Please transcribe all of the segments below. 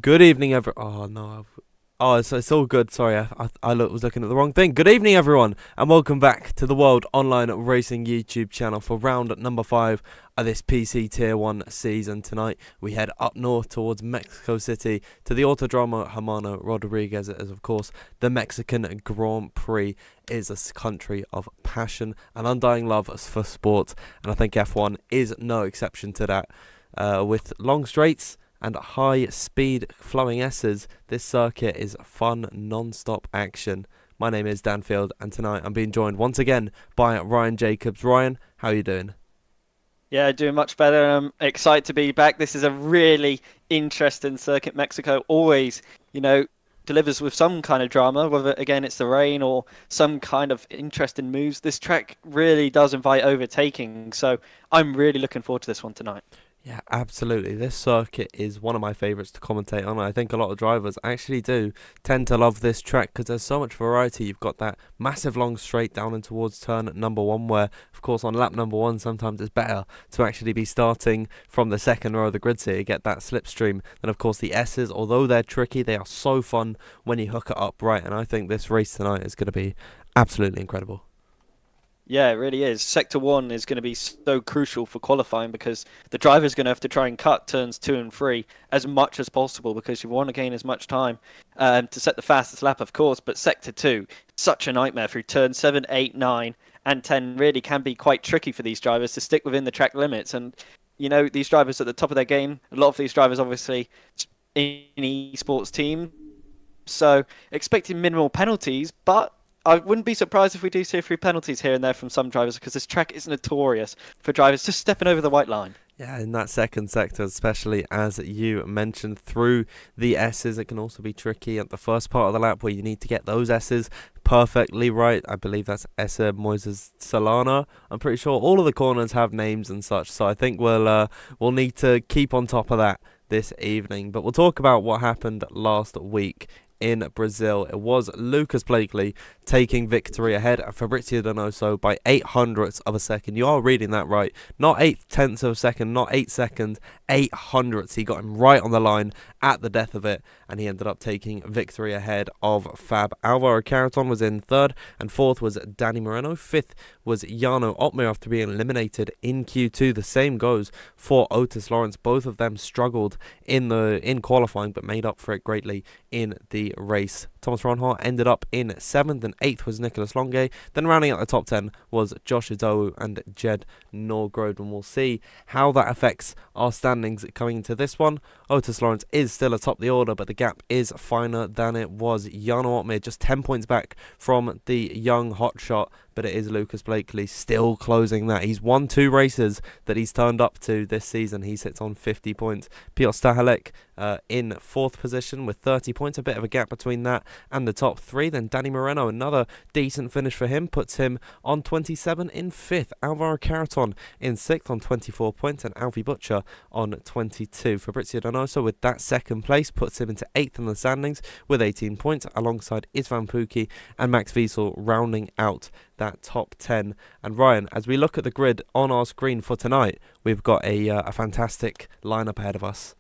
Good evening, Oh no. It's all good. Sorry, was looking at the wrong thing. Good evening, everyone, and welcome back to the World Online Racing YouTube channel for round number 5 of this PC Tier 1 season. Tonight, we head up north towards Mexico City to the Autodromo Hermano Rodriguez, as of course, the Mexican Grand Prix is a country of passion and undying love for sport, and I think F1 is no exception to that. With long straights and high-speed flowing S's, this circuit is fun, non-stop action. My name is Dan Field, and tonight I'm being joined once again by Ryan Jacobs. Ryan, how are you doing? Yeah, doing much better. I'm excited to be back. This is a really interesting circuit. Mexico always, delivers with some kind of drama, whether, again, it's the rain or some kind of interesting moves. This track really does invite overtaking, so I'm really looking forward to this one tonight. Yeah, absolutely. This circuit is one of my favourites to commentate on. I think a lot of drivers actually do tend to love this track because there's so much variety. You've got that massive long straight down and towards turn number 1 where, of course, on lap number 1, sometimes it's better to actually be starting from the second row of the grid so you get that slipstream. And, of course, the S's, although they're tricky, they are so fun when you hook it up right. And I think this race tonight is going to be absolutely incredible. Yeah, it really is. Sector 1 is going to be so crucial for qualifying because the driver's going to have to try and cut turns 2 and 3 as much as possible because you want to gain as much time to set the fastest lap, of course. But Sector 2, such a nightmare through turns 7, 8, 9 and 10 really can be quite tricky for these drivers to stick within the track limits. And, these drivers at the top of their game, a lot of these drivers obviously in esports team, so expecting minimal penalties, but I wouldn't be surprised if we do see a few penalties here and there from some drivers because this track is notorious for drivers just stepping over the white line. Yeah, in that second sector, especially as you mentioned, through the S's, it can also be tricky at the first part of the lap where you need to get those S's perfectly right. I believe that's Essa Moises Solana. I'm pretty sure all of the corners have names and such, so I think we'll need to keep on top of that this evening. But we'll talk about what happened last week in Brazil. It was Lucas Blakely taking victory ahead of Fabrizio Donoso by 800ths of a second. You are reading that right. Not 8 tenths of a second, not 8 seconds, 800ths. He got him right on the line at the death of it, and he ended up taking victory ahead of Fab. Alvaro Carreton was in third, and fourth was Danny Moreno. Fifth was Jarno Opmeer after being eliminated in Q2. The same goes for Otis Lawrence. Both of them struggled in qualifying, but made up for it greatly in the race. Thomas Ronhart ended up in 7th, and 8th was Nicholas Longe. Then rounding out the top 10 was Josh Idowu and Jed Norgrode, and we'll see how that affects our standings coming into this one. Otis Lawrence is still atop the order, but the gap is finer than it was. Jarno Opmeer just 10 points back from the young hotshot, but it is Lucas Blakely still closing that. He's won 2 races that he's turned up to this season. He sits on 50 points. Piotr Stahalek in 4th position with 30 points, a bit of a gap between that and the top 3. Then Danny Moreno, another decent finish for him, puts him on 27 in 5th. Alvaro Carreton in 6th on 24 points, and Alfie Butcher on 22. Fabrizio Donoso with that 2nd place puts him into 8th in the standings with 18 points, alongside Istvan Pukki and Max Wiesel rounding out that top 10. And Ryan, as we look at the grid on our screen for tonight, we've got a fantastic lineup ahead of us.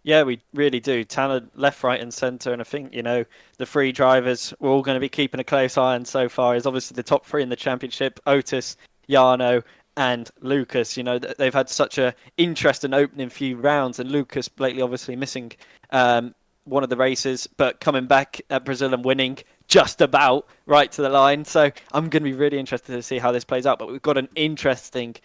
Yeah, we really do. Talent left, right and centre. And I think, the 3 drivers we're all going to be keeping a close eye on so far is obviously the top 3 in the championship, Otis, Jarno and Lucas. They've had such a interesting opening few rounds, and Lucas Blakely obviously missing one of the races, but coming back at Brazil and winning just about right to the line. So I'm going to be really interested to see how this plays out. But we've got an interesting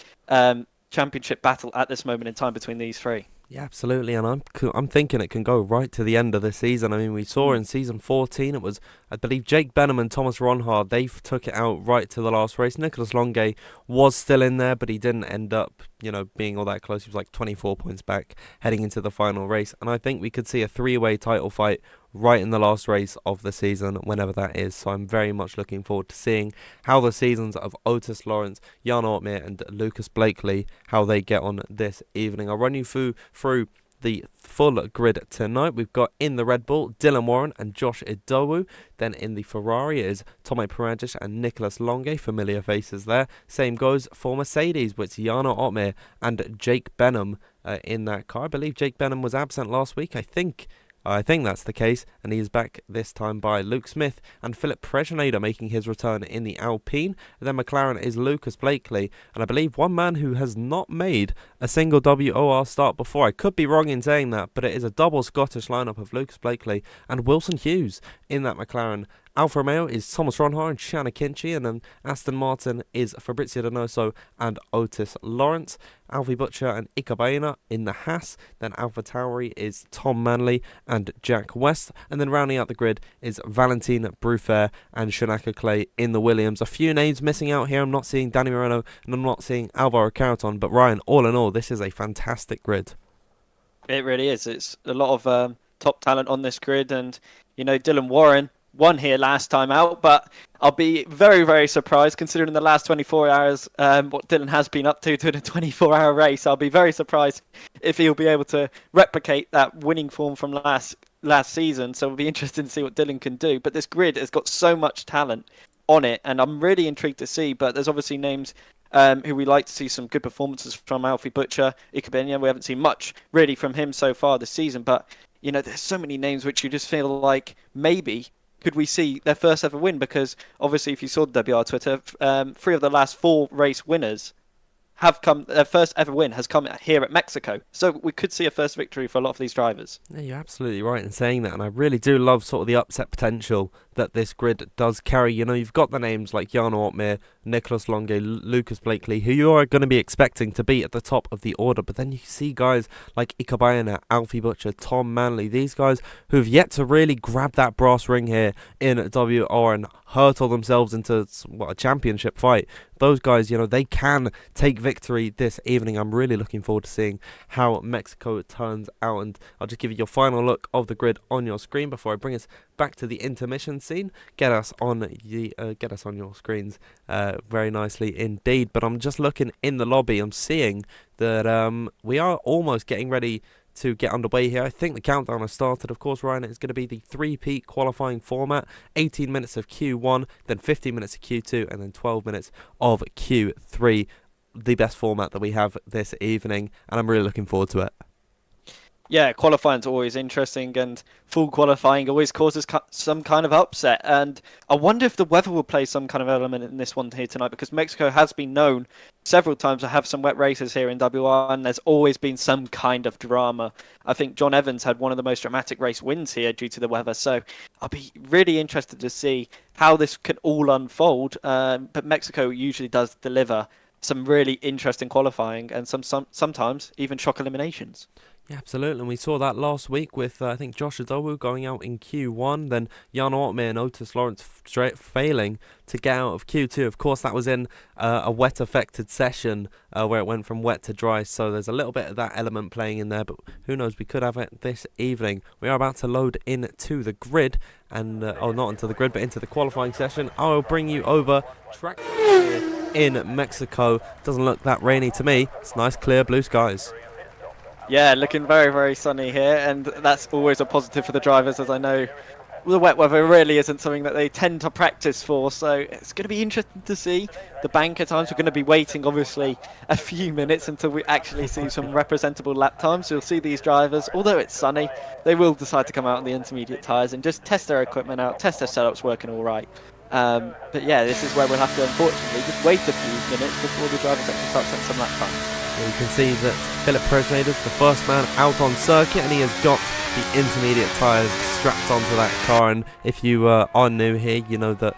championship battle at this moment in time between these 3. Yeah, absolutely, and I'm thinking it can go right to the end of the season. I mean, we saw in season 14, it was, I believe, Jake Benham and Thomas Ronhard, they took it out right to the last race. Nicholas Longe was still in there, but he didn't end up, being all that close. He was like 24 points back heading into the final race, and I think we could see a 3-way title fight right in the last race of the season, whenever that is. So I'm very much looking forward to seeing how the seasons of Otis Lawrence, Jarno Opmeer and Lucas Blakely, how they get on this evening. I'll run you through the full grid tonight. We've got in the Red Bull, Dylan Warren and Josh Idowu. Then in the Ferrari is Tomac Paragic and Nicholas Longe, familiar faces there. Same goes for Mercedes with Jarno Opmeer and Jake Benham in that car. I believe Jake Benham was absent last week. I think that's the case, and he is back this time by Luke Smith and Philip Prejenader making his return in the Alpine. And then McLaren is Lucas Blakely, and I believe one man who has not made a single WOR start before. I could be wrong in saying that, but it is a double Scottish lineup of Lucas Blakely and Wilson Hughes in that McLaren. Alfa Romeo is Thomas Ronhaar and Shanna Kinchi, and then Aston Martin is Fabrizio Donoso and Otis Lawrence. Alfie Butcher and Ika Baena in the Haas. Then Alpha Tauri is Tom Manley and Jack West. And then rounding out the grid is Valentin Bruffaert and Shanaka Clay in the Williams. A few names missing out here. I'm not seeing Danny Moreno and I'm not seeing Alvaro Carreton. But Ryan, all in all, this is a fantastic grid. It really is. It's a lot of top talent on this grid. And, Dylan Warren won here last time out, but I'll be very, very surprised considering the last 24 hours, what Dylan has been up to in a 24-hour race. I'll be very surprised if he'll be able to replicate that winning form from last season. So it'll be interesting to see what Dylan can do. But this grid has got so much talent on it, and I'm really intrigued to see. But there's obviously names who we like to see some good performances from. Alfie Butcher, Ikabenya. We haven't seen much really from him so far this season, but there's so many names which you just feel like maybe could we see their first ever win? Because obviously, if you saw the WR Twitter, 3 of the last 4 race winners have come. Their first ever win has come here at Mexico. So we could see a first victory for a lot of these drivers. Yeah, you're absolutely right in saying that, and I really do love sort of the upset potential that this grid does carry. You've got the names like Jarno Opmeer, Nicholas Longe, Lucas Blakely, who you are going to be expecting to be at the top of the order, but then you see guys like Ika Baena, Alfie Butcher, Tom Manley, these guys who have yet to really grab that brass ring here in WR and hurtle themselves into a championship fight. Those guys, they can take victory this evening. I'm really looking forward to seeing how Mexico turns out, and I'll just give you your final look of the grid on your screen before I bring us back to the intermission scene. Get us on your screens very nicely indeed. But I'm just looking in the lobby. I'm seeing that we are almost getting ready to get underway here. I think the countdown has started. Of course, Ryan, it's going to be the 3-peat qualifying format. 18 minutes of Q1, then 15 minutes of Q2, and then 12 minutes of Q3. The best format that we have this evening, and I'm really looking forward to it. Yeah, qualifying's always interesting, and full qualifying always causes some kind of upset. And I wonder if the weather will play some kind of element in this one here tonight, because Mexico has been known several times to have some wet races here in WR, and there's always been some kind of drama. I think John Evans had one of the most dramatic race wins here due to the weather, so I'll be really interested to see how this can all unfold. But Mexico usually does deliver some really interesting qualifying and sometimes even shock eliminations. Yeah, absolutely, and we saw that last week with, I think, Josh Adowu going out in Q1, then Jarno Opmeer and Otis Lawrence failing to get out of Q2. Of course, that was in a wet-affected session where it went from wet to dry, so there's a little bit of that element playing in there, but who knows, we could have it this evening. We are about to load into the grid, and not into the grid, but into the qualifying session. I'll bring you over track in Mexico. Doesn't look that rainy to me. It's nice, clear blue skies. Yeah, looking very, very sunny here, and that's always a positive for the drivers, as I know the wet weather really isn't something that they tend to practice for, so it's going to be interesting to see. The bank at times, we're going to be waiting, obviously, a few minutes until we actually see some representable lap times. You'll see these drivers, although it's sunny, they will decide to come out on the intermediate tyres and just test their equipment out, test their setups working all right. But yeah, this is where we'll have to, unfortunately, just wait a few minutes before the drivers actually start setting some lap times. Well, you can see that Philip Prejenader is the first man out on circuit, and he has got the intermediate tyres strapped onto that car. And if you are new here, you know that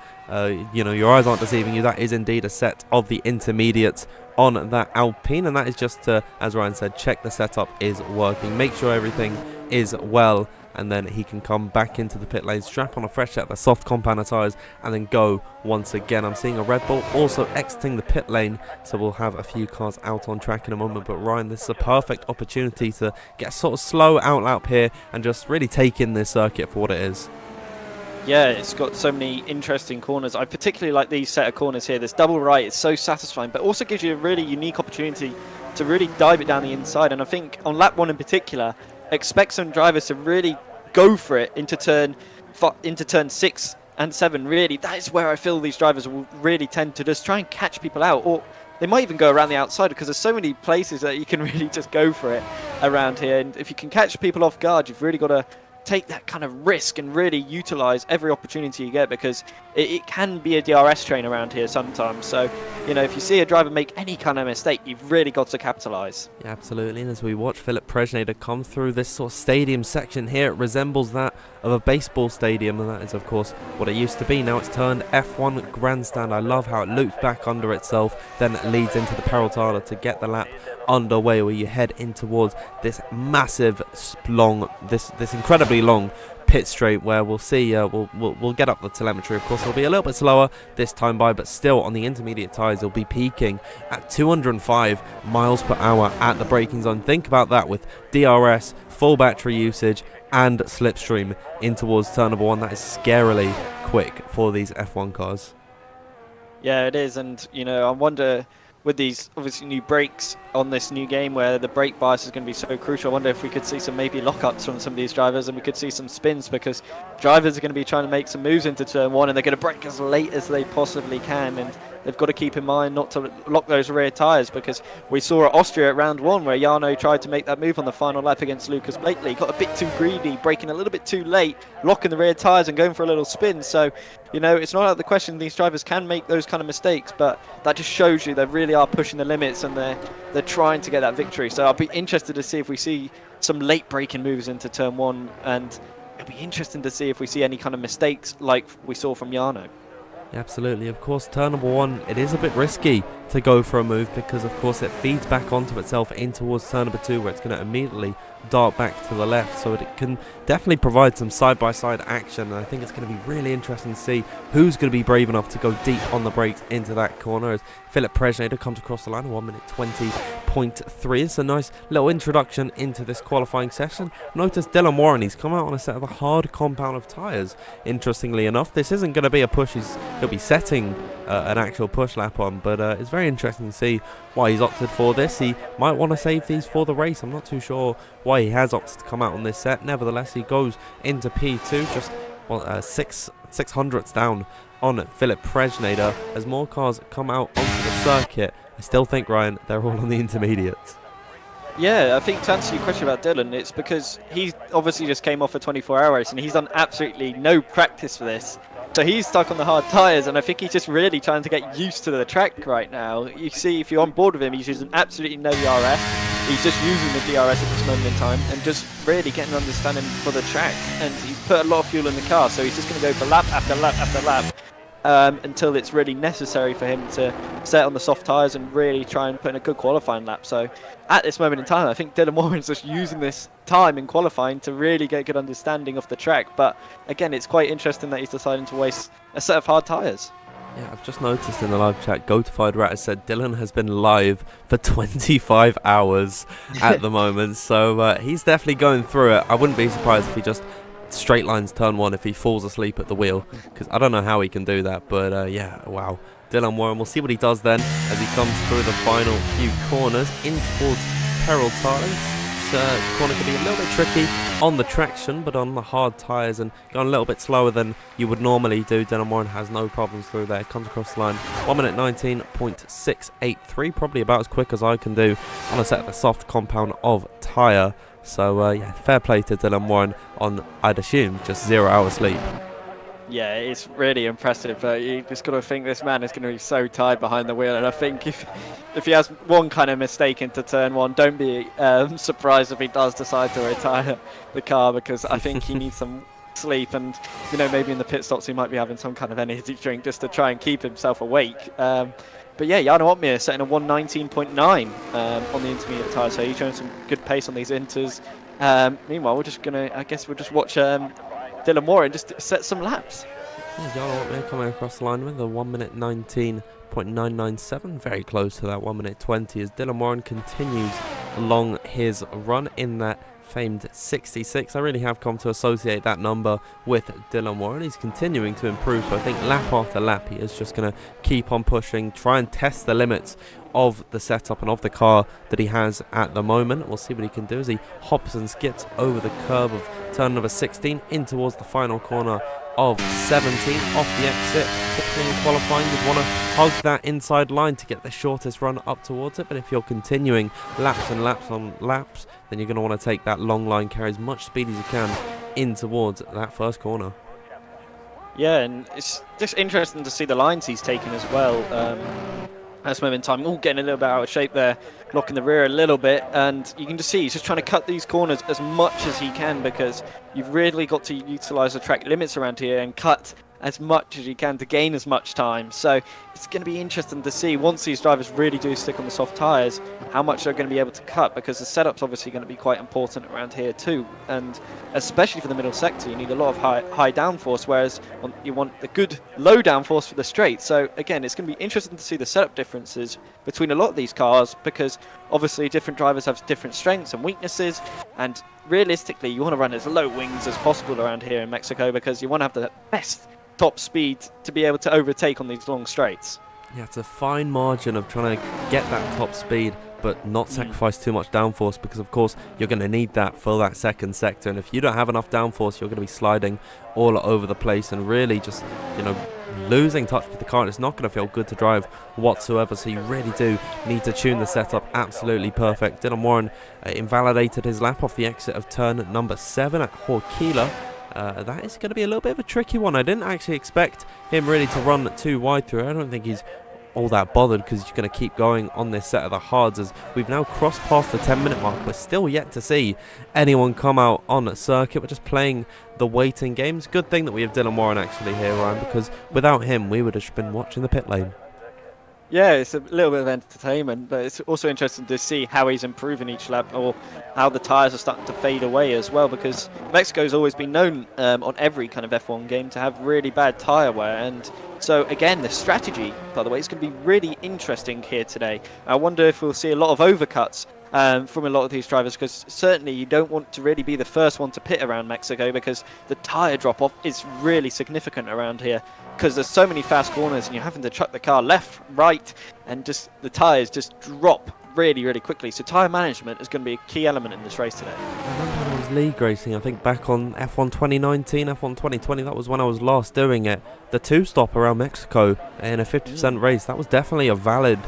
your eyes aren't deceiving you. That is indeed a set of the intermediates on that Alpine, and that is just to, as Ryan said, check the setup is working, make sure everything is well, and then he can come back into the pit lane, strap on a fresh set of the soft compounder tyres, and then go once again. I'm seeing a Red Bull also exiting the pit lane, so we'll have a few cars out on track in a moment. But Ryan, this is a perfect opportunity to get a sort of slow outlap here and just really take in this circuit for what it is. Yeah, it's got so many interesting corners. I particularly like these set of corners here. This double right is so satisfying, but also gives you a really unique opportunity to really dive it down the inside. And I think on lap 1 in particular, expect some drivers to really go for it into turn 6 and 7. Really, that is where I feel these drivers will really tend to just try and catch people out, or they might even go around the outside, because there's so many places that you can really just go for it around here. And if you can catch people off guard, you've really got to take that kind of risk and really utilize every opportunity you get, because it can be a DRS train around here sometimes. So, if you see a driver make any kind of mistake, you've really got to capitalize. Yeah, absolutely. And as we watch Philip Presnader come through this sort of stadium section here, it resembles that of a baseball stadium, and that is of course what it used to be. Now it's turned F1 grandstand. I love how it loops back under itself, then it leads into the Peraltada to get the lap underway, where you head in towards this massive long, this incredibly long pit straight, where we'll see we'll get up the telemetry. Of course it'll be a little bit slower this time by, but still on the intermediate tyres it'll be peaking at 205 miles per hour at the braking zone. Think about that, with DRS, full battery usage and slipstream in towards turn number 1. That is scarily quick for these F1 cars. Yeah, it is. And I wonder, with these obviously new brakes on this new game, where the brake bias is going to be so crucial, I wonder if we could see some maybe lockups from some of these drivers, and we could see some spins, because drivers are going to be trying to make some moves into turn 1, and they're going to brake as late as they possibly can, and they've got to keep in mind not to lock those rear tyres, because we saw at Austria at round 1 where Jarno tried to make that move on the final lap against Lucas Blakely. He got a bit too greedy, braking a little bit too late, locking the rear tyres and going for a little spin. So, it's not out of the question these drivers can make those kind of mistakes, but that just shows you they really are pushing the limits, and they're trying to get that victory. So I'll be interested to see if we see some late braking moves into turn 1, and it'll be interesting to see if we see any kind of mistakes like we saw from Jarno. Yeah, absolutely. Of course, turn number 1, it is a bit risky to go for a move, because of course it feeds back onto itself in towards turn number 2, where it's going to immediately dart back to the left, so it can definitely provide some side-by-side action. And I think it's going to be really interesting to see who's going to be brave enough to go deep on the brakes into that corner, as Philip Presnader comes across the line, 1:20.3. It's a nice little introduction into this qualifying session. Notice Dylan Warren, he's come out on a set of a hard compound of tyres. Interestingly enough, this isn't going to be a push he'll be setting an actual push lap on, but it's very interesting to see why he's opted for this. He might want to save these for the race. I'm not too sure why he has opted to come out on this set. Nevertheless, he goes into P2, just 600ths down on Philip Presnader as more cars come out onto the circuit. I still think, Ryan, they're all on the intermediates. Yeah, I think to answer your question about Dylan, it's because he obviously just came off a 24-hour race, and he's done absolutely no practice for this. So he's stuck on the hard tyres, and I think he's just really trying to get used to the track right now. You see, if you're on board with him, he's using absolutely no DRS. He's just using the DRS at this moment in time and just really getting an understanding for the track. And he's put a lot of fuel in the car, so he's just going to go for lap after lap after lap until it's really necessary for him to set on the soft tyres and really try and put in a good qualifying lap. So at this moment in time, I think Dylan Warren's just using this time in qualifying to really get a good understanding of the track. But again, it's quite interesting that he's deciding to waste a set of hard tyres. Yeah, I've just noticed in the live chat, Goatified Rat has said Dylan has been live for 25 hours at the moment. So he's definitely going through it. I wouldn't be surprised if he just straight lines turn 1 if he falls asleep at the wheel, because I don't know how he can do that. But yeah, wow. Dylan Warren, we'll see what he does then as he comes through the final few corners in towards Peraltada. Corner can be a little bit tricky on the traction, but on the hard tyres and going a little bit slower than you would normally do. Dylan Warren has no problems through there. Comes across the line 1:19.683, probably about as quick as I can do on a set of a soft compound of tyre. So yeah, fair play to Dylan Warren on, I'd assume, just 0 hours sleep. Yeah, it's really impressive. You just got to think this man is going to be so tired behind the wheel, and I think if he has one kind of mistake into turn 1, don't be surprised if he does decide to retire the car, because I think he needs some sleep, and maybe in the pit stops he might be having some kind of energy drink just to try and keep himself awake. But yeah, Jarno Opmeer setting a 1:19.9 on the intermediate tyre, so he's showing some good pace on these inters. Meanwhile, I guess we'll just watch Dylan Warren just set some laps. Yeah, Jarno Opmeer coming across the line with a 1:19.997, very close to that 1:20, as Dylan Warren continues along his run in that famed 66. I really have come to associate that number with Dylan WOR, and he's continuing to improve. So I think lap after lap he is just going to keep on pushing, try and test the limits of the setup and of the car that he has at the moment. We'll see what he can do as he hops and skips over the curb of turn number 16 in towards the final corner of 17 off the exit. Typically in qualifying, you'd want to hug that inside line to get the shortest run up towards it, but if you're continuing laps and laps on laps, then you're going to want to take that long line, carry as much speed as you can in towards that first corner. Yeah, and it's just interesting to see the lines he's taken as well. At this moment in time, all getting a little bit out of shape there, locking the rear a little bit, and you can just see he's just trying to cut these corners as much as he can, because you've really got to utilise the track limits around here and cut as much as you can to gain as much time. So it's going to be interesting to see, once these drivers really do stick on the soft tyres, how much they're going to be able to cut, because the setup's obviously going to be quite important around here too, and especially for the middle sector you need a lot of high downforce, whereas you want a good low downforce for the straight. So again, it's going to be interesting to see the setup differences between a lot of these cars, because obviously different drivers have different strengths and weaknesses, and realistically you want to run as low wings as possible around here in Mexico, because you want to have the best top speed to be able to overtake on these long straights. Yeah, it's a fine margin of trying to get that top speed but not sacrifice too much downforce, because of course you're going to need that for that second sector, and if you don't have enough downforce you're going to be sliding all over the place and really just, you know, losing touch with the car. It's not going to feel good to drive whatsoever, so you really do need to tune the setup absolutely perfect. Dylan WOR invalidated his lap off the exit of turn number 7 at Horquila. That is going to be a little bit of a tricky one. I didn't actually expect him really to run too wide through. I don't think he's all that bothered, because he's going to keep going on this set of the hards, as we've now crossed past the 10-minute mark. We're still yet to see anyone come out on a circuit. We're just playing the waiting games. Good thing that we have Dylan WOR actually here, Ryan, because without him we would have just been watching the pit lane. Yeah, it's a little bit of entertainment, but it's also interesting to see how he's improving each lap, or how the tyres are starting to fade away as well, because Mexico's always been known on every kind of F1 game to have really bad tyre wear. And so again, the strategy, by the way, is going to be really interesting here today. I wonder if we'll see a lot of overcuts from a lot of these drivers, because certainly you don't want to really be the first one to pit around Mexico, because the tyre drop-off is really significant around here, because there's so many fast corners and you're having to chuck the car left, right, and just the tyres just drop really, really quickly. So tyre management is going to be a key element in this race today. I remember when I was league racing, I think back on F1 2019, F1 2020, that was when I was last doing it. The two-stop around Mexico in a 50% race, that was definitely a valid...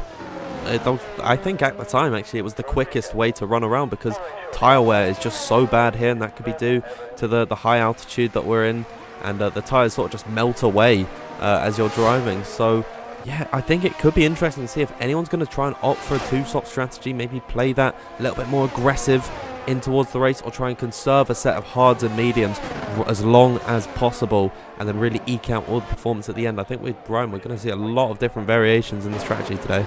I think at the time actually it was the quickest way to run around, because tyre wear is just so bad here, and that could be due to the high altitude that we're in, and the tyres sort of just melt away as you're driving. So yeah, I think it could be interesting to see if anyone's going to try and opt for a two-stop strategy, maybe play that a little bit more aggressive in towards the race, or try and conserve a set of hards and mediums as long as possible, and then really eke out all the performance at the end. I think with Ryan, we're going to see a lot of different variations in the strategy today.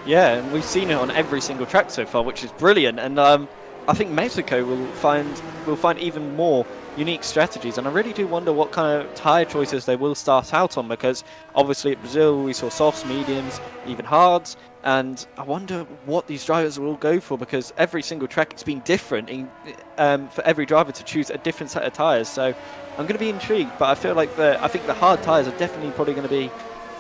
Yeah, and we've seen it on every single track so far, which is brilliant. And I think Mexico will find even more unique strategies, and I really do wonder what kind of tyre choices they will start out on, because obviously at Brazil we saw softs, mediums, even hards, and I wonder what these drivers will all go for, because every single track has been different for every driver to choose a different set of tyres. So I'm going to be intrigued, but I feel like I think the hard tyres are definitely probably going to be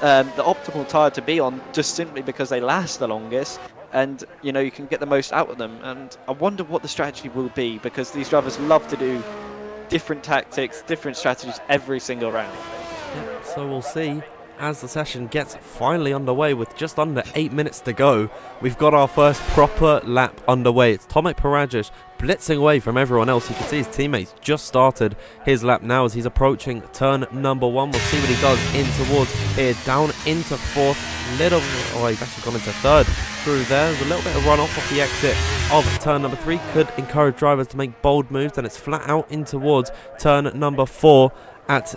the optimal tyre to be on, just simply because they last the longest, and you know, you can get the most out of them. And I wonder what the strategy will be, because these drivers love to do different tactics, different strategies every single round. Yeah, so we'll see as the session gets finally underway with just under 8 minutes to go. We've got our first proper lap underway. It's Tomek Paragic blitzing away from everyone else. You can see his teammates just started his lap now as he's approaching turn number 1. We'll see what he does in towards here, down into 4th. He's actually gone into 3rd through there. There's a little bit of runoff off the exit of turn number 3. Could encourage drivers to make bold moves, and it's flat out in towards turn number 4 at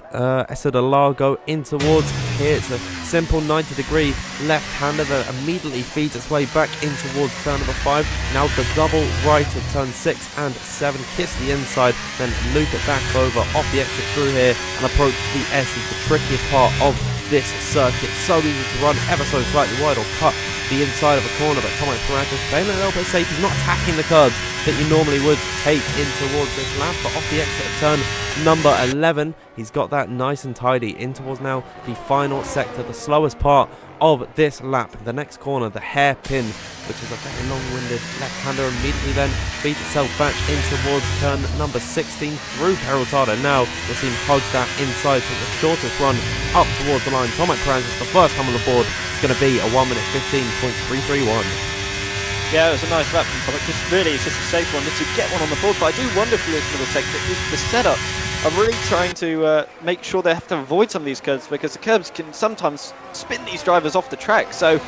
Essa de Largo in towards here. It's a simple 90-degree left-hander that immediately feeds its way back in towards turn number 5. Now the double right of turn 6 and 7. Kiss the inside, then loop it back over off the exit through here and approach the S. Is the trickiest part of this circuit. So easy to run ever so slightly wide or cut the inside of a corner, but Tomek Paragic playing a little bit safe. He's not attacking the curbs that you normally would take in towards this lap, but off the exit of turn number 11, he's got that nice and tidy in towards now the final sector, the slowest part of this lap. The next corner, the hairpin, which is a very long-winded left-hander, immediately then feeds itself back in towards turn number 16 through Peraltada. Now we'll see him hug that inside to the shortest run up towards the line. Tomac Perez is the first time on the board. It's going to be a 1 minute 15.331. Yeah, it was a nice lap from Tomac, because really it's just a safe one just to get one on the board. But I do wonder for this middle sector if the setup are really trying to make sure they have to avoid some of these curbs, because the curbs can sometimes spin these drivers off the track. So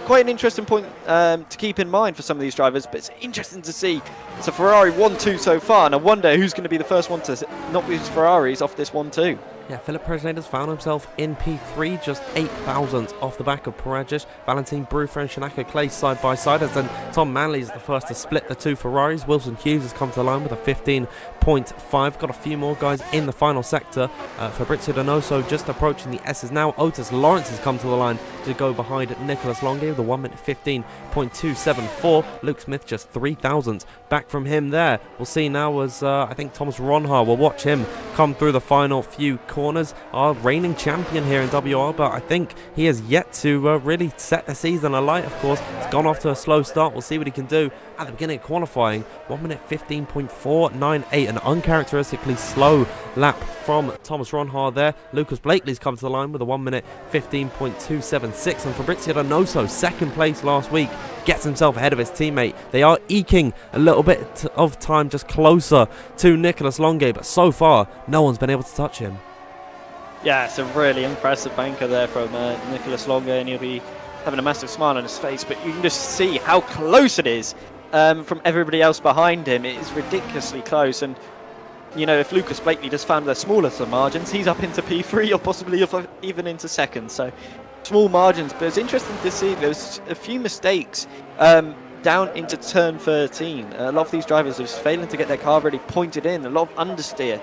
quite an interesting point to keep in mind for some of these drivers, but it's interesting to see. It's a Ferrari 1-2 so far, and I wonder who's going to be the first one to knock these Ferraris off this 1-2. Yeah, Philip Presneda's found himself in P3, just 8 thousandths off the back of Paragic. Valentin Bruffer and Shanaka Clay side by side, as then Tom Manley is the first to split the two Ferraris. Wilson Hughes has come to the line with a 15.5. Got a few more guys in the final sector. Fabrizio Donoso just approaching the S's now. Otis Lawrence has come to the line to go behind Nicholas Longue with a 1 minute 15.274. Luke Smith just 3 thousandths back from him there. We'll see now as I think Thomas Ronhar, will watch him come through the final few corners. Our reigning champion here in WR, but I think he has yet to really set the season alight. Of course, he's gone off to a slow start. We'll see what he can do at the beginning of qualifying. 1 minute 15.498, an uncharacteristically slow lap from Thomas Ronhar there. Lucas Blakely's come to the line with a 1 minute 15.276, and Fabrizio Donoso, second place last week, gets himself ahead of his teammate. They are eking a little bit of time just closer to Nicholas Longue, but so far no one's been able to touch him. Yeah, it's a really impressive banker there from Nicholas Longue, and he'll be having a massive smile on his face, but you can just see how close it is from everybody else behind him. It is ridiculously close, and you know, if Lucas Blakely just found the smallest of margins, he's up into P3 or possibly even into second. So small margins, but it's interesting to see there's a few mistakes down into turn 13. A lot of these drivers are just failing to get their car really pointed in. A lot of understeer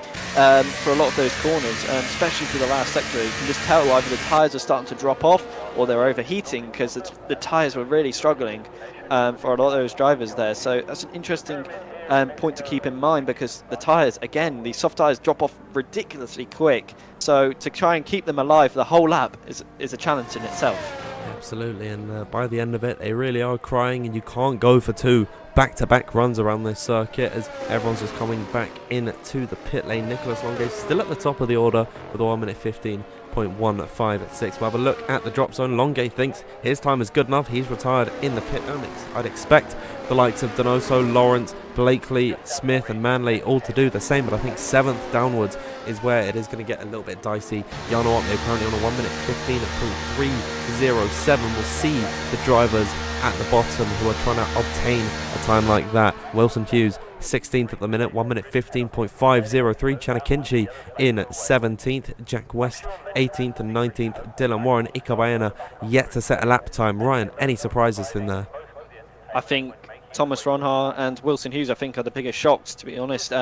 for a lot of those corners, especially through the last sector. You can just tell either the tyres are starting to drop off or they're overheating, because the tyres were really struggling for a lot of those drivers there. So that's an interesting point to keep in mind, because the tyres, again, these soft tyres drop off ridiculously quick. So to try and keep them alive the whole lap is a challenge in itself. Absolutely, and by the end of it, they really are crying, and you can't go for two back-to-back runs around this circuit as everyone's just coming back into the pit lane. Nicholas Longue still at the top of the order with a 1 minute 15.156. We'll have a look at the drop zone. Longue thinks his time is good enough. He's retired in the pit. I'd expect the likes of Donoso, Lawrence, Blakely, Smith and Manley all to do the same, but I think 7th downwards is where it is going to get a little bit dicey. Jano Ott, they're currently on a 1 minute 15.307. We'll see the drivers at the bottom who are trying to obtain a time like that. Wilson Hughes 16th at the minute, 1 minute 15.503. Chanakinchi in 17th. Jack West 18th and 19th. Dylan Warren, Ikabayana yet to set a lap time. Ryan, any surprises in there? I think Thomas Ronhar and Wilson Hughes, I think, are the biggest shocks, to be honest,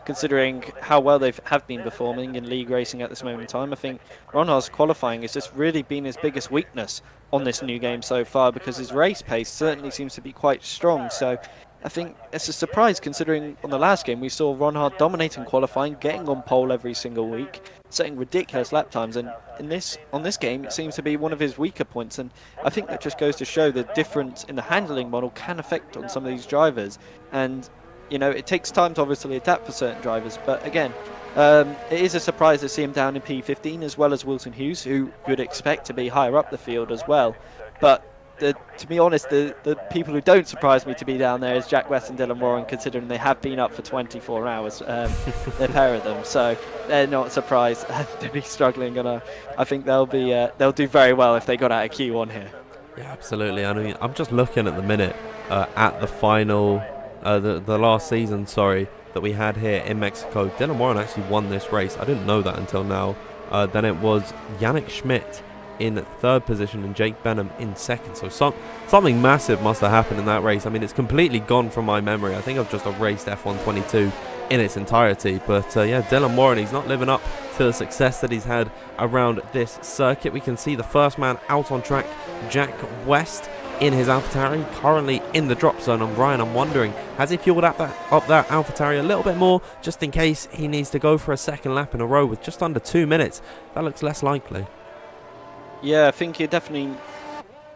considering how well they have been performing in league racing at this moment in time. I think Ronhar's qualifying has just really been his biggest weakness on this new game so far, because his race pace certainly seems to be quite strong. So I think it's a surprise, considering on the last game we saw Ronhar dominating qualifying, getting on pole every single week, setting ridiculous lap times, and on this game it seems to be one of his weaker points. And I think that just goes to show the difference in the handling model can affect on some of these drivers. And you know, it takes time to obviously adapt for certain drivers, but again, it is a surprise to see him down in P15, as well as Wilson Hughes, who you would expect to be higher up the field as well. But to be honest, the people who don't surprise me to be down there is Jack West and Dylan Warren, considering they have been up for 24 hours, the pair of them. So they're not surprised to be struggling, and I think they'll do very well if they got out of Q1 here. Yeah, absolutely. I mean, I'm just looking at the minute at the final, the last season, that we had here in Mexico. Dylan Warren actually won this race. I didn't know that until now. Then it was Yannick Schmidt in 3rd position and Jake Benham in 2nd. So something massive must have happened in that race. I mean, it's completely gone from my memory. I think I've just erased F1 22 in its entirety. But yeah, Dylan Warren, he's not living up to the success that he's had around this circuit. We can see the first man out on track, Jack West, in his AlphaTauri, currently in the drop zone. And Ryan, I'm wondering, has he fueled up that AlphaTauri a little bit more, just in case he needs to go for a second lap in a row with just under 2 minutes? That looks less likely. Yeah, I think he definitely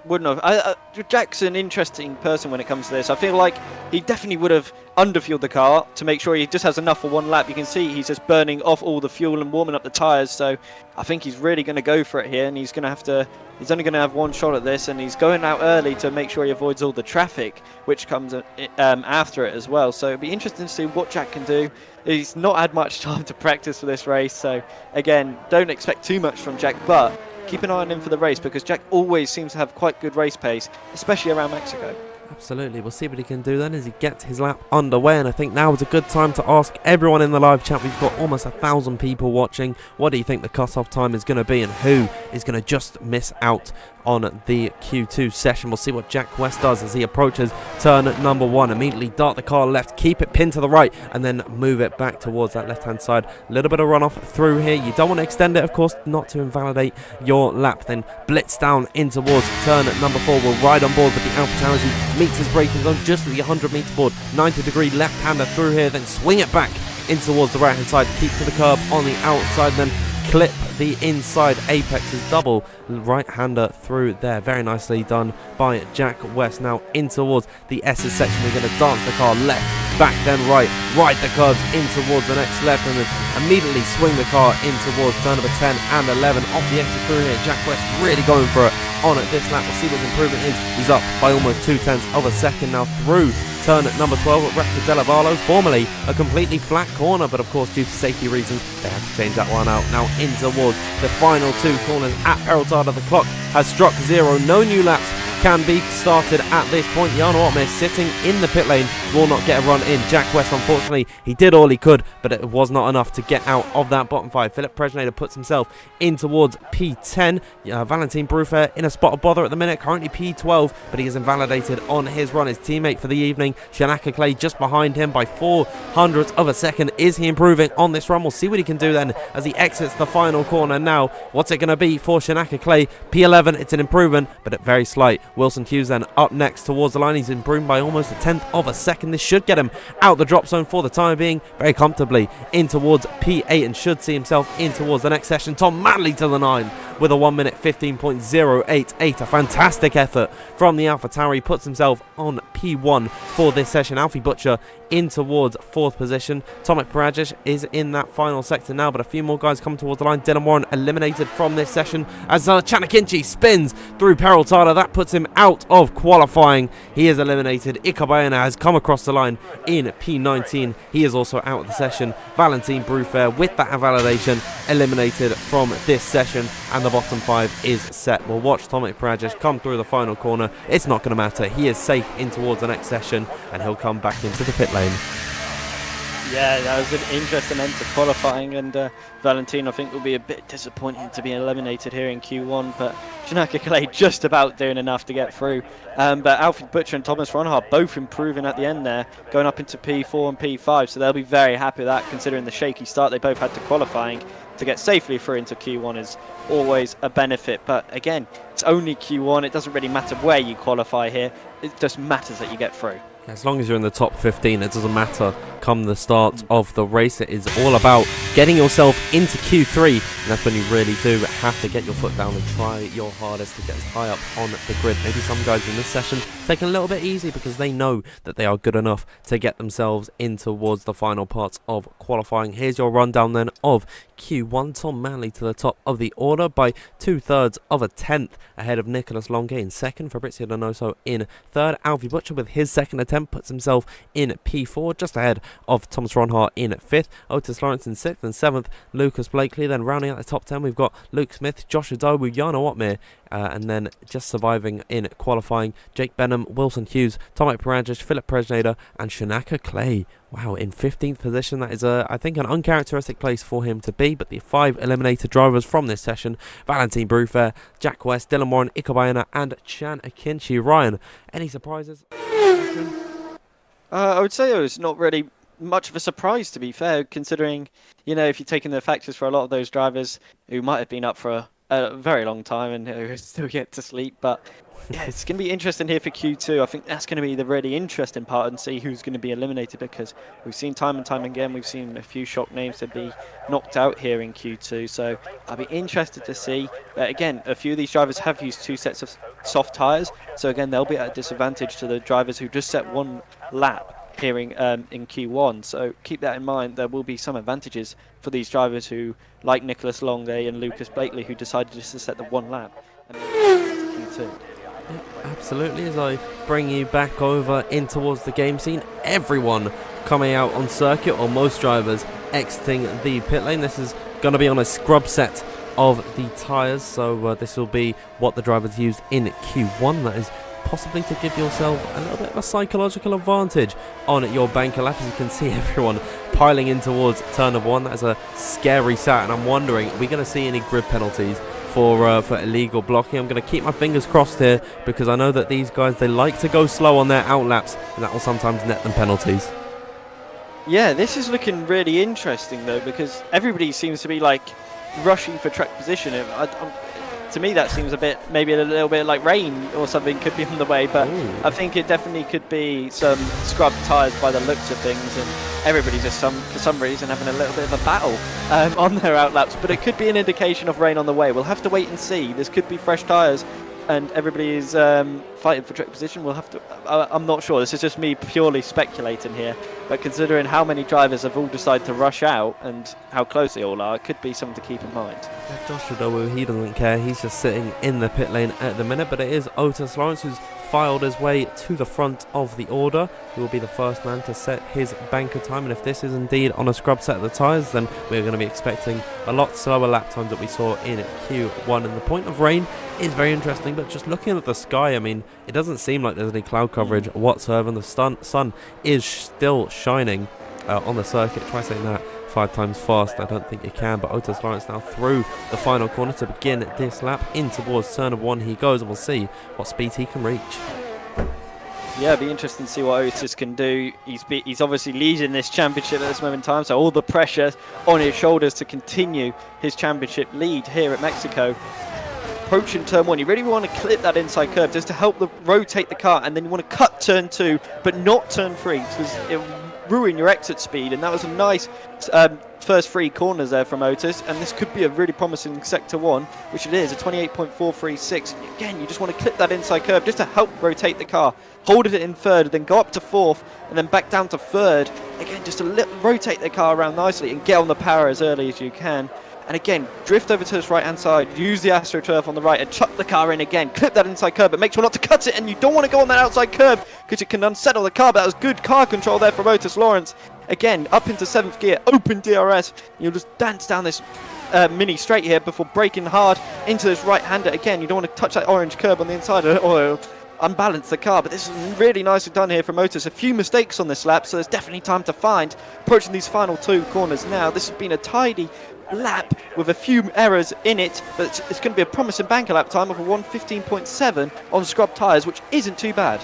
wouldn't have. Jack's an interesting person when it comes to this. I feel like he definitely would have underfueled the car to make sure he just has enough for one lap. You can see he's just burning off all the fuel and warming up the tyres. So I think he's really going to go for it here, and he's going to have to. He's only going to have one shot at this, and he's going out early to make sure he avoids all the traffic, which comes after it as well. So it'll be interesting to see what Jack can do. He's not had much time to practice for this race, so again, don't expect too much from Jack, but keep an eye on him for the race, because Jack always seems to have quite good race pace, especially around Mexico. Absolutely. We'll see what he can do then as he gets his lap underway. And I think now is a good time to ask everyone in the live chat. We've got almost 1,000 people watching. What do you think the cut-off time is going to be, and who is going to just miss out on the Q2 session? We'll see what Jack West does as he approaches turn number 1. Immediately dart the car left, keep it pinned to the right, and then move it back towards that left-hand side. A little bit of runoff through here. You don't want to extend it, of course, not to invalidate your lap. Then blitz down in towards turn number 4. We'll ride on board with the AlphaTauri as he meets his braking zone just at the 100-meter board. 90-degree left-hander through here, then swing it back in towards the right-hand side. Keep to the curb on the outside, then clip the inside apex's double right-hander through there. Very nicely done by Jack West. Now in towards the S's section. We're going to dance the car left, back, then right, ride the curbs in towards the next left, and then immediately swing the car in towards turn number 10 and 11 off the exit through here. Jack West really going for it on at this lap. We'll see what his improvement is. He's up by almost 0.2 of a second now through turn at number 12 at Rector Della Vallo. Formerly a completely flat corner, but of course due to safety reasons they had to change that one out. Now in towards the final 2 corners at Peraltada. The clock has struck 0. No new laps can be started at this point. Jarno Opmeer sitting in the pit lane will not get a run in. Jack West, unfortunately, he did all he could, but it was not enough to get out of that bottom 5. Philip Presnader puts himself in towards P10. Valentin Brufer in a spot of bother at the minute, currently P12, but he is invalidated on his run. His teammate for the evening, Shanaka Clay, just behind him by 0.04 of a second. Is he improving on this run? We'll see what he can do then as he exits the final corner now. What's it going to be for Shanaka Clay? P11, it's an improvement, but very slight. Wilson Hughes then up next towards the line. He's improved by almost 1/10 of a second. This should get him out the drop zone for the time being very comfortably in towards P8, and should see himself in towards the next session. Tom Manley to the 9 with a 1 minute 15.088. A fantastic effort from the AlphaTauri. Puts himself on P1 for this session. Alfie Butcher in towards 4th position. Tomek Parajic is in that final sector now, but a few more guys come towards the line. Dylan Warren eliminated from this session as Chanakinchi spins through Peraltada. That puts him out of qualifying. He is eliminated. Ikabayana has come across the line in P19. He is also out of the session. Valentin Brufer with that validation eliminated from this session, and the bottom 5 is set. We'll watch Tomek Parajic come through the final corner. It's not going to matter. He is safe in towards the next session, and he'll come back into the pit lane. Yeah, that was an interesting end to qualifying, and Valentin, I think, will be a bit disappointed to be eliminated here in Q1, but Shanaka Clay just about doing enough to get through. But Alfie Butcher and Thomas Ronhard both improving at the end there, going up into P4 and P5, so they'll be very happy with that, considering the shaky start they both had to qualifying. To get safely through into Q1 is always a benefit, but again, it's only Q1. It doesn't really matter where you qualify here. It just matters that you get through. As long as you're in the top 15, it doesn't matter come the start of the race. It is all about getting yourself into Q3, and that's when you really do have to get your foot down and try your hardest to get as high up on the grid. Maybe some guys in this session taking a little bit easy because they know that they are good enough to get themselves in towards the final parts of qualifying. Here's your rundown then of Q1. Tom Manley to the top of the order by 2/3 of a tenth ahead of Nicholas Longue in second. Fabrizio Donoso in third. Alfie Butcher with his second attempt puts himself in P4, just ahead of Thomas Ronhart in 5th. Otis Lawrence in 6th, and 7th Lucas Blakely. Then rounding out the top 10 we've got Luke Smith, Josh Adowu, Jarno Opmeer, and then just surviving in qualifying Jake Benham, Wilson Hughes, Tomek Parajic, Philip Presnader and Shanaka Clay. Wow, in 15th position. That is, I think, an uncharacteristic place for him to be. But the 5 eliminated drivers from this session: Valentin Brufer, Jack West, Dylan Warren, Ikabayana and Chan Akinci. Ryan, any surprises? I would say it was not really much of a surprise, to be fair, considering, you know, if you're taking the factors for a lot of those drivers who might have been up for a very long time and he'll still get to sleep. But yeah, it's going to be interesting here for Q2. I think that's going to be the really interesting part and see who's going to be eliminated, because we've seen time and time again, we've seen a few shock names to be knocked out here in Q2. So I'll be interested to see. But again, a few of these drivers have used 2 sets of soft tyres. So again, they'll be at a disadvantage to the drivers who just set 1 lap here in Q1. So keep that in mind. There will be some advantages for these drivers who, like Nicholas Longay and Lucas Blakely, who decided just to set the 1 lap. And Q2. Absolutely, as I bring you back over in towards the game scene, everyone coming out on circuit, or most drivers exiting the pit lane. This is going to be on a scrub set of the tyres, so this will be what the drivers used in Q1. That is possibly to give yourself a little bit of a psychological advantage on your banker lap. As you can see, everyone piling in towards turn of 1. That is a scary sight, and I'm wondering, are we going to see any grid penalties for illegal blocking? I'm going to keep my fingers crossed here, because I know that these guys, they like to go slow on their outlaps, and that will sometimes net them penalties. Yeah, this is looking really interesting though, because everybody seems to be like rushing for track position. To me, that seems maybe a little bit like rain or something could be on the way, but Ooh. I think it definitely could be some scrubbed tyres by the looks of things, and everybody's just for some reason having a little bit of a battle on their outlaps. But it could be an indication of rain on the way. We'll have to wait and see. This could be fresh tyres, and everybody is fighting for track position. We'll have to. I'm not sure. This is just me purely speculating here. But considering how many drivers have all decided to rush out and how close they all are, it could be something to keep in mind. Josh Radowu, he doesn't care. He's just sitting in the pit lane at the minute. But it is Otis Lawrence who's filed his way to the front of the order. He will be the first man to set his banker time. And if this is indeed on a scrub set of the tyres, then we're going to be expecting a lot slower lap times that we saw in Q1. And the point of rain is very interesting. But just looking at the sky, I mean, it doesn't seem like there's any cloud coverage whatsoever. And the sun is still shining on the circuit. Try saying that 5 times fast. I don't think you can. But Otis Lawrence now through the final corner to begin this lap. In towards turn of 1 he goes, and we'll see what speed he can reach. Yeah, it'd be interesting to see what Otis can do. He's obviously leading this championship at this moment in time, so all the pressure on his shoulders to continue his championship lead here at Mexico. Approaching turn 1, you really want to clip that inside curve just to help rotate the car, and then you want to cut turn 2 but not turn 3, because it will ruin your exit speed. And that was a nice first 3 corners there from Otis, and this could be a really promising sector 1, which it is, a 28.436. Again, you just want to clip that inside curve just to help rotate the car, hold it in 3rd, then go up to 4th and then back down to 3rd again, just to rotate the car around nicely and get on the power as early as you can. And again, drift over to this right-hand side, use the AstroTurf on the right and chuck the car in again. Clip that inside curb, but make sure not to cut it, and you don't want to go on that outside curb because it can unsettle the car. But that was good car control there from Otis Lawrence. Again, up into 7th gear, open DRS. You'll just dance down this mini straight here before braking hard into this right-hander. Again, you don't want to touch that orange curb on the inside or unbalance the car, but this is really nicely done here from Otis. A few mistakes on this lap, so there's definitely time to find. Approaching these final 2 corners now. This has been a tidy lap with a few errors in it, but it's going to be a promising banker lap time of a 1:15.7 on scrub tyres, which isn't too bad.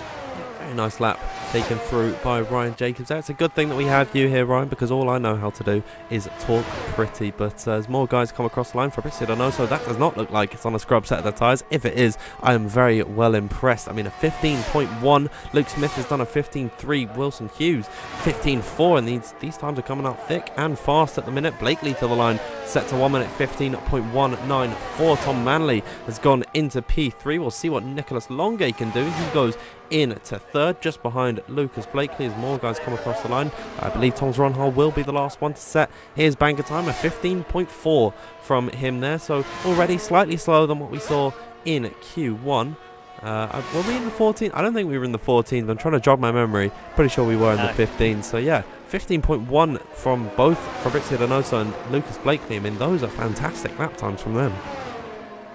Very nice lap taken through by Ryan Jacobs. It's a good thing that we have you here, Ryan, because all I know how to do is talk pretty. But as more guys come across the line, Fabrizio Donoso, that does not look like it's on a scrub set of the tyres. If it is, I am very well impressed. I mean, a 15.1. Luke Smith has done a 15.3. Wilson Hughes 15.4, and these times are coming out thick and fast at the minute. Blakely to the line, set to 1 minute 15.194. Tom Manley has gone into P3. We'll see what Nicholas Longay can do. He goes in to 3rd, just behind Lucas Blakely as more guys come across the line. I believe Tom's Ronhall will be the last one to set his banker time, a 15.4 from him there, so already slightly slower than what we saw in Q1. Were we in the 14? I don't think we were in the 14, but I'm trying to jog my memory. Pretty sure we were in the 15. So yeah, 15.1 from both Fabrizio Donoso and Lucas Blakely. I mean, those are fantastic lap times from them.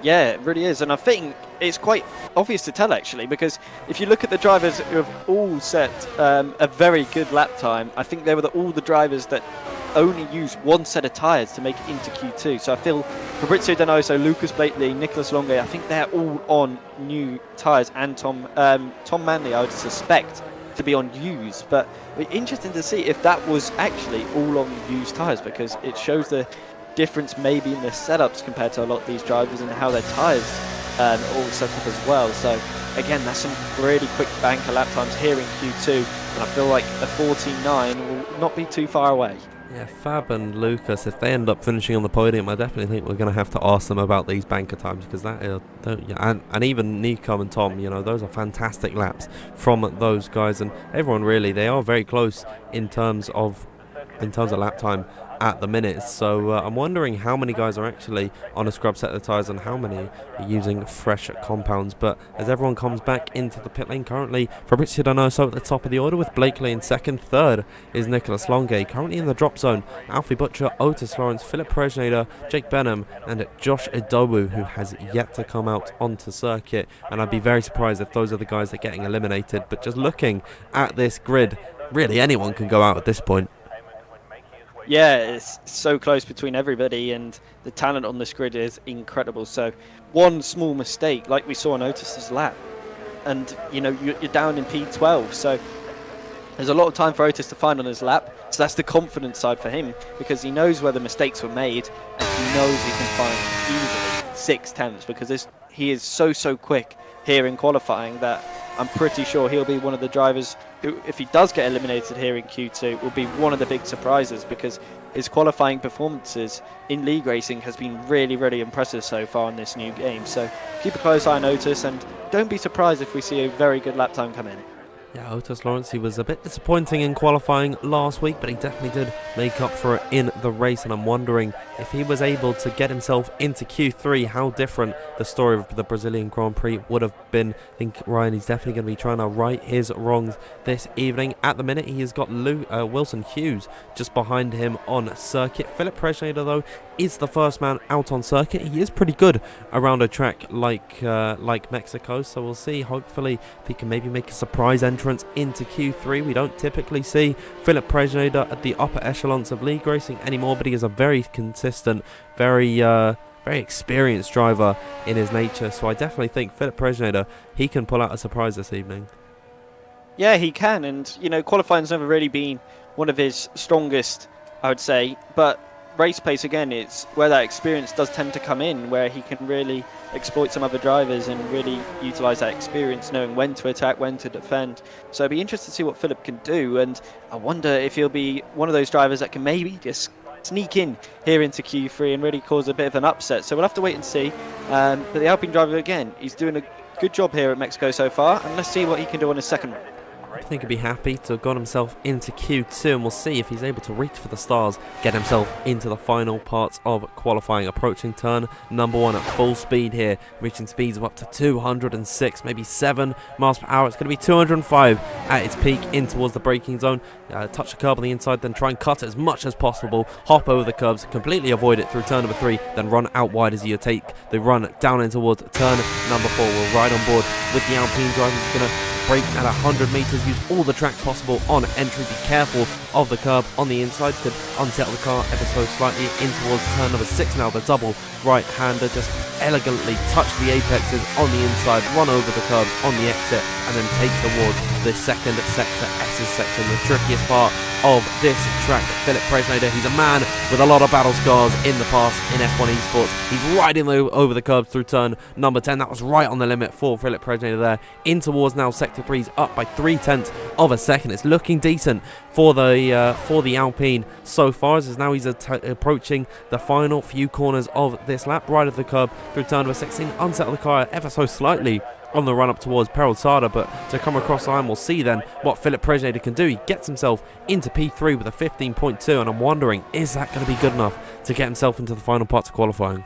Yeah, it really is, and I think it's quite obvious to tell actually, because if you look at the drivers who have all set a very good lap time, I think they were all the drivers that only used 1 set of tyres to make it into Q2. So I feel Fabrizio Donoso, Lucas Blakely, Nicholas Longay, I think they're all on new tyres, and Tom Manley I would suspect to be on used, but it'd be interesting to see if that was actually all on used tyres, because it shows the difference maybe in their setups compared to a lot of these drivers and how their tyres all set up as well. So again, that's some really quick banker lap times here in Q2, and I feel like a 14.9 will not be too far away. Yeah, Fab and Lucas, if they end up finishing on the podium, I definitely think we're going to have to ask them about these banker times, because that is, and even Nico and Tom, you know, those are fantastic laps from those guys, and everyone really, they are very close in terms of lap time at the minute. So I'm wondering how many guys are actually on a scrub set of tyres and how many are using fresh compounds. But as everyone comes back into the pit lane, currently Fabrizio Donoso at the top of the order with Blakely in second. Third is Nicholas Longe. Currently in the drop zone, Alfie Butcher, Otis Lawrence, Philip Prejenader, Jake Benham and Josh Idowu, who has yet to come out onto circuit, and I'd be very surprised if those are the guys that are getting eliminated. But just looking at this grid, really anyone can go out at this point. Yeah, it's so close between everybody, and the talent on this grid is incredible. So one small mistake, like we saw on Otis's lap, and you know you're down in P12. So there's a lot of time for Otis to find on his lap. So that's the confidence side for him, because he knows where the mistakes were made, and he knows he can find easily 6/10, because he is so quick here in qualifying that I'm pretty sure he'll be one of the drivers who, if he does get eliminated here in Q2, will be one of the big surprises, because his qualifying performances in league racing has been really impressive so far in this new game. So keep a close eye on Otis, and don't be surprised if we see a very good lap time come in. Yeah, Otis Lawrence, he was a bit disappointing in qualifying last week, but he definitely did make up for it in the race, and I'm wondering if he was able to get himself into Q3, how different the story of the Brazilian Grand Prix would have been. I think Ryan, he's definitely going to be trying to right his wrongs this evening. At the minute, he has got Wilson Hughes just behind him on circuit. Philip Prejenader, though, is the first man out on circuit. He is pretty good around a track like Mexico, so we'll see. Hopefully, if he can maybe make a surprise entrance into Q3. We don't typically see Philip Prejenader at the upper echelons of league racing anymore, but he is a very consistent, very experienced driver in his nature. So I definitely think Philip Prejenader, he can pull out a surprise this evening. Yeah, he can, and you know, qualifying's never really been one of his strongest, I would say, but race pace again, it's where that experience does tend to come in, where he can really exploit some other drivers and really utilise that experience, knowing when to attack, when to defend. So it'd be interesting to see what Philip can do, and I wonder if he'll be one of those drivers that can maybe just sneak in here into Q3 and really cause a bit of an upset. So we'll have to wait and see. But the Alpine driver, again, he's doing a good job here at Mexico so far, and let's see what he can do on his second run. I think he'd be happy to have got himself into Q2, and we'll see if he's able to reach for the stars, get himself into the final parts of qualifying. Approaching turn number 1 at full speed here, reaching speeds of up to 206, maybe 7 miles per hour. It's going to be 205 at its peak in towards the braking zone. Touch the curb on the inside, then try and cut it as much as possible, hop over the curbs, completely avoid it through turn number 3, then run out wide as you take the run down in towards turn number 4. We'll ride on board with the Alpine driver. He's going to brake at 100 metres, use all the track possible on entry, be careful of the curb on the inside, could unsettle the car ever so slightly in towards turn number 6 now. The double right-hander just elegantly touch the apexes on the inside, run over the curbs on the exit, and then take towards the second sector, S's section, the trickiest part of this track. Philip Prejenader, he's a man with a lot of battle scars in the past in F1 Esports. He's riding over the curbs through turn number 10. That was right on the limit for Philip Prejenader there. In towards now sector 3's up by 0.3 of a second. It's looking decent for the Alpine so far, as now he's approaching the final few corners of this lap. Right of the curb through turn number 16, unsettle the car ever so slightly on the run up towards Peraltada, but to come across the line, we'll see then what Philip Prejenader can do. He gets himself into P3 with a 15.2, and I'm wondering, is that going to be good enough to get himself into the final parts of qualifying?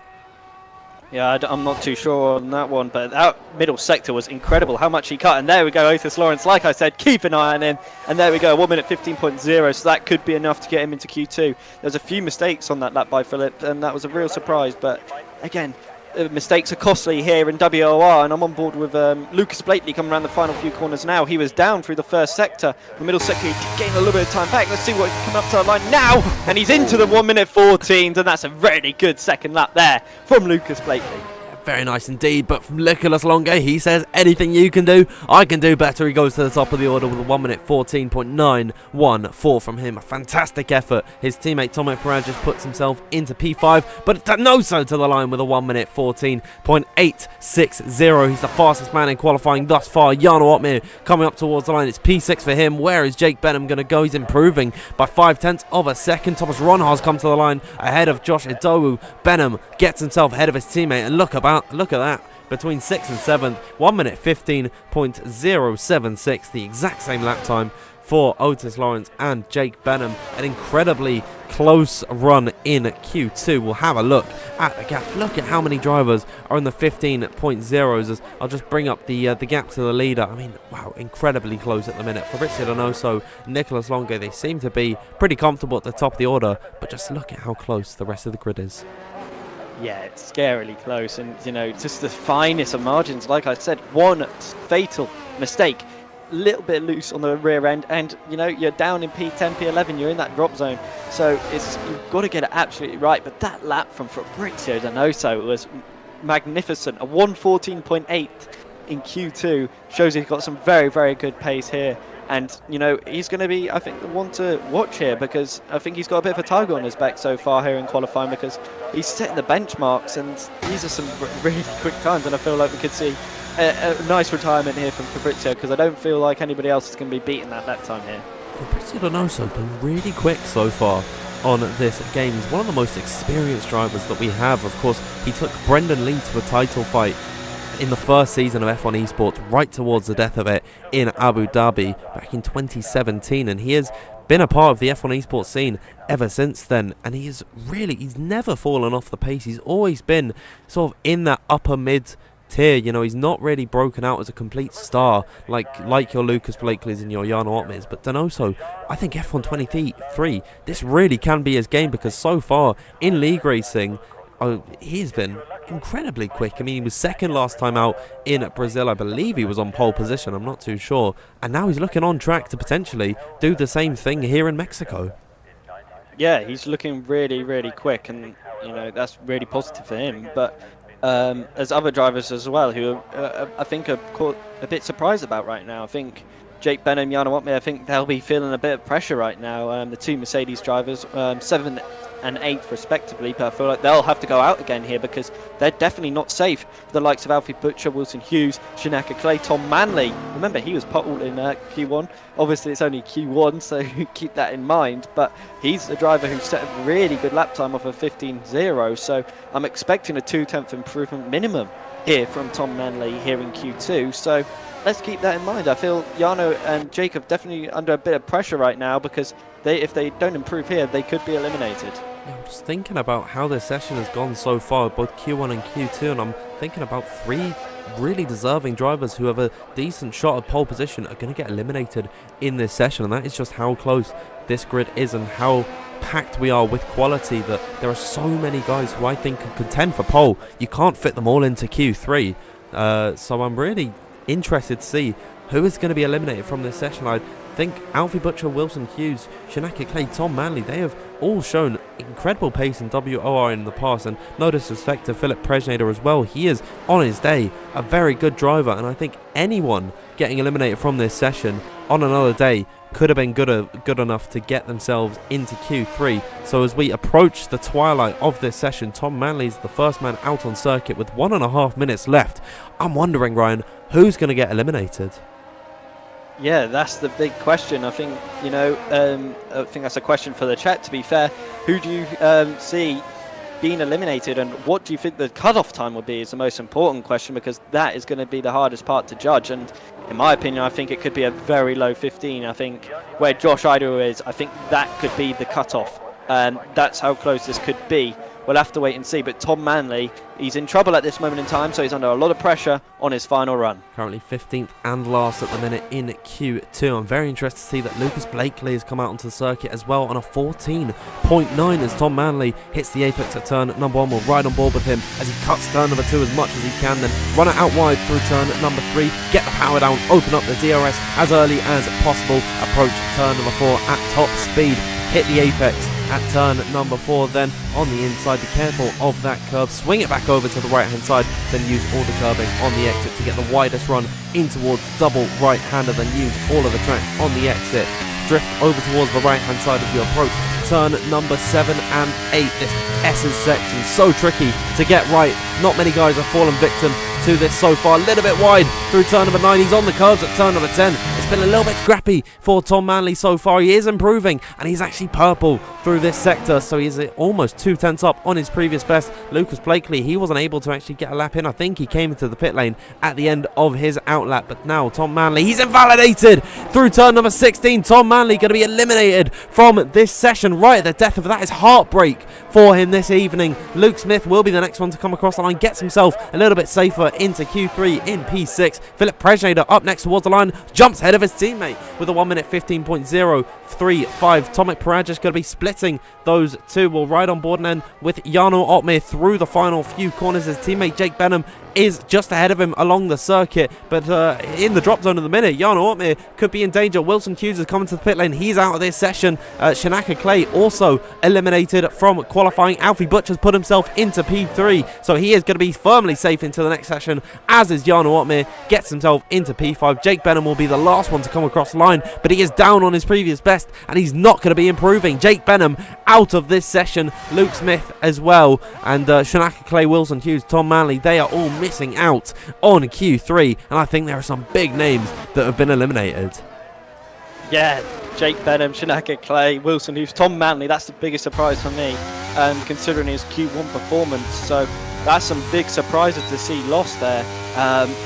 Yeah, I'm not too sure on that one, but that middle sector was incredible, how much he cut. And there we go, Otis Lawrence, like I said, keep an eye on him. And there we go, 1 minute 15.0, so that could be enough to get him into Q2. There's a few mistakes on that lap by Philip, and that was a real surprise. But again, mistakes are costly here in WOR, and I'm on board with Lucas Blakely coming around the final few corners now. He was down through the first sector. The middle sector, he did gain a little bit of time back. Let's see what he can come up to the line now, and he's into the 1 minute 14, and that's a really good second lap there from Lucas Blakely. Very nice indeed, but from Nicholas Longo, he says, anything you can do, I can do better. He goes to the top of the order with a 1 minute 14.914 from him. A fantastic effort. His teammate Tomo Parad just puts himself into P5, but Danoso to the line with a 1 minute 14.860. He's the fastest man in qualifying thus far. Jarno Opmeer coming up towards the line. It's P6 for him. Where is Jake Benham going to go? He's improving by 0.5 of a second. Thomas Ronhaar's come to the line ahead of Josh Idowu. Benham gets himself ahead of his teammate, and look at that. Between 6th and 7th, 1 minute 15.076, the exact same lap time for Otis Lawrence and Jake Benham. An incredibly close run in Q2. We'll have a look at the gap. Look at how many drivers are in the 15.0s. I'll just bring up the gap to the leader. I mean, wow, incredibly close at the minute. Fabrizio Donoso, Nicholas Longo, they seem to be pretty comfortable at the top of the order, but just look at how close the rest of the grid is. Yeah, it's scarily close, and just the finest of margins. Like I said, one fatal mistake, little bit loose on the rear end, and you're down in P10, P11. You're in that drop zone, so you've got to get it absolutely right. But that lap from Fabrizio Donoso was magnificent. A 1:14.8 in Q2 shows he's got some very, very good pace here. And, he's going to be, I think, the one to watch here, because I think he's got a bit of a tiger on his back so far here in qualifying, because he's setting the benchmarks, and these are some really quick times, and I feel like we could see a nice retirement here from Fabrizio, because I don't feel like anybody else is going to be beating that time here. Fabrizio Donoso been really quick so far on this game. He's one of the most experienced drivers that we have. Of course, he took Brendan Lee to a title fight in the first season of F1 Esports, right towards the death of it in Abu Dhabi back in 2017, and he has been a part of the F1 Esports scene ever since then, and he's never fallen off the pace. He's always been sort of in that upper mid tier. He's not really broken out as a complete star like your Lucas Blakeleys and your Jarno Opmeers, but Donoso, I think F1 23, this really can be his game, because so far in league racing, he's been incredibly quick. I mean, he was second last time out in Brazil. I believe he was on pole position, I'm not too sure. And now he's looking on track to potentially do the same thing here in Mexico. Yeah, he's looking really, really quick, and that's really positive for him. But there's other drivers as well who I think are caught a bit surprised about right now. I think Jake Benham, Jarno Opmeer, I think they'll be feeling a bit of pressure right now. The two Mercedes drivers, 7th and 8th respectively, but I feel like they'll have to go out again here, because they're definitely not safe for the likes of Alfie Butcher, Wilson Hughes, Shinaka Clay, Tom Manley. Remember, he was pole in Q1. Obviously, it's only Q1, so keep that in mind, but he's a driver who set a really good lap time off of 15.0, so I'm expecting a 2/10 improvement minimum here from Tom Manley here in Q2, so let's keep that in mind. I feel Jarno and Jacob definitely under a bit of pressure right now, because if they don't improve here, they could be eliminated. Yeah, I'm just thinking about how this session has gone so far, both Q1 and Q2, and I'm thinking about 3 really deserving drivers who have a decent shot at pole position are going to get eliminated in this session, and that is just how close this grid is and how packed we are with quality, that there are so many guys who I think can contend for pole. You can't fit them all into Q3, so I'm really interested to see who is going to be eliminated from this session. I think Alfie Butcher, Wilson Hughes, Shinaka Clay, Tom Manley, they have all shown incredible pace in WOR in the past, and no disrespect to Philip Presnader as well. He is on his day a very good driver, and I think anyone getting eliminated from this session on another day could have been good enough to get themselves into Q3. So as we approach the twilight of this session, Tom Manley is the first man out on circuit with 1.5 minutes left. I'm wondering, Ryan, who's going to get eliminated? Yeah, that's the big question. I think, I think that's a question for the chat, to be fair. Who do you see being eliminated, and what do you think the cutoff time will be is the most important question, because that is going to be the hardest part to judge. And in my opinion, I think it could be a very low 15. I think where Josh Idowu is, I think that could be the cutoff. That's how close this could be. We'll have to wait and see. But Tom Manley, he's in trouble at this moment in time, so he's under a lot of pressure on his final run. Currently 15th and last at the minute in Q2. I'm very interested to see that Lucas Blakely has come out onto the circuit as well on a 14.9 as Tom Manley hits the apex at turn number 1. We'll ride on board with him as he cuts turn number 2 as much as he can, then run it out wide through turn number 3, get the power down, open up the DRS as early as possible, approach turn number 4 at top speed, hit the apex, at turn number 4. Then on the inside, be careful of that curb, swing it back over to the right hand side, then use all the curbing on the exit to get the widest run in towards double right-hander, then use all of the track on the exit, drift over towards the right hand side of your approach. Turn number 7 and 8, this S's section, so tricky to get right. Not many guys have fallen victim to this so far. A little bit wide through turn number 9. He's on the curves at turn number 10. It's been a little bit scrappy for Tom Manley so far. He is improving, and he's actually purple through this sector, so he's almost 2/10 up on his previous best. Lucas Blakely, he wasn't able to actually get a lap in. I think he came into the pit lane at the end of his outlap, but now Tom Manley, he's invalidated through turn number 16. Tom Manley going to be eliminated from this session right at the death of that. Is heartbreak for him this evening. Luke Smith will be the next one to come across the line, gets himself a little bit safer into Q3 in P6. Philip Presnader up next towards the line, jumps ahead of his teammate with a 1 minute 15.035. Tomek Parajis going to be splitting those two. Will ride on board and then with Jarno Otmir through the final few corners. His teammate Jake Benham is just ahead of him along the circuit, but in the drop zone of the minute, Jarno Otmir could be in danger. Wilson Hughes is coming to the pit lane. He's out of this session. Shanaka Clay also eliminated from qualifying. Alfie Butcher's put himself into P3, so he is going to be firmly safe into the next session, as is Jarno Otmir, gets himself into P5. Jake Benham will be the last one to come across the line, but he is down on his previous best, and he's not going to be improving. Jake Benham out of this session. Luke Smith as well, and Shanaka Clay, Wilson Hughes, Tom Manley, they are all missing out on Q3, and I think there are some big names that have been eliminated. Yeah, Jake Benham, Shanaka Clay, Wilson Hughes, Tom Manley, that's the biggest surprise for me, considering his Q1 performance. So that's some big surprises to see lost there.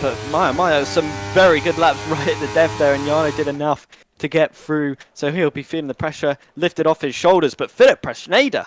But my, some very good laps right at the death there, and Jarno did enough to get through, so he'll be feeling the pressure lifted off his shoulders. But Philip Presnader,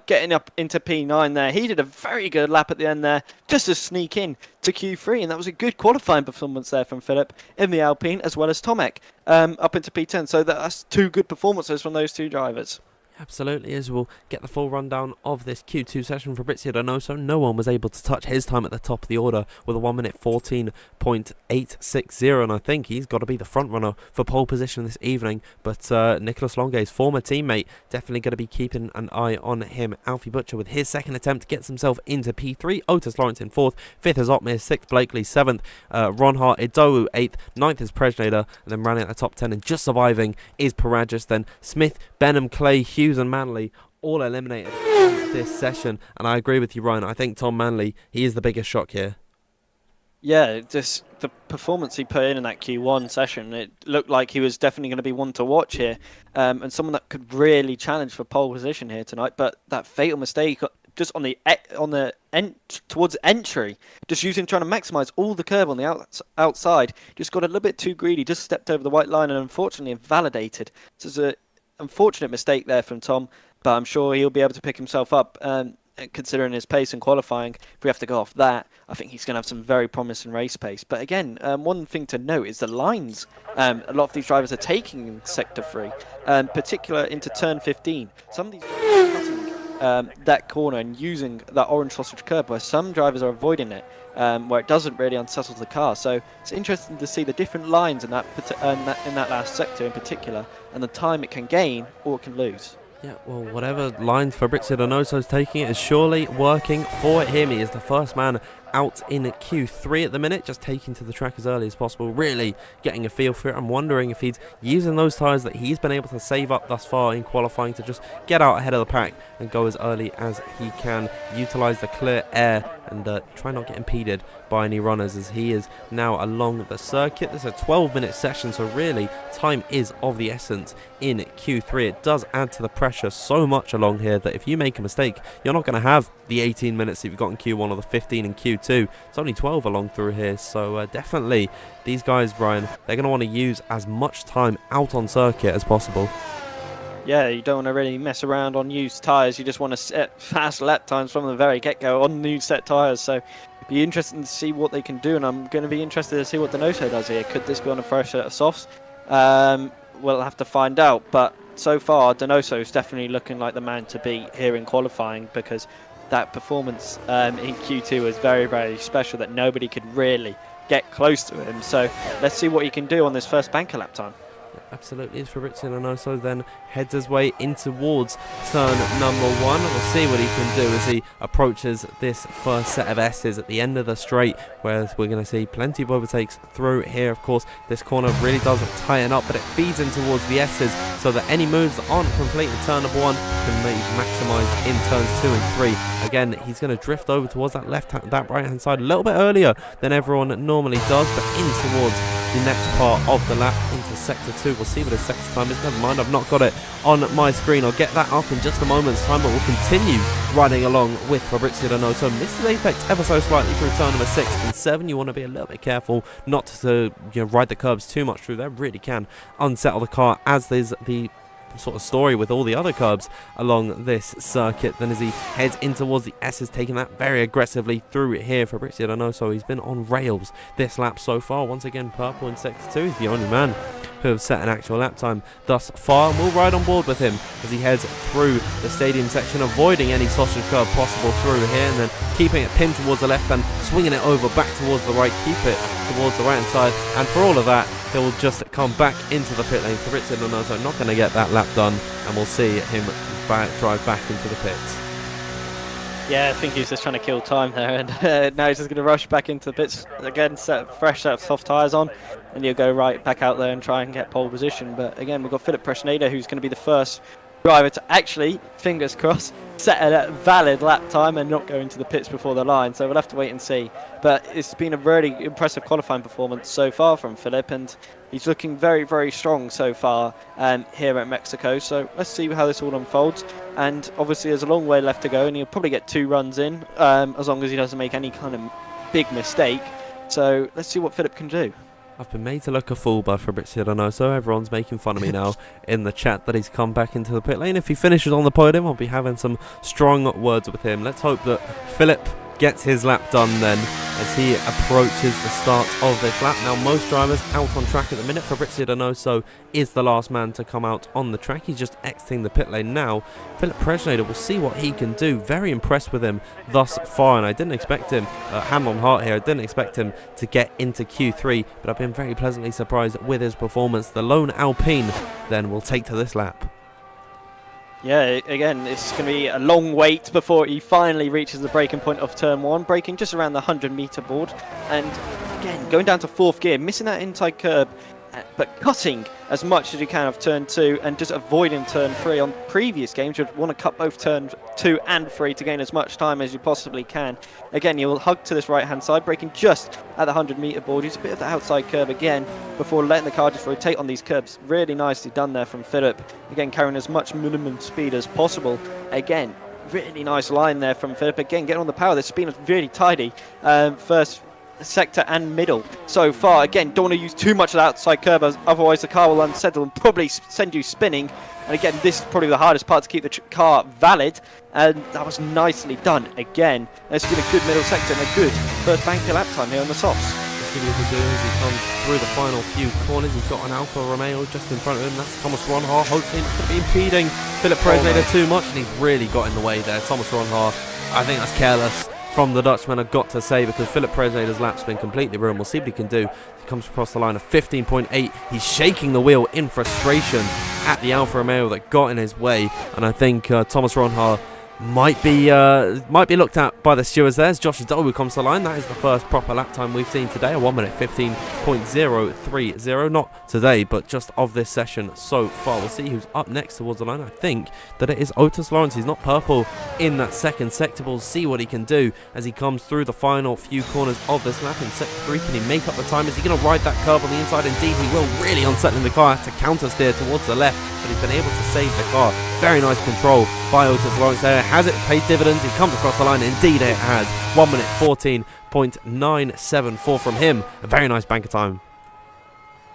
getting up into P9 there, he did a very good lap at the end there just to sneak in to Q3, and that was a good qualifying performance there from Philip in the Alpine as well as Tomek up into P10. So that's two good performances from those two drivers. Absolutely, as we'll get the full rundown of this Q2 session for Fabrizio Donoso. No one was able to touch his time at the top of the order with a 1 minute 14.860, and I think he's got to be the front runner for pole position this evening. But Nicolas Longuet's former teammate, definitely going to be keeping an eye on him. Alfie Butcher with his second attempt gets himself into P3. Otis Lawrence in 4th, 5th is Otmir, 6th Blakely, 7th Ron Hart, Idowu 8th, 9th is Presnader, and then running at the top 10 and just surviving is Parajis. Then Smith, Benham, Clay, Hughes and Manley all eliminated in this session, and I agree with you, Ryan. I think Tom Manley, he is the biggest shock here. Yeah, just the performance he put in that Q1 session, it looked like he was definitely going to be one to watch here, and someone that could really challenge for pole position here tonight. But that fatal mistake just towards entry, just trying to maximize all the curb on the outside, just got a little bit too greedy, just stepped over the white line and unfortunately invalidated. So it's a unfortunate mistake there from Tom, but I'm sure he'll be able to pick himself up, considering his pace in qualifying. If we have to go off that, I think he's going to have some very promising race pace. But again, one thing to note is the lines a lot of these drivers are taking in Sector 3, particular into Turn 15. Some of these drivers are cutting that corner and using that orange sausage curb, where some drivers are avoiding it, where it doesn't really unsettle the car. So it's interesting to see the different lines in that last sector in particular, and the time it can gain or it can lose. Yeah, well, whatever lines Fabrizio Donoso is taking, it is surely working for him. He is the first man out in Q3 at the minute, just taking to the track as early as possible, really getting a feel for it. I'm wondering if he's using those tyres that he's been able to save up thus far in qualifying to just get out ahead of the pack and go as early as he can, utilise the clear air and try not get impeded by any runners, as he is now along the circuit. This is a 12-minute session, so really time is of the essence in Q3. It does add to the pressure so much along here that if you make a mistake, you're not going to have the 18 minutes that you've got in Q1 or the 15 in Q2. It's only 12 along through here, so definitely these guys, Brian, they're going to want to use as much time out on circuit as possible. Yeah, you don't want to really mess around on used tyres. You just want to set fast lap times from the very get-go on new set tyres. So it'd be interesting to see what they can do, and I'm going to be interested to see what Donoso does here. Could this be on a fresh set of softs? We'll have to find out, but so far Donoso is definitely looking like the man to beat here in qualifying, because that performance in Q2 was very, very special, that nobody could really get close to him. So let's see what he can do on this first banker lap time. Absolutely, is Fabrizio Donoso then heads his way in towards turn number 1. We'll see what he can do as he approaches this first set of S's at the end of the straight, whereas we're going to see plenty of overtakes through here. Of course, this corner really does tighten up, but it feeds in towards the S's so that any moves that aren't complete in turn number 1 can be maximised in turns 2 and 3. Again, he's going to drift over towards that right-hand side a little bit earlier than everyone normally does, but in towards the next part of the lap into sector 2. We'll see what his sector time is. Never mind, I've not got it on my screen. I'll get that up in just a moment's time, but we'll continue riding along with Fabrizio Donoso. Misses apex ever so slightly through turn number 6 and 7. You want to be a little bit careful not to ride the curbs too much through there. Really can unsettle the car, as there's the sort of story with all the other curbs along this circuit. Then as he heads in towards the S's, taking that very aggressively through here. Fabrizio Donoso, he's been on rails this lap so far. Once again, purple in sector 2. He's the only man who have set an actual lap time thus far, and we'll ride on board with him as he heads through the stadium section, avoiding any sausage curb possible through here, and then keeping it pinned towards the left and swinging it over back towards the right, keep it towards the right hand side, and for all of that he'll just come back into the pit lane. Fabrizio Donoso not going to get that lap done, and we'll see him drive back into the pits. Yeah, I think he's just trying to kill time there, and now he's just going to rush back into the pits again, fresh set of soft tyres on, and he'll go right back out there and try and get pole position. But again, we've got Philip Presneda, who's going to be the first driver to actually, fingers crossed, set a valid lap time and not go into the pits before the line. So we'll have to wait and see. But it's been a really impressive qualifying performance so far from Philip, and he's looking very, very strong so far here at Mexico. So let's see how this all unfolds. And obviously there's a long way left to go, and he'll probably get 2 runs in as long as he doesn't make any kind of big mistake. So let's see what Philip can do. I've been made to look a fool by Fabrizio Donoso. Everyone's making fun of me now in the chat that he's come back into the pit lane. If he finishes on the podium, I'll be having some strong words with him. Let's hope that Philip gets his lap done then as he approaches the start of this lap. Now, most drivers out on track at the minute. Fabrizio Donoso is the last man to come out on the track. He's just exiting the pit lane now. Philip Presneda, will see what he can do. Very impressed with him thus far, and I didn't expect him, hand on heart here, I didn't expect him to get into Q3, but I've been very pleasantly surprised with his performance. The lone Alpine then will take to this lap. Yeah, again, it's going to be a long wait before he finally reaches the braking point of turn 1, braking just around the 100-meter board. And again, going down to 4th gear, missing that inside curb, but cutting as much as you can of turn 2 and just avoiding turn 3. On previous games, you'd want to cut both turn 2 and 3 to gain as much time as you possibly can. Again, you'll hug to this right-hand side, braking just at the 100-meter board. Use a bit of the outside curb again before letting the car just rotate on these curbs. Really nicely done there from Philip. Again, carrying as much minimum speed as possible. Again, really nice line there from Philip. Again, getting on the power. The speed is really tidy. First sector and middle so far. Again, don't want to use too much of the outside curb, otherwise the car will unsettle and probably send you spinning. And again, this is probably the hardest part to keep the car valid, and that was nicely done again. It's been a good middle sector and a good first banker lap time here on the softs. See what he can do as he comes through the final few corners. He's got an Alfa Romeo just in front of him. That's Thomas Ronhaar. Hopefully not going to be impeding Philip Presneda too much, and he's really got in the way there. Thomas Ronhaar, I think that's careless from the Dutchman, I've got to say, because Philip Presneda's lap's been completely ruined. We'll see what he can do. He comes across the line of 15.8. He's shaking the wheel in frustration at the Alfa Romeo that got in his way, and I think Thomas Ronhaar might be looked at by the stewards there as Josh Adobu comes to the line. That is the first proper lap time we've seen today, a 1 minute 15.030. Not today, but just of this session so far. We'll see who's up next towards the line. I think that it is Otis Lawrence. He's not purple in that second sector. We'll see what he can do as he comes through the final few corners of this lap. In sector 3, can he make up the time? Is he going to ride that curve on the inside? Indeed he will, really unsettling the car. Has to counter steer towards the left, but he's been able to save the car. Very nice control by Otis Lawrence there. Has it paid dividends? He comes across the line. Indeed it has. 1 minute 14.974 from him. A very nice banker time.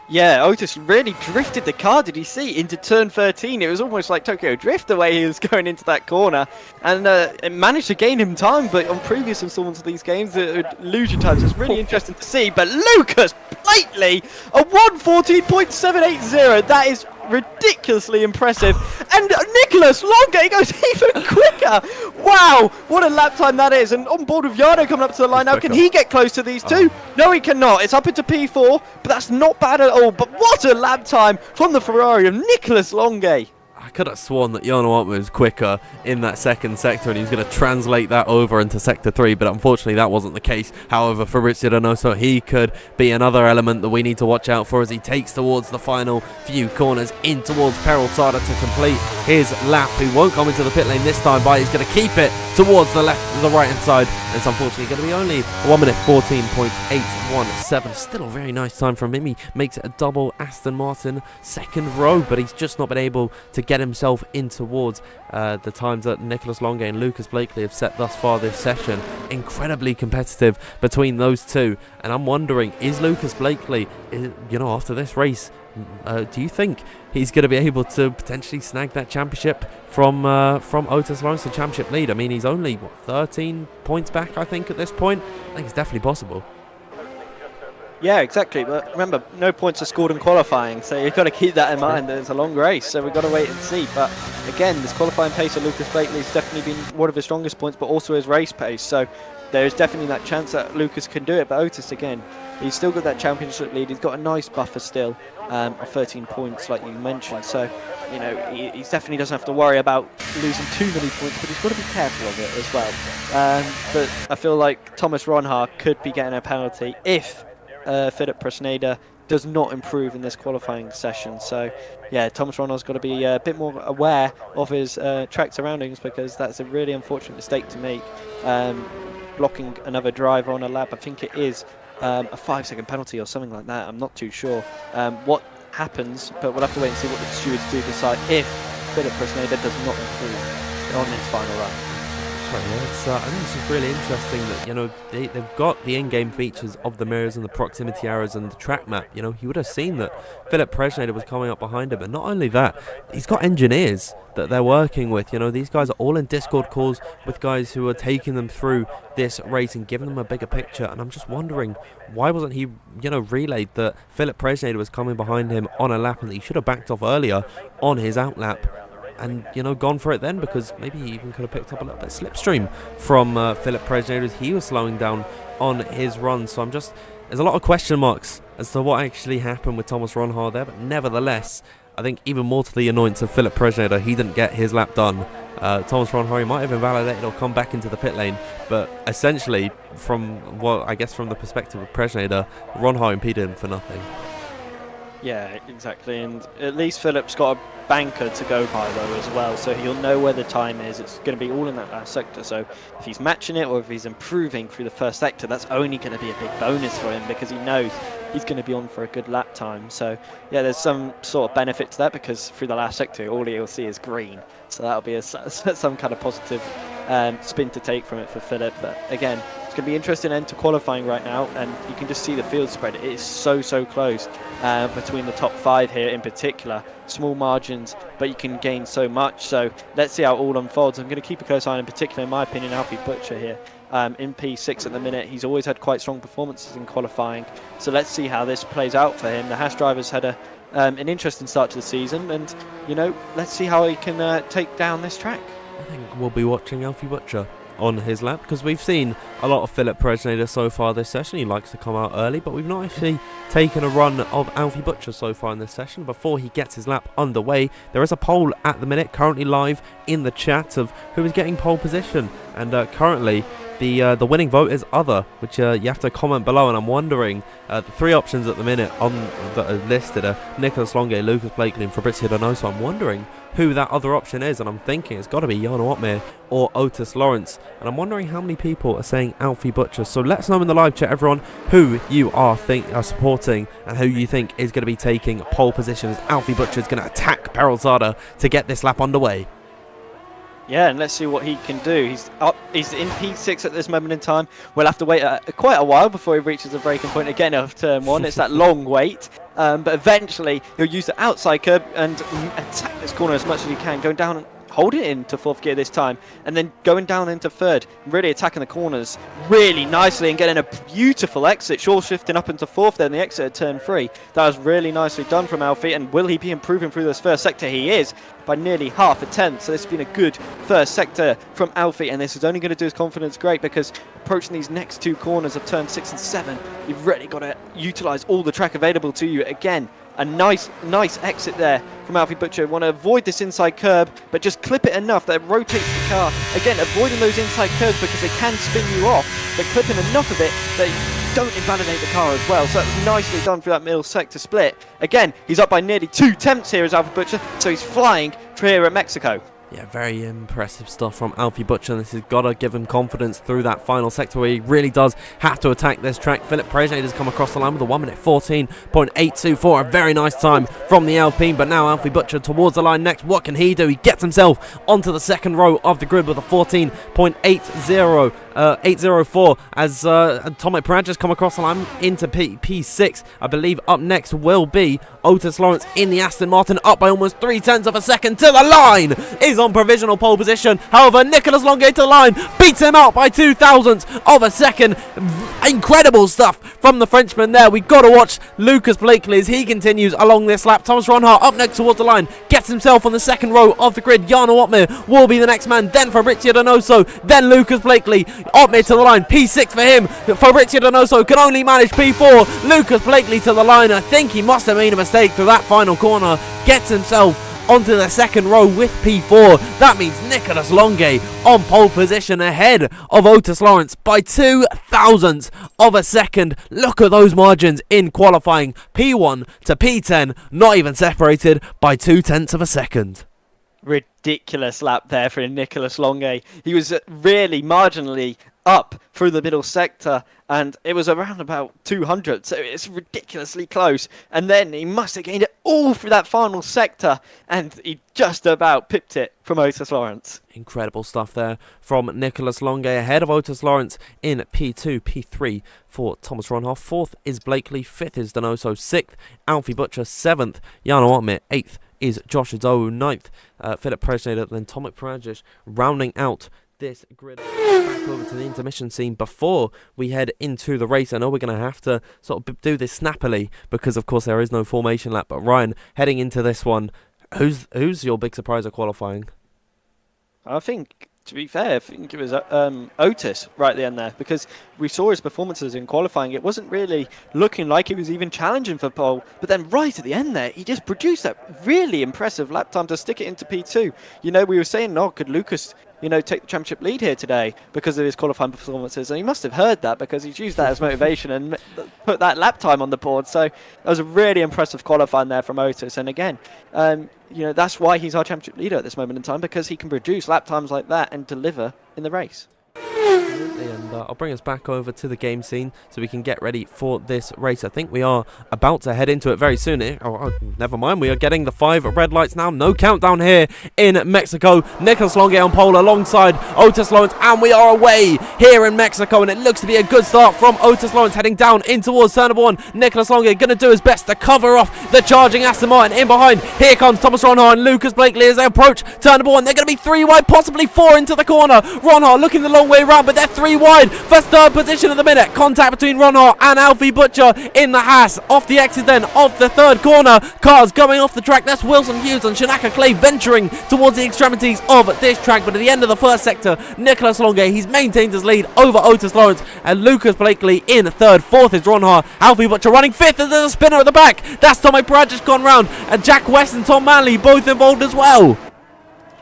Yeah, Otis really drifted the car, did you see, into turn 13. It was almost like Tokyo Drift the way he was going into that corner. And it managed to gain him time, but on previous installments of these games, it would lose your time. So it's really interesting to see. But Lucas Blately, a 1:14.780. That is ridiculously impressive. And Nick Nicholas Longay goes even quicker. Wow, what a lap time that is. And on board with Yarno coming up to the line now. Can he get close to these two? No, he cannot. It's up into P4, but that's not bad at all. But what a lap time from the Ferrari of Nicholas Longay. I could have sworn that Yarno was quicker in that second sector and he was going to translate that over into Sector 3, but unfortunately that wasn't the case. However, for Richard Onoso, he could be another element that we need to watch out for as he takes towards the final few corners in towards Peraltada to complete his lap. He won't come into the pit lane this time, but he's going to keep it towards the left, the right-hand side. And it's unfortunately going to be only 1 minute 14.817. Still a very nice time from him. He makes it a double Aston Martin second row, but he's just not been able to get himself in towards the times that Nicholas Longay and Lucas Blakely have set thus far this session. Incredibly competitive between those two, and I'm wondering, is Lucas Blakely, after this race, do you think he's going to be able to potentially snag that championship from Otis Lawrence, the championship lead? I mean, he's only 13 points back, I think, at this point. I think it's definitely possible. Yeah, exactly. But remember, no points are scored in qualifying, so you've got to keep that in mind. It's a long race, so we've got to wait and see. But again, this qualifying pace of Lucas Blakely has definitely been one of his strongest points, but also his race pace. So there's definitely that chance that Lucas can do it. But Otis, again, he's still got that championship lead. He's got a nice buffer still of 13 points, like you mentioned. So, he definitely doesn't have to worry about losing too many points, but he's got to be careful of it as well. But I feel like Thomas Ronhaar could be getting a penalty if Philip Presneda does not improve in this qualifying session. So yeah, Thomas Ronald's got to be a bit more aware of his track surroundings, because that's a really unfortunate mistake to make, blocking another driver on a lap. I think it is a 5-second penalty or something like that. I'm not too sure what happens, but we'll have to wait and see what the stewards do decide if Philip Presneda does not improve on his final run. Right, yeah. I think it's just really interesting that they've got the in-game features of the mirrors and the proximity arrows and the track map. You would have seen that Philip Presneda was coming up behind him, but not only that, he's got engineers that they're working with. These guys are all in Discord calls with guys who are taking them through this race and giving them a bigger picture. And I'm just wondering, why wasn't he relayed that Philip Presneda was coming behind him on a lap and that he should have backed off earlier on his out lap and gone for it then, because maybe he even could have picked up a little bit of slipstream from Philip Presneda as he was slowing down on his run. So there's a lot of question marks as to what actually happened with Thomas Ronhaar there, but nevertheless, I think even more to the annoyance of Philip Presneda, he didn't get his lap done. Thomas Ronhaar, he might have invalidated or come back into the pit lane, but essentially from the perspective of Presneda, Ronhaar impeded him for nothing. Yeah, exactly, and at least Philip's got a banker to go by though as well, so he'll know where the time is. It's going to be all in that last sector, so if he's matching it or if he's improving through the first sector, that's only going to be a big bonus for him, because he knows he's going to be on for a good lap time. So yeah, there's some sort of benefit to that, because through the last sector all he'll see is green, so that'll be some kind of positive spin to take from it for Philip. But again, it's going to be interesting end to qualifying right now, and you can just see the field spread. It is so close between the top 5 here in particular. Small margins, but you can gain so much. So let's see how it all unfolds. I'm going to keep a close eye on, in particular, in my opinion, Alfie Butcher here. In P6 at the minute. He's always had quite strong performances in qualifying. So let's see how this plays out for him. The Haas drivers had an interesting start to the season, and let's see how he can take down this track. I think we'll be watching Alfie Butcher on his lap, because we've seen a lot of Philip Presneda so far this session. He likes to come out early, but we've not actually taken a run of Alfie Butcher so far in this session. Before he gets his lap underway, there is a poll at the minute currently live in the chat of who is getting pole position, and currently the winning vote is other, which you have to comment below. And I'm wondering, the 3 options at the minute on that are listed are Nicholas Longay, Lucas Blakely and Fabrizio Donoso. I'm wondering who that other option is, and I'm thinking it's got to be Jarno Opmeer or Otis Lawrence, and I'm wondering how many people are saying Alfie Butcher. So let us know in the live chat, everyone, who you are supporting and who you think is going to be taking pole position, as Alfie Butcher is going to attack Peraltada to get this lap underway. Yeah, and let's see what he can do. He's in P6 at this moment in time. We'll have to wait quite a while before he reaches the breaking point again of turn 1. It's that long wait, but eventually he'll use the outside curb and attack this corner as much as he can, going down holding it into fourth gear this time, and then going down into third, really attacking the corners really nicely and getting a beautiful exit, short shifting up into fourth there in the exit at turn 3. That was really nicely done from Alfie, and will he be improving through this first sector? He is, by nearly half a tenth, so this has been a good first sector from Alfie, and this is only going to do his confidence great, because approaching these next 2 corners of turn 6 and 7, you've really got to utilise all the track available to you. Again, a nice exit there from Alfie Butcher. Want to avoid this inside curb, but just clip it enough that it rotates the car. Again, avoiding those inside curbs because they can spin you off, but clipping enough of it that you don't invalidate the car as well. So that was nicely done through that middle sector split. Again, he's up by nearly 2 tenths here as Alfie Butcher, so he's flying here at Mexico. Yeah, very impressive stuff from Alfie Butcher. This has got to give him confidence through that final sector where he really does have to attack this track. Philip Prejade has come across the line with a 1 minute 14.824. A very nice time from the Alpine, but now Alfie Butcher towards the line next. What can he do? He gets himself onto the second row of the grid with a 14.804 as Tomek Parad has come across the line into P6. I believe up next will be Otis Lawrence in the Aston Martin, up by almost 0.3 of a second to the line. Is on provisional pole position. However, Nicholas Longuet to the line, beats him out by 0.02 of a second. Incredible stuff from the Frenchman there. We've got to watch Lucas Blakely as he continues along this lap. Thomas Ronhart up next towards the line, gets himself on the second row of the grid. Jarno Opmeer will be the next man, then Fabrizio Donoso, then Lucas Blakely. Opmeer to the line, P6 for him. Fabrizio Donoso can only manage P4. Lucas Blakely to the line. I think he must have made a mistake through that final corner. Gets himself onto the second row with P4. That means Nicholas Longuet on pole position ahead of Otis Lawrence by 0.02 of a second. Look at those margins in qualifying. P1 to P10, not even separated by 0.2 of a second. Ridiculous lap there for Nicholas Longuet. He was really marginally up through the middle sector, and it was around about 200, so it's ridiculously close. And then he must have gained it all through that final sector, and he just about pipped it from Otis Lawrence. Incredible stuff there from Nicholas Longuet ahead of Otis Lawrence in P2, P3 for Thomas Ronhoff. 4th is Blakely, 5th is Donoso, 6th Alfie Butcher, 7th Jarno Opmeer, 8th is Josh Adowu, 9th Philip Prejade, then Tomek Parad rounding out this grid. Back over to the intermission scene before we head into the race. I know we're going to have to sort of do this snappily because of course there is no formation lap, but Ryan, heading into this one, who's your big surprise of qualifying? I think, to be fair, I think it was Otis right at the end there, because we saw his performances in qualifying. It wasn't really looking like he was even challenging for pole, but then right at the end there, he just produced that really impressive lap time to stick it into P2. You know, we were saying, oh, could Lucas, you know, take the championship lead here today because of his qualifying performances, and he must have heard that because he's used that as motivation and put that lap time on the board. So that was a really impressive qualifying there from Otis, and again, you know, that's why he's our championship leader at this moment in time, because he can produce lap times like that and deliver in the race. Absolutely, and I'll bring us back over to the game scene so we can get ready for this race. I think we are about to head into it very soon. Oh, never mind, we are getting the 5 red lights now. No countdown here in Mexico. Nicholas Longuet on pole alongside Otis Lawrence, and we are away here in Mexico, and it looks to be a good start from Otis Lawrence heading down in towards turn number 1. Nicholas Longuet going to do his best to cover off the charging Aston Martin. In behind, here comes Thomas Ronhart and Lucas Blakely as they approach turn number 1. They're going to be 3 wide, possibly 4 into the corner. Ronhart looking the long way round, but they're 3 wide for third position at the minute. Contact between Ronhart and Alfie Butcher in the Haas. Off the exit then of the third corner. Cars going off the track. That's Wilson Hughes and Shanaka Clay venturing towards the extremities of this track. But at the end of the first sector, Nicholas Longuet, he's maintained his lead over Otis Lawrence and Lucas Blakely in third. 4th is Ronhart. Alfie Butcher running 5th, and there's a spinner at the back. That's Tomek Parad just gone round, and Jack West and Tom Manley both involved as well.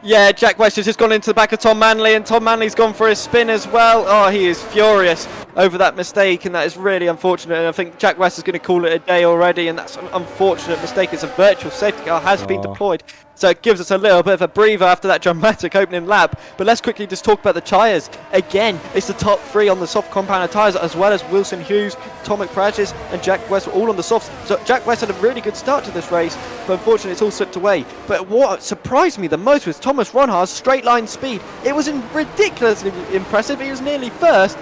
Yeah, Jack West has just gone into the back of Tom Manley, and Tom Manley's gone for a spin as well. Oh, he is furious over that mistake, and that is really unfortunate. And I think Jack West is going to call it a day already, and that's an unfortunate mistake. It's a virtual safety car has been deployed, so it gives us a little bit of a breather after that dramatic opening lap. But let's quickly just talk about the tyres. Again, it's the top 3 on the soft compound tyres, as well as Wilson Hughes, Tomek Parad and Jack West were all on the softs. So Jack West had a really good start to this race, but unfortunately it's all slipped away. But what surprised me the most was Thomas Ronhart's straight line speed. It was ridiculously impressive. He was nearly first,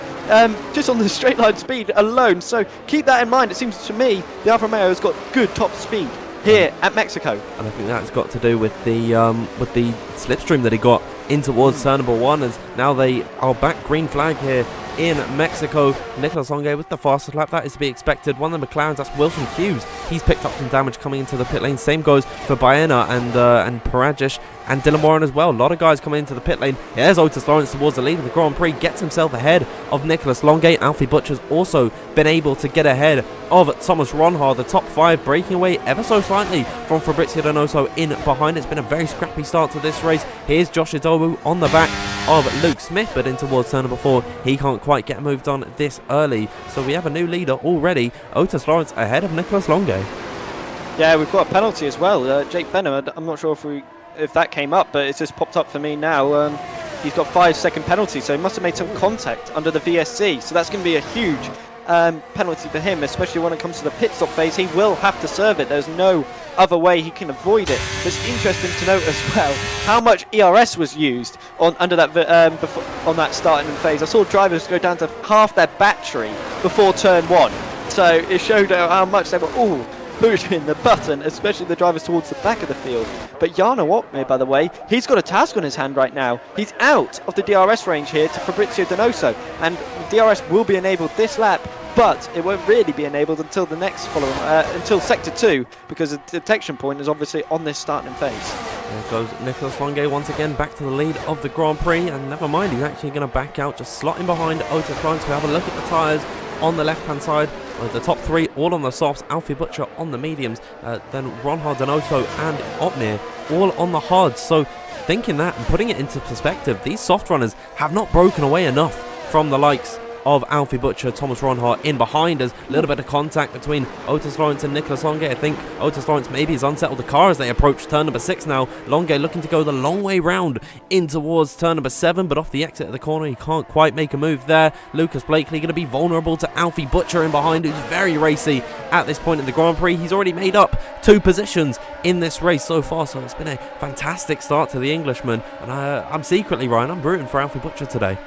just on the straight line speed alone. So keep that in mind. It seems to me the Alfa Romeo has got good top speed. here at Mexico. And I think that's got to do with the slipstream that he got in towards turn number 1, as now they are back green flag here in Mexico. Nicholas Longe with the fastest lap, that is to be expected. One of the McLarens, that's Wilson Hughes. He's picked up some damage coming into the pit lane. Same goes for Baena and Parajish and Dylan Moran as well. A lot of guys coming into the pit lane. Here's Otis Lawrence towards the lead of the Grand Prix, gets himself ahead of Nicholas Longe. Alfie Butcher's also been able to get ahead of Thomas Ronhard, the top 5, breaking away ever so slightly from Fabrizio Donoso in behind. It's been a very scrappy start to this race. Here's Josh Idowu on the back of Luke Smith, but in towards turn number 4, he can't quite get moved on this early. So we have a new leader already. Otis Lawrence ahead of Nicholas Longe. Yeah, we've got a penalty as well. Jake Benham, I'm not sure if that came up, but it's just popped up for me now. He's got 5-second penalty, so he must have made some contact under the VSC. So that's going to be a huge penalty for him, especially when it comes to the pit stop phase. He will have to serve it. There's no other way he can avoid it. It's interesting to note as well how much ERS was used on under that on that starting phase. I saw drivers go down to half their battery before turn 1, so it showed how much they were pushing the button, especially the drivers towards the back of the field. But Jarno Opmeer, by the way, he's got a task on his hand right now. He's out of the DRS range here to Fabrizio Donoso, and DRS will be enabled this lap, but it won't really be enabled until the next following, until sector 2, because the detection point is obviously on this starting phase. There goes Nicholas Longe once again back to the lead of the Grand Prix, and never mind, he's actually going to back out, just slotting behind Otis Lawrence. We have a look at the tyres on the left-hand side. The top 3 all on the softs, Alfie Butcher on the mediums, then Ronhard, Donoso and Opmeer all on the hards. So thinking that and putting it into perspective, these soft runners have not broken away enough from the likes of Alfie Butcher, Thomas Ronhard in behind us. A little bit of contact between Otis Lawrence and Nicholas Longe. I think Otis Lawrence maybe has unsettled the car as they approach turn number 6 now. Longe looking to go the long way round in towards turn number 7, but off the exit of the corner, he can't quite make a move there. Lucas Blakely going to be vulnerable to Alfie Butcher in behind, who's very racy at this point in the Grand Prix. He's already made up 2 positions in this race so far, so it's been a fantastic start to the Englishman. And I'm secretly, Ryan, I'm rooting for Alfie Butcher today.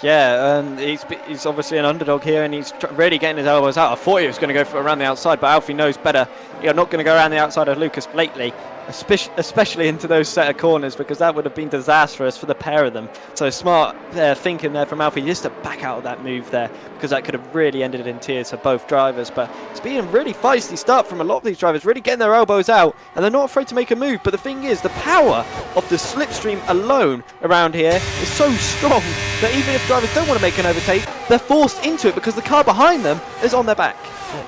Yeah, he's obviously an underdog here, and he's really getting his elbows out. I thought he was going to go for around the outside, but Alfie knows better. You're not going to go around the outside of Lucas Blakely, especially into those set of corners, because that would have been disastrous for the pair of them. So smart thinking there from Alfie just to back out of that move there, because that could have really ended in tears for both drivers. But it's been a really feisty start from a lot of these drivers, really getting their elbows out, and they're not afraid to make a move. But the thing is, the power of the slipstream alone around here is so strong that even if drivers don't want to make an overtake, they're forced into it because the car behind them is on their back.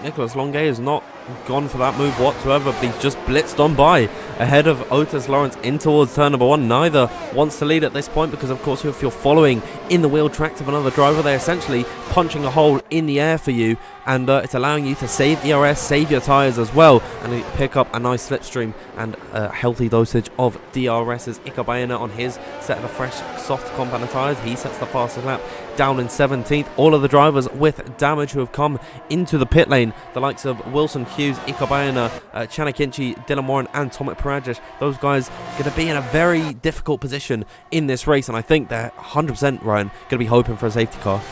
Nicholas Longe has not gone for that move whatsoever, but he's just blitzed on by ahead of Otis Lawrence in towards turn number 1. Neither wants to lead at this point because, of course, if you're following in the wheel tracks of another driver, they're essentially punching a hole in the air for you, and it's allowing you to save ERS, save your tyres as well, and pick up a nice slipstream and a healthy dosage of DRS's. Ika Baena on his set of the fresh soft compound tyres, he sets the fastest lap down in 17th. All of the drivers with damage who have come into the pit lane, the likes of Wilson Hughes, Ika Baena, Chanakinchi, Dylan Moran and Tomek Parajic, those guys going to be in a very difficult position in this race, and I think they're 100%, Ryan, going to be hoping for a safety car.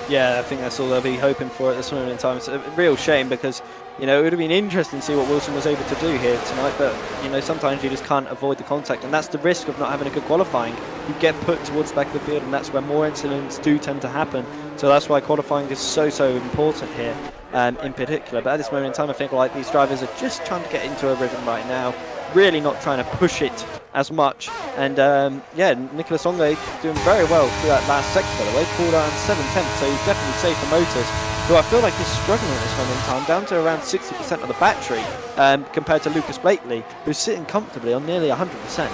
Yeah, I think that's all they'll be hoping for at this moment in time. It's a real shame because, you know, it would have been interesting to see what Wilson was able to do here tonight, but, you know, sometimes you just can't avoid the contact, and that's the risk of not having a good qualifying. You get put towards the back of the field, and that's where more incidents do tend to happen. So that's why qualifying is so important here in particular. But at this moment in time, I think like these drivers are just trying to get into a rhythm right now, really not trying to push it as much. And yeah, Nicholas Longe doing very well through that last sector, by the way, pulled out 7/10, so he's definitely safe for Motors, who I feel like is struggling at this moment in time, down to around 60% of the battery, compared to Lucas Blakely, who's sitting comfortably on nearly 100%.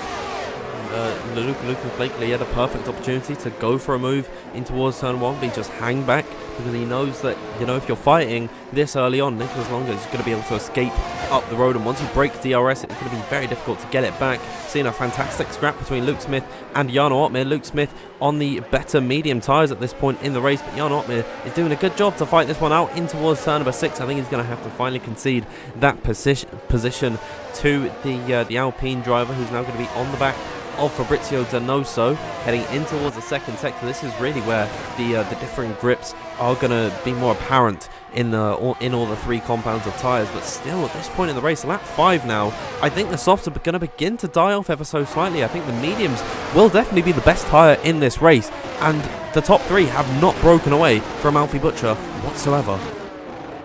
Lucas Blakely had a perfect opportunity to go for a move in towards turn 1, but he just hang back because he knows that, you know, if you're fighting this early on, Nicholas Longe is going to be able to escape up the road, and once you break DRS, it's going to be very difficult to get it back. Seeing a fantastic scrap between Luke Smith and Jarno Opmeer. Luke Smith on the better medium tyres at this point in the race, but Jarno Opmeer is doing a good job to fight this one out in towards turn number 6. I think he's going to have to finally concede that position to the Alpine driver, who's now going to be on the back of Fabrizio Donoso heading in towards the second sector. This is really where the differing grips are going to be more apparent in all the three compounds of tyres. But still, at this point in the race, lap 5 now, I think the softs are going to begin to die off ever so slightly. I think the mediums will definitely be the best tyre in this race, and the top 3 have not broken away from Alfie Butcher whatsoever.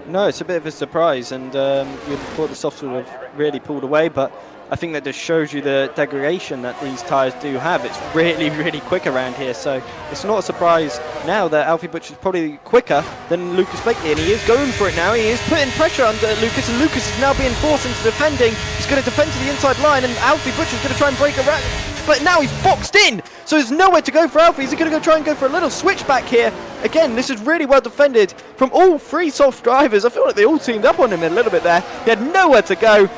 No, it's a bit of a surprise, and you'd have thought the softs would have really pulled away, but I think that just shows you the degradation that these tyres do have. It's really, really quick around here, so it's not a surprise now that Alfie Butcher is probably quicker than Lucas Blakely, and he is going for it now. He is putting pressure under Lucas, and Lucas is now being forced into defending. He's going to defend to the inside line, and Alfie Butcher is going to try and break around, but now he's boxed in, so there's nowhere to go for Alfie. He's going to try and go for a little switchback here. Again, this is really well defended from all 3 soft drivers. I feel like they all teamed up on him a little bit there. He had nowhere to go,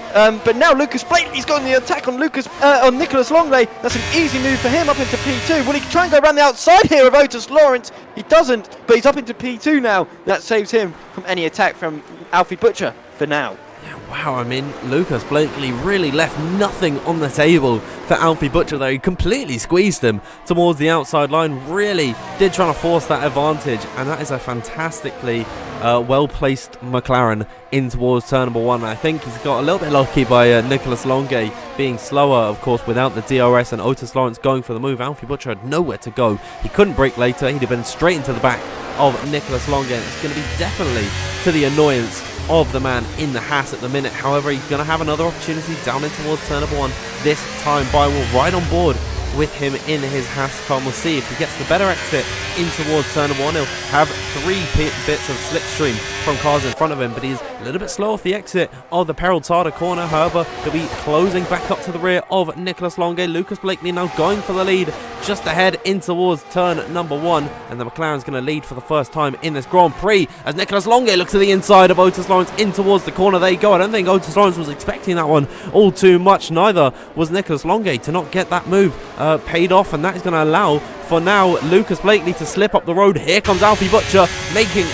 but now Lucas Blakely's got the attack on Nicholas Longley. That's an easy move for him up into P2. Will he try and go around the outside here of Otis Lawrence? He doesn't, but he's up into P2 now. That saves him from any attack from Alfie Butcher for now. Wow, I mean, Lucas Blakely really left nothing on the table for Alfie Butcher there. He completely squeezed him towards the outside line, really did try to force that advantage, and that is a fantastically well-placed McLaren in towards turn number 1. I think he's got a little bit lucky by Nicholas Longley being slower, of course, without the DRS, and Otis Lawrence going for the move. Alfie Butcher had nowhere to go. He couldn't brake later. He'd have been straight into the back of Nicholas Longley, and it's going to be definitely to the annoyance of the man in the Haas at the minute. However, he's going to have another opportunity down in towards turn number 1. This time, Bywell right on board with him in his Haas car. And we'll see if he gets the better exit in towards turn number 1. He'll have 3 bits of slipstream from cars in front of him, but he's a little bit slow off the exit of the Peraltada corner. However, he'll be closing back up to the rear of Nicholas Longley. Lucas Blakely now going for the lead just ahead in towards turn number 1, and the McLaren's going to lead for the first time in this Grand Prix as Nicholas Longley looks to the inside of Otis Lawrence in towards the corner. There you go. I don't think Otis Lawrence was expecting that one all too much. Neither was Nicholas Longley to not get that move paid off, and that is going to allow for now Lucas Blakely to slip up the road. Here comes Alfie Butcher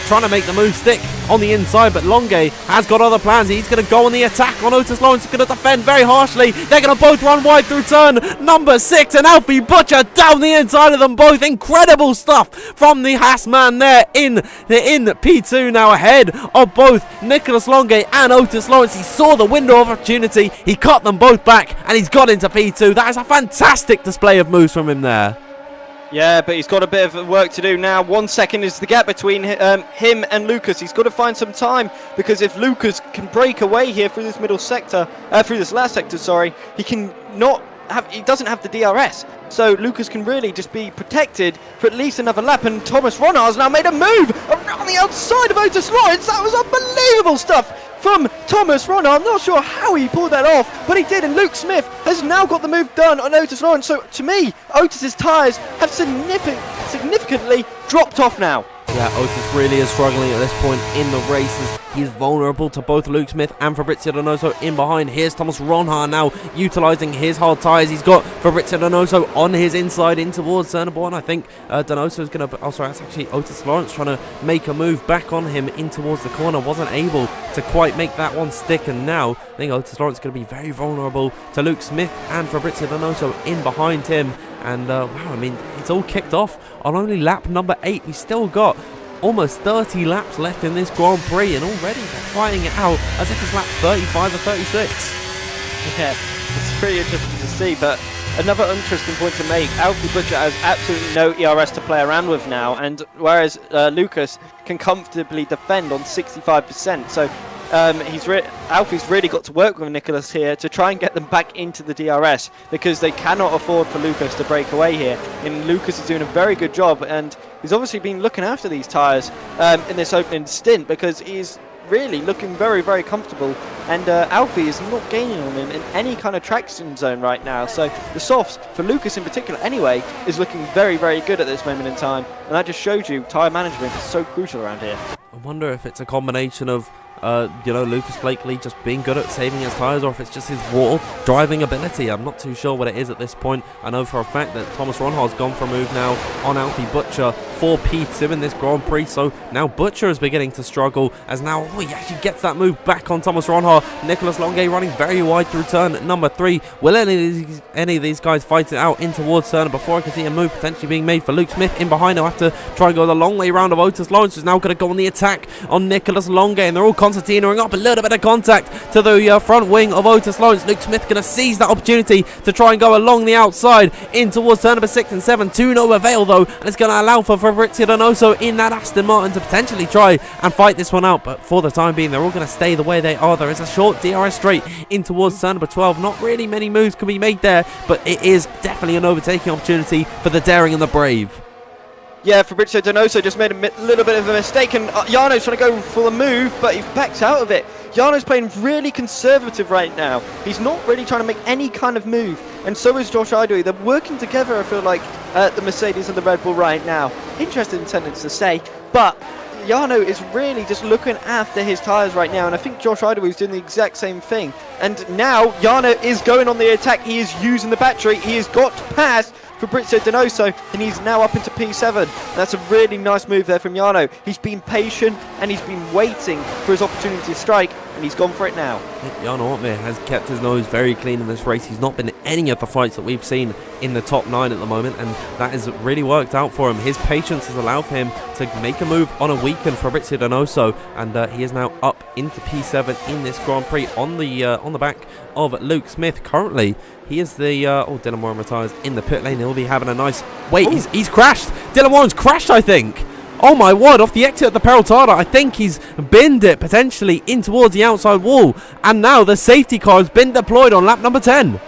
trying to make the move stick on the inside, but Longley has got other plans. He's going to go on the attack on Otis Lawrence. He's going to defend very harshly. They're going to both run wide through turn number 6, and Alfie Butcher down the inside of them both. Incredible stuff from the Haas man there in P2 now, ahead of both Nicholas Longley and Otis Lawrence. He saw the window of opportunity. He cut them both back, and he's got into P2. That is a fantastic display of moves from him there. Yeah, but he's got a bit of work to do now. 1 second is the gap between him and Lucas. He's got to find some time, because if Lucas can break away here through this middle sector, through this last sector, sorry, he doesn't have the DRS. So Lucas can really just be protected for at least another lap, and Thomas Ronard's now made a move around the outside of Otis Lawrence. That was unbelievable stuff from Thomas Ronard. I'm not sure how he pulled that off, but he did, and Luke Smith has now got the move done on Otis Lawrence. So to me, Otis's tyres have significantly dropped off now. Yeah, Otis really is struggling at this point in the races. He's vulnerable to both Luke Smith and Fabrizio Donoso in behind. Here's Thomas Ronhard now utilising his hard tyres. He's got Fabrizio Donoso on his inside in towards turn number 1. I think Donoso is going to... Oh, sorry, that's actually Otis Lawrence trying to make a move back on him in towards the corner. Wasn't able to quite make that one stick, and now I think Otis Lawrence is going to be very vulnerable to Luke Smith and Fabrizio Donoso in behind him. And wow, I mean, it's all kicked off on only lap number 8. We still got almost 30 laps left in this Grand Prix, and already they're fighting it out as if it's lap 35 or 36. Yeah, it's pretty interesting to see, but another interesting point to make, Alfie Butcher has absolutely no ERS to play around with now, and whereas Lucas can comfortably defend on 65%, so Alfie's really got to work with Nicholas here to try and get them back into the DRS, because they cannot afford for Lucas to break away here. And Lucas is doing a very good job, and he's obviously been looking after these tyres in this opening stint, because he's really looking very, very comfortable, and Alfie is not gaining on him in any kind of traction zone right now. So the softs, for Lucas in particular anyway, is looking very, very good at this moment in time, and that just shows you tyre management is so crucial around here. I wonder if it's a combination of you know, Lucas Blakely just being good at saving his tyres, or if it's just his raw driving ability. I'm not too sure what it is at this point. I know for a fact that Thomas Ronhar's gone for a move now on Alfie Butcher for P2 in this Grand Prix, so now Butcher is beginning to struggle as now he actually gets that move back on Thomas Ronhar. Nicholas Longuet running very wide through turn number 3. Will any of these guys fight it out in towards turn? Before I can see a move potentially being made for Luke Smith in behind, he'll have to try and go the long way round of Otis Lawrence, who's now going to go on the attack on Nicholas Longuet, and they're all concertinaing up. A little bit of contact to the front wing of Otis Lawrence. Luke Smith going to seize that opportunity to try and go along the outside in towards turn number 6 and 7. To no avail though, and it's going to allow for Fabrizio Donoso in that Aston Martin to potentially try and fight this one out, but for the time being they're all going to stay the way they are. There is a short DRS straight in towards turn number 12. Not really many moves can be made there, but it is definitely an overtaking opportunity for the daring and the brave. Yeah, Fabrizio Donoso just made a little bit of a mistake, and Jarno's trying to go for the move, but he backs out of it. Jarno's playing really conservative right now. He's not really trying to make any kind of move, and so is Josh Idley. They're working together, I feel like, the Mercedes and the Red Bull right now. Interesting sentence to say, but Jarno is really just looking after his tyres right now, and I think Josh Idley is doing the exact same thing. And now Jarno is going on the attack. He is using the battery. He has got past Fabrizio Donoso, and he's now up into P7. And that's a really nice move there from Jarno. He's been patient and he's been waiting for his opportunity to strike, and he's gone for it now. Jarno Opmeer has kept his nose very clean in this race. He's not been in any of the fights that we've seen in the top 9 at the moment, and that has really worked out for him. His patience has allowed for him to make a move on a weakened Fabrizio Donoso, and he is now up into P7 in this Grand Prix on the back of Luke Smith. Currently, he is the Dylan Warren retires in the pit lane. He'll be having a nice wait. He's crashed. Dylan Warren's crashed, I think. Oh my word, off the exit of the Peraltada. I think he's binned it potentially in towards the outside wall, and now the safety car has been deployed on lap number 10.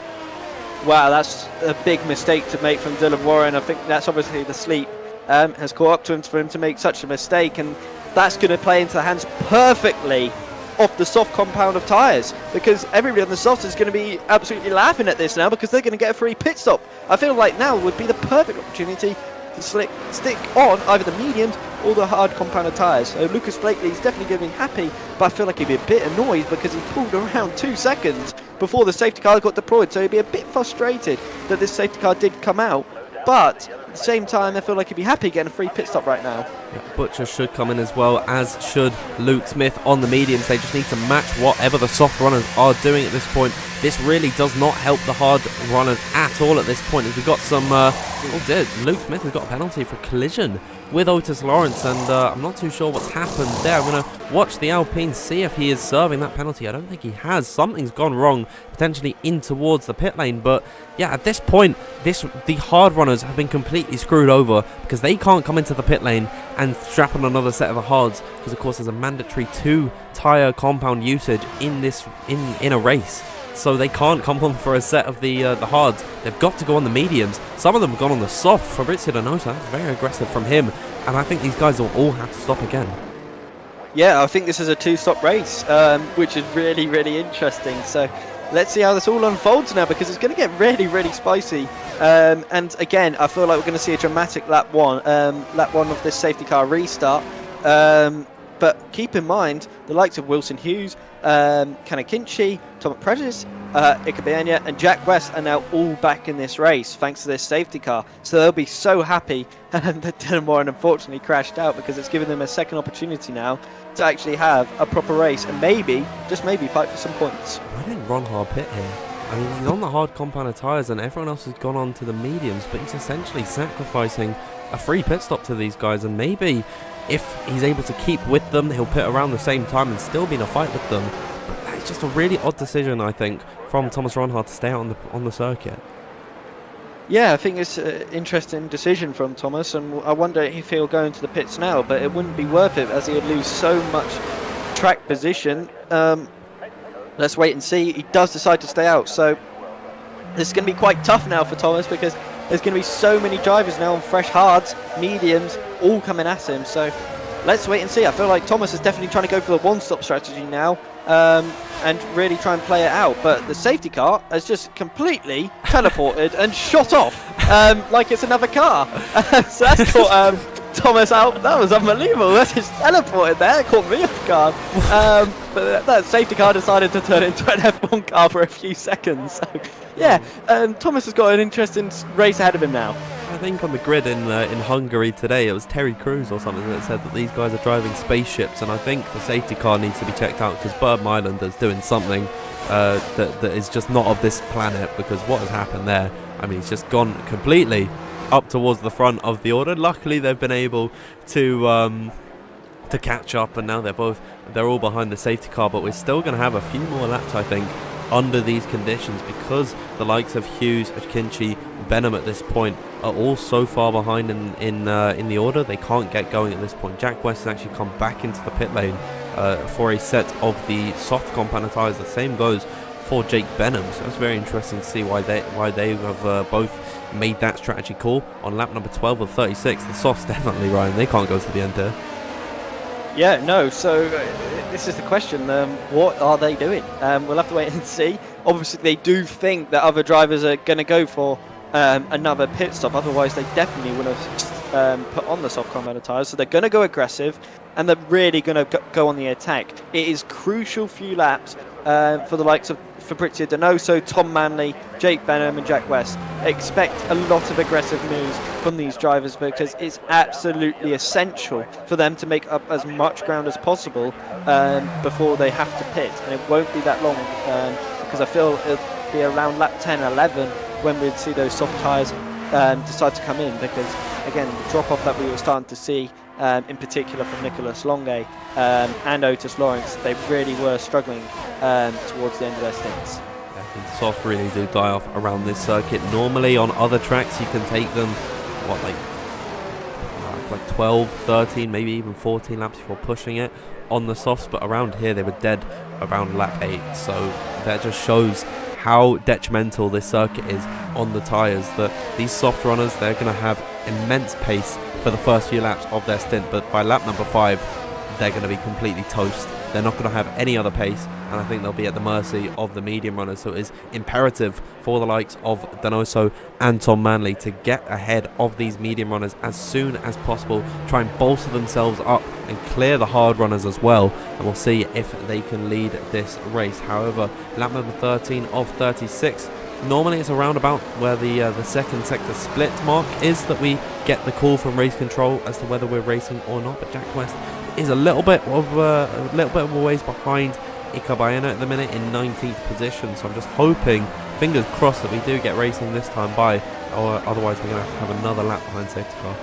Wow, that's a big mistake to make from Dylan Warren. I think that's obviously the sleep has caught up to him for him to make such a mistake, and that's going to play into the hands perfectly off the soft compound of tyres, because everybody on the softs is going to be absolutely laughing at this now, because they're going to get a free pit stop. I feel like now would be the perfect opportunity to stick on either the mediums or the hard compounded tyres. So Lucas Blakely is definitely going to be happy, but I feel like he'd be a bit annoyed because he pulled around 2 seconds before the safety car got deployed, so he'd be a bit frustrated that this safety car did come out. But at the same time, I feel like he'd be happy getting a free pit stop right now. Yeah, Butcher should come in as well, as should Luke Smith on the mediums. They just need to match whatever the soft runners are doing at this point. This really does not help the hard runners at all at this point, as we've got some... oh dear, Luke Smith has got a penalty for collision with Otis Lawrence, and I'm not too sure what's happened there. I'm going to watch the Alpine, see if he is serving that penalty. I don't think he has. Something's gone wrong, potentially in towards the pit lane, but yeah, at this point, the hard runners have been completely screwed over, because they can't come into the pit lane and strap on another set of the hards, because of course there's a mandatory 2 tyre compound usage in this in a race. So they can't come on for a set of the hards. They've got to go on the mediums. Some of them have gone on the soft. Fabrizio Donoso, that's very aggressive from him, and I think these guys will all have to stop again. Yeah, I think this is a 2-stop race, which is really, really interesting. So let's see how this all unfolds now, because it's going to get really, really spicy. And again, I feel like we're going to see a dramatic lap one of this safety car restart. But keep in mind, the likes of Wilson Hughes, Kanakinchi, Tom Precious, Ikabianya and Jack West are now all back in this race thanks to this safety car. So they'll be so happy that Dylan Warren unfortunately crashed out, because it's given them a second opportunity now to actually have a proper race and maybe, just maybe, fight for some points. Why didn't Ronhar pit here? I mean, he's on the hard compounded tyres and everyone else has gone on to the mediums, but he's essentially sacrificing a free pit stop to these guys, and maybe if he's able to keep with them, he'll pit around the same time and still be in a fight with them. But that's just a really odd decision, I think, from Thomas Ronhar to stay out on the circuit. Yeah, I think it's an interesting decision from Thomas, and I wonder if he'll go into the pits now, but it wouldn't be worth it as he would lose so much track position. Let's wait and see. He does decide to stay out, so this is going to be quite tough now for Thomas, because there's going to be so many drivers now on fresh hards, mediums, all coming at him. So let's wait and see. I feel like Thomas is definitely trying to go for the one-stop strategy now, and really try and play it out. But the safety car has just completely teleported and shot off like it's another car. So that's caught Thomas out. That was unbelievable. That's just teleported there. Caught me off guard. But that safety car decided to turn into an F1 car for a few seconds. So, yeah, Thomas has got an interesting race ahead of him now. I think on the grid in Hungary today, it was Terry Crews or something that said that these guys are driving spaceships, and I think the safety car needs to be checked out because Bird Islander's doing something that is just not of this planet, because what has happened there, I mean, he's just gone completely up towards the front of the order. Luckily, they've been able to catch up, and now they're all behind the safety car, but we're still going to have a few more laps, I think, under these conditions, because the likes of Hughes, Akinci, Benham at this point are all so far behind in the order. They can't get going at this point. Jack West has actually come back into the pit lane for a set of the soft compound tyres. The same goes for Jake Benham, so it's very interesting to see why they have both made that strategy call on lap number 12 of 36. The softs definitely, Ryan, they can't go to the end here. Yeah, no, so this is the question, what are they doing? We'll have to wait and see. Obviously, they do think that other drivers are going to go for another pit stop, otherwise they definitely would have put on the soft compound tyres. So they're going to go aggressive, and they're really going to go on the attack. It is crucial few laps for the likes of Fabrizio Donoso, Tom Manley, Jake Benham and Jack West. Expect a lot of aggressive moves from these drivers, because it's absolutely essential for them to make up as much ground as possible before they have to pit. And it won't be that long, because I feel it'll be around lap 10, 11 when we'd see those soft tyres decide to come in, because again, the drop-off that we were starting to see in particular from Nicolas Longe and Otis Lawrence, they really were struggling towards the end of their stints. I think soft really do die off around this circuit. Normally on other tracks you can take them, like 12, 13, maybe even 14 laps before pushing it on the softs, but around here they were dead around lap 8, so that just shows how detrimental this circuit is on the tyres, that these soft runners, they're going to have immense pace for the first few laps of their stint, but by lap number 5 they're going to be completely toast. They're not going to have any other pace, and I think they'll be at the mercy of the medium runners. So it is imperative for the likes of Donoso and Tom Manley to get ahead of these medium runners as soon as possible, try and bolster themselves up and clear the hard runners as well, and we'll see if they can lead this race. However, lap number 13 of 36, normally it's around about where the second sector split mark is that we get the call from race control as to whether we're racing or not, but Jack West is a little bit of a ways behind Ikabayana at the minute in 19th position, so I'm just hoping, fingers crossed, that we do get racing this time by, or otherwise we're going to have another lap behind safety car.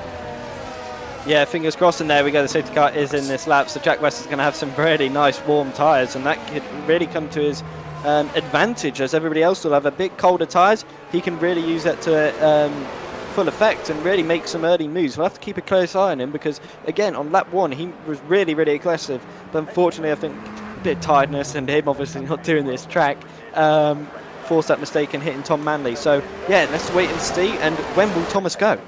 Yeah, fingers crossed, and there we go, the safety car is in this lap, so Jack West is going to have some really nice warm tyres, and that could really come to his advantage, as everybody else will have a bit colder tyres. He can really use that to full effect and really make some early moves. We'll have to keep a close eye on him, because again on lap 1 he was really aggressive, but unfortunately I think a bit of tiredness and him obviously not doing this track forced that mistake and hitting Tom Manley. So yeah, let's wait and see. And when will Thomas go?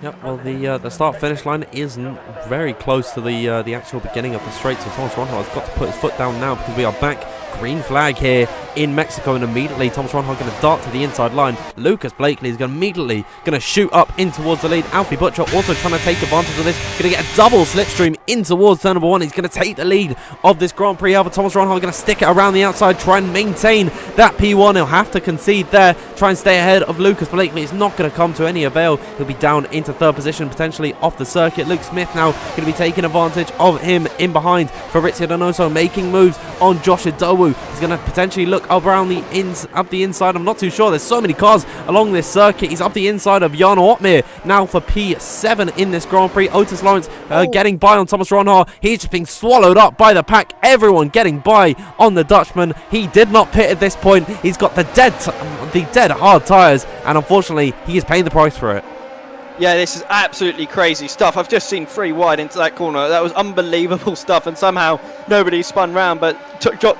Yep, well the start-finish line isn't very close to the actual beginning of the straight, so Thomas Ronhard has got to put his foot down now, because we are back. Green flag here in Mexico, and immediately Thomas Ronhard going to dart to the inside line. Lucas Blakely is immediately going to shoot up in towards the lead. Alfie Butcher also trying to take advantage of this, going to get a double slipstream in towards turn number 1. He's going to take the lead of this Grand Prix. However, Thomas Ronhard going to stick it around the outside, try and maintain that P1. He'll have to concede there, try and stay ahead of Lucas Blakely. It's not going to come to any avail. He'll be down into 3rd position, potentially off the circuit. Luke Smith now going to be taking advantage of him in behind. Fabrizio Donoso making moves on Josh Idowu. He's going to potentially look up around up the inside. I'm not too sure. There's so many cars along this circuit. He's up the inside of Jan Otmir now for P7 in this Grand Prix. Otis Lawrence getting by on Thomas Ronhard. He's just being swallowed up by the pack. Everyone getting by on the Dutchman. He did not pit at this point. He's got the dead hard tyres, and unfortunately he is paying the price for it. Yeah, this is absolutely crazy stuff. I've just seen 3 wide into that corner. That was unbelievable stuff, and somehow nobody spun round, but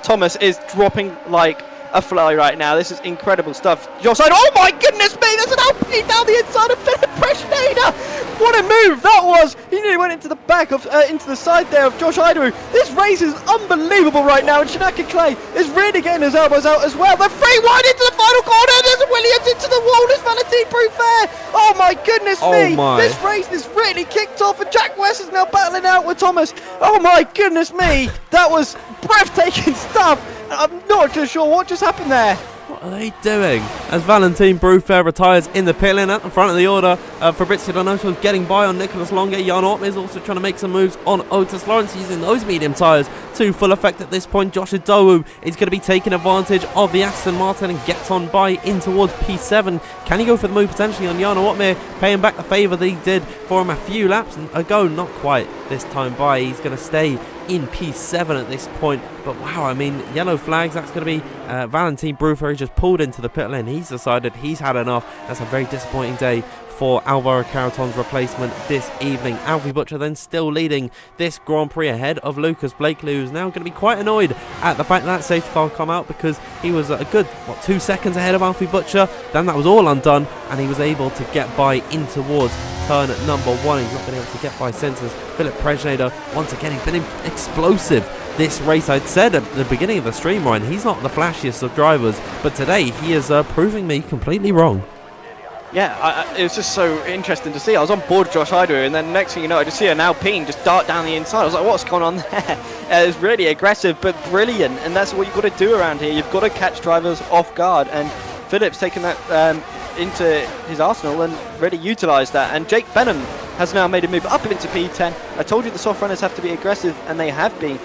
Thomas is dropping like a fly right now. This is incredible stuff. Your side, oh my goodness me, there's an Alpine down the inside of Philip Preschneider. What a move that was! He nearly went into the back of, into the side there of Josh Idaru. This race is unbelievable right now, and Shinaka Clay is really getting his elbows out as well. They're free wide into the final corner. There's Williams into the wall. There's Valentine Proufaire. Oh my goodness me! This race is really kicked off, and Jack West is now battling out with Thomas. Oh my goodness me! That was breathtaking stuff. I'm not too sure what just happened there. What are they doing? As Valentine Proufaire retires in the pit lane at the front of the order, Fabrizio Donoso is getting by on Nicholas Longe. Jan Ortme is also trying to make some moves on Otis Lawrence, using those medium tyres to full effect at this point. Josh Adowu is going to be taking advantage of the Aston Martin and gets on by in towards P7. Can he go for the move potentially on Jan Ortme, paying back the favour that he did for him a few laps ago? Not quite this time by. He's going to stay in P7 at this point, but wow, I mean, yellow flags. That's going to be Valentine Proufaire. He just pulled into the pit lane. He's decided he's had enough. That's a very disappointing day for Alvaro Caraton's replacement this evening. Alfie Butcher then still leading this Grand Prix ahead of Lucas Blakely, who's now going to be quite annoyed at the fact that safety car come out, because he was a good 2 seconds ahead of Alfie Butcher. Then that was all undone, and he was able to get by in towards turn number 1. He's not been able to get by since, as Philip Prejnader, once again, he's been explosive this race. I'd said at the beginning of the stream, Ryan, he's not the flashiest of drivers, but today he is proving me completely wrong. Yeah, it was just so interesting to see. I was on board Josh Idaru, and then next thing you know, I just see an Alpine just dart down the inside. I was like, what's going on there? It was really aggressive, but brilliant, and that's what you've got to do around here. You've got to catch drivers off guard, and Philip's taken that into his arsenal and really utilised that. And Jake Benham has now made a move up into P10. I told you the soft runners have to be aggressive, and they have been.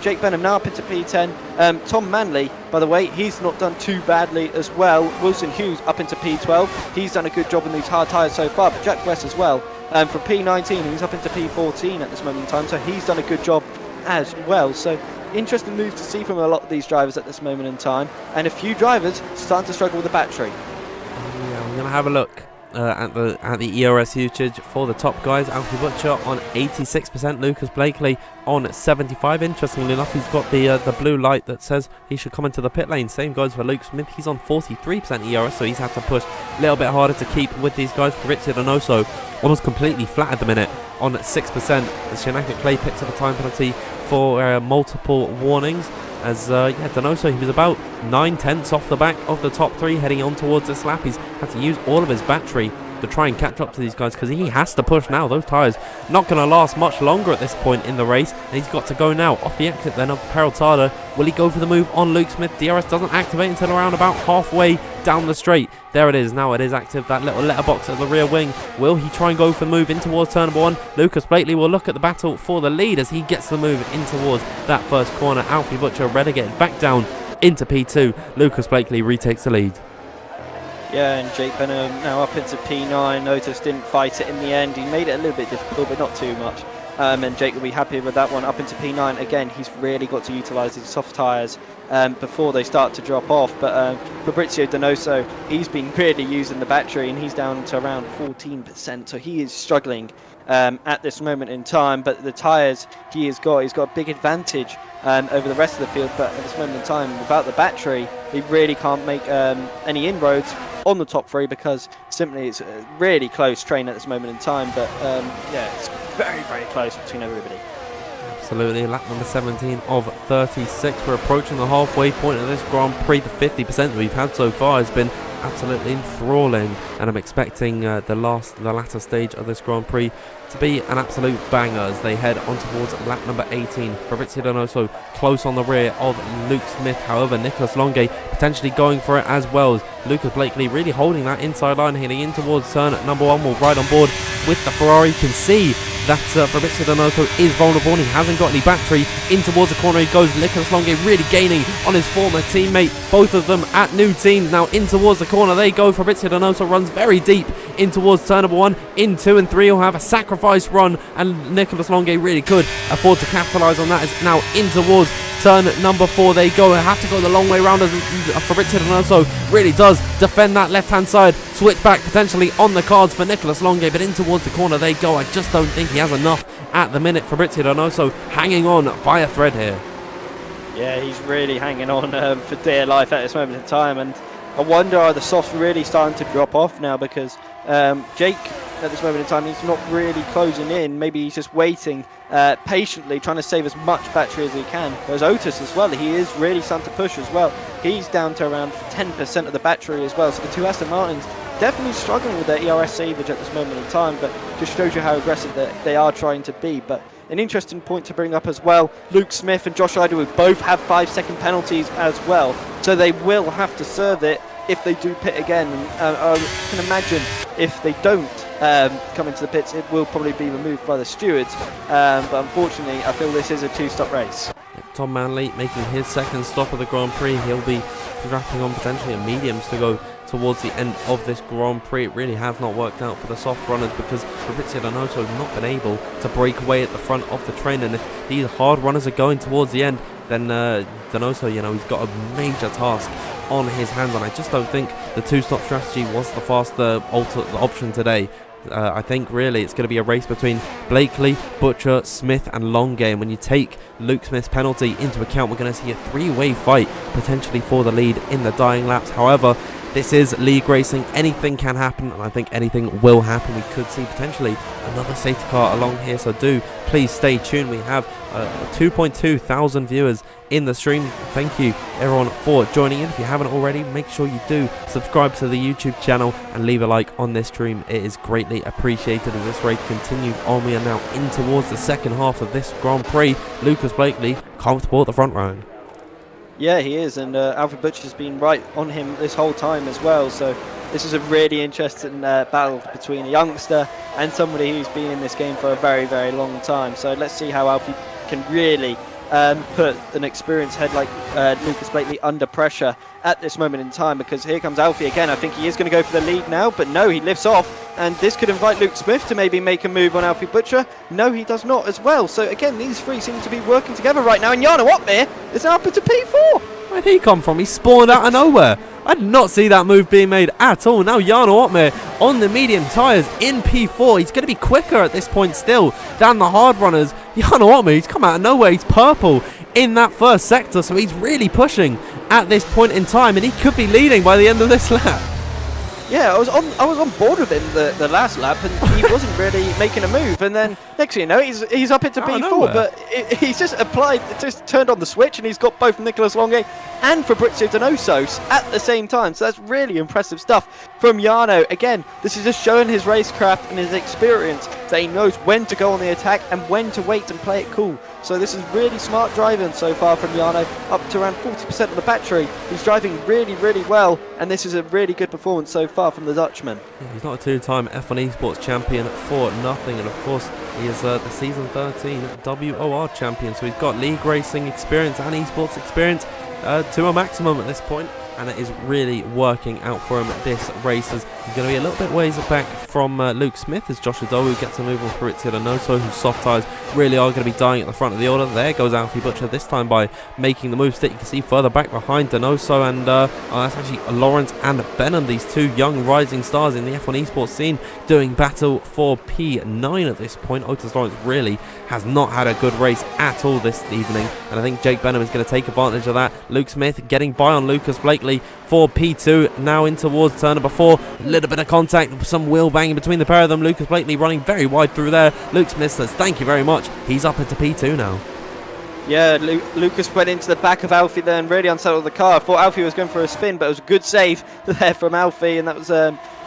Jake Benham now up into P10. Tom Manley, by the way, he's not done too badly as well. Wilson Hughes up into P12. He's done a good job in these hard tyres so far, but Jack West as well. From P19, he's up into P14 at this moment in time, so he's done a good job as well. So interesting move to see from a lot of these drivers at this moment in time, and a few drivers starting to struggle with the battery. Yeah, we're going to have a look at the ERS usage for the top guys. Alfie Butcher on 86%, Lucas Blakely on 75%. Interestingly enough, he's got the blue light that says he should come into the pit lane. Same goes for Luke Smith. He's on 43% ERS, so he's had to push a little bit harder to keep with these guys. Richard Donoso almost completely flat at the minute on 6%. As Shinaka Clay picks up a time penalty for multiple warnings. As Donoso, he was about 9/10 off the back of the top 3 heading on towards this lap. He's had to use all of his battery to try and catch up to these guys, because he has to push now. Those tyres not going to last much longer at this point in the race, and he's got to go now. Off the exit then of Peraltada. Will he go for the move on Luke Smith? DRS doesn't activate until around about halfway down the straight. There it is. Now it is active, that little letterbox at the rear wing. Will he try and go for the move in towards turn number 1? Lucas Blakely will look at the battle for the lead as he gets the move in towards that first corner. Alfie Butcher relegated back down into P2. Lucas Blakely retakes the lead. Yeah, and Jake Benham now up into P9. Otis didn't fight it in the end. He made it a little bit difficult, but not too much. And Jake will be happy with that one. Up into P9 again. He's really got to utilise his soft tyres before they start to drop off. But Fabrizio Donoso, he's been really using the battery, and he's down to around 14%. So he is struggling at this moment in time. But the tyres he's got a big advantage over the rest of the field. But at this moment in time, without the battery, he really can't make any inroads on the top 3, because simply it's a really close train at this moment in time. But yeah, it's very, very close between everybody. Absolutely. Lap number 17 of 36. We're approaching the halfway point of this Grand Prix. The 50% that we've had so far has been absolutely enthralling, and I'm expecting the latter stage of this Grand Prix to be an absolute banger as they head on towards lap number 18. Fabrizio Donoso close on the rear of Luke Smith. However, Nicholas Longe potentially going for it as well. Lucas Blakely really holding that inside line, heading in towards turn number 1. Will ride on board with the Ferrari. You can see that Fabrizio Donoso is vulnerable, and he hasn't got any battery. In towards the corner he goes. Nicholas Longe really gaining on his former teammate. Both of them at new teams now. In towards the corner they go. Fabrizio Donoso runs very deep in towards turn number 1. In 2 and 3 he'll have a sacrifice run, and Nicholas Longe really could afford to capitalise on that. Is now in towards turn number 4 they go. They have to go the long way round, as Fabrizio Donoso really does defend that left hand side. Switch back potentially on the cards for Nicholas Longe, but in towards the corner they go. I just don't think he has enough at the minute. Fabrizio Donoso hanging on by a thread here. Yeah, he's really hanging on for dear life at this moment in time, and I wonder, are the softs really starting to drop off now, because Jake at this moment in time. He's not really closing in. Maybe he's just waiting patiently, trying to save as much battery as he can. There's Otis as well. He is really starting to push as well. He's down to around 10% of the battery as well. So the two Aston Martins definitely struggling with their ERS savage at this moment in time, but just shows you how aggressive they are trying to be. But an interesting point to bring up as well, Luke Smith and Josh Idlewood both have 5-second penalties as well, so they will have to serve it if they do pit again. I can imagine if they don't come into the pits, it will probably be removed by the stewards, but unfortunately I feel this is a two-stop race. Tom Manley making his second stop of the Grand Prix. He'll be strapping on potentially a mediums to go towards the end of this Grand Prix. It really has not worked out for the soft runners because Fabrizio Donoso has not been able to break away at the front of the train, and if these hard runners are going towards the end, then Donoso, he's got a major task on his hands, and I just don't think the two-stop strategy was the faster option today. I think really it's going to be a race between Blakely, Butcher, Smith and Longay, and when you take Luke Smith's penalty into account, we're going to see a three-way fight potentially for the lead in the dying laps. However, this is league racing, anything can happen, and I think anything will happen. We could see potentially another safety car along here, so do please stay tuned. We have 2.2 thousand viewers in the stream. Thank you everyone for joining in. If you haven't already, make sure you do subscribe to the YouTube channel and leave a like on this stream. It is greatly appreciated as this race continues on. We are now in towards the second half of this Grand Prix. Lucas Blakely comfortable at the front row. Yeah, he is, and Alfred Butcher's been right on him this whole time as well, so this is a really interesting battle between a youngster and somebody who's been in this game for a very, very long time. So let's see how Alfie can really put an experienced head like Lucas Blakely under pressure at this moment in time, because here comes Alfie again. I think he is going to go for the lead now, but no, he lifts off, and this could invite Luke Smith to maybe make a move on Alfie Butcher. No, he does not as well. So again, these three seem to be working together right now, and Jarno Opmeer is now up into P4. Where'd he come from? He spawned out of nowhere. I did not see that move being made at all. Now Jarno Opmeer on the medium tyres in P4. He's going to be quicker at this point still than the hard runners. Jarno Opmeer, he's come out of nowhere. He's purple in that first sector, so he's really pushing at this point in time, and he could be leading by the end of this lap. Yeah, I was on board with him the last lap, and he wasn't really making a move. And then next thing you know, he's up into P4, but he's just turned on the switch, and he's got both Nicolas Longay and Fabrizio Donoso at the same time. So that's really impressive stuff from Jarno. Again, this is just showing his racecraft and his experience, that he knows when to go on the attack and when to wait and play it cool. So this is really smart driving so far from Jarno, up to around 40% of the battery. He's driving really, really well, and this is a really good performance so far from the Dutchman. Yeah, he's not a two-time F1 Esports champion for nothing, and of course he is the season 13 WOR champion, so he's got league racing experience and esports experience to a maximum at this point, and it is really working out for him this race, as he's going to be a little bit ways back from Luke Smith as Josh Adowu gets a move on Fabrizio Donoso, whose soft tyres really are going to be dying at the front of the order. There goes Alfie Butcher, this time by making the move stick. You can see further back behind Donoso, and that's actually Lawrence and Benham, these two young rising stars in the F1 Esports scene, doing battle for P9 at this point. Otis Lawrence really has not had a good race at all this evening, and I think Jake Benham is going to take advantage of that. Luke Smith getting by on Lucas Blakely for P2, now in towards turn number 4. A little bit of contact, some wheel banging between the pair of them. Lucas Blakely running very wide through there. Luke Smith says thank you very much. He's up into P2 now. Yeah, Lucas went into the back of Alfie there and really unsettled the car. I thought Alfie was going for a spin, but it was a good save there from Alfie, and that was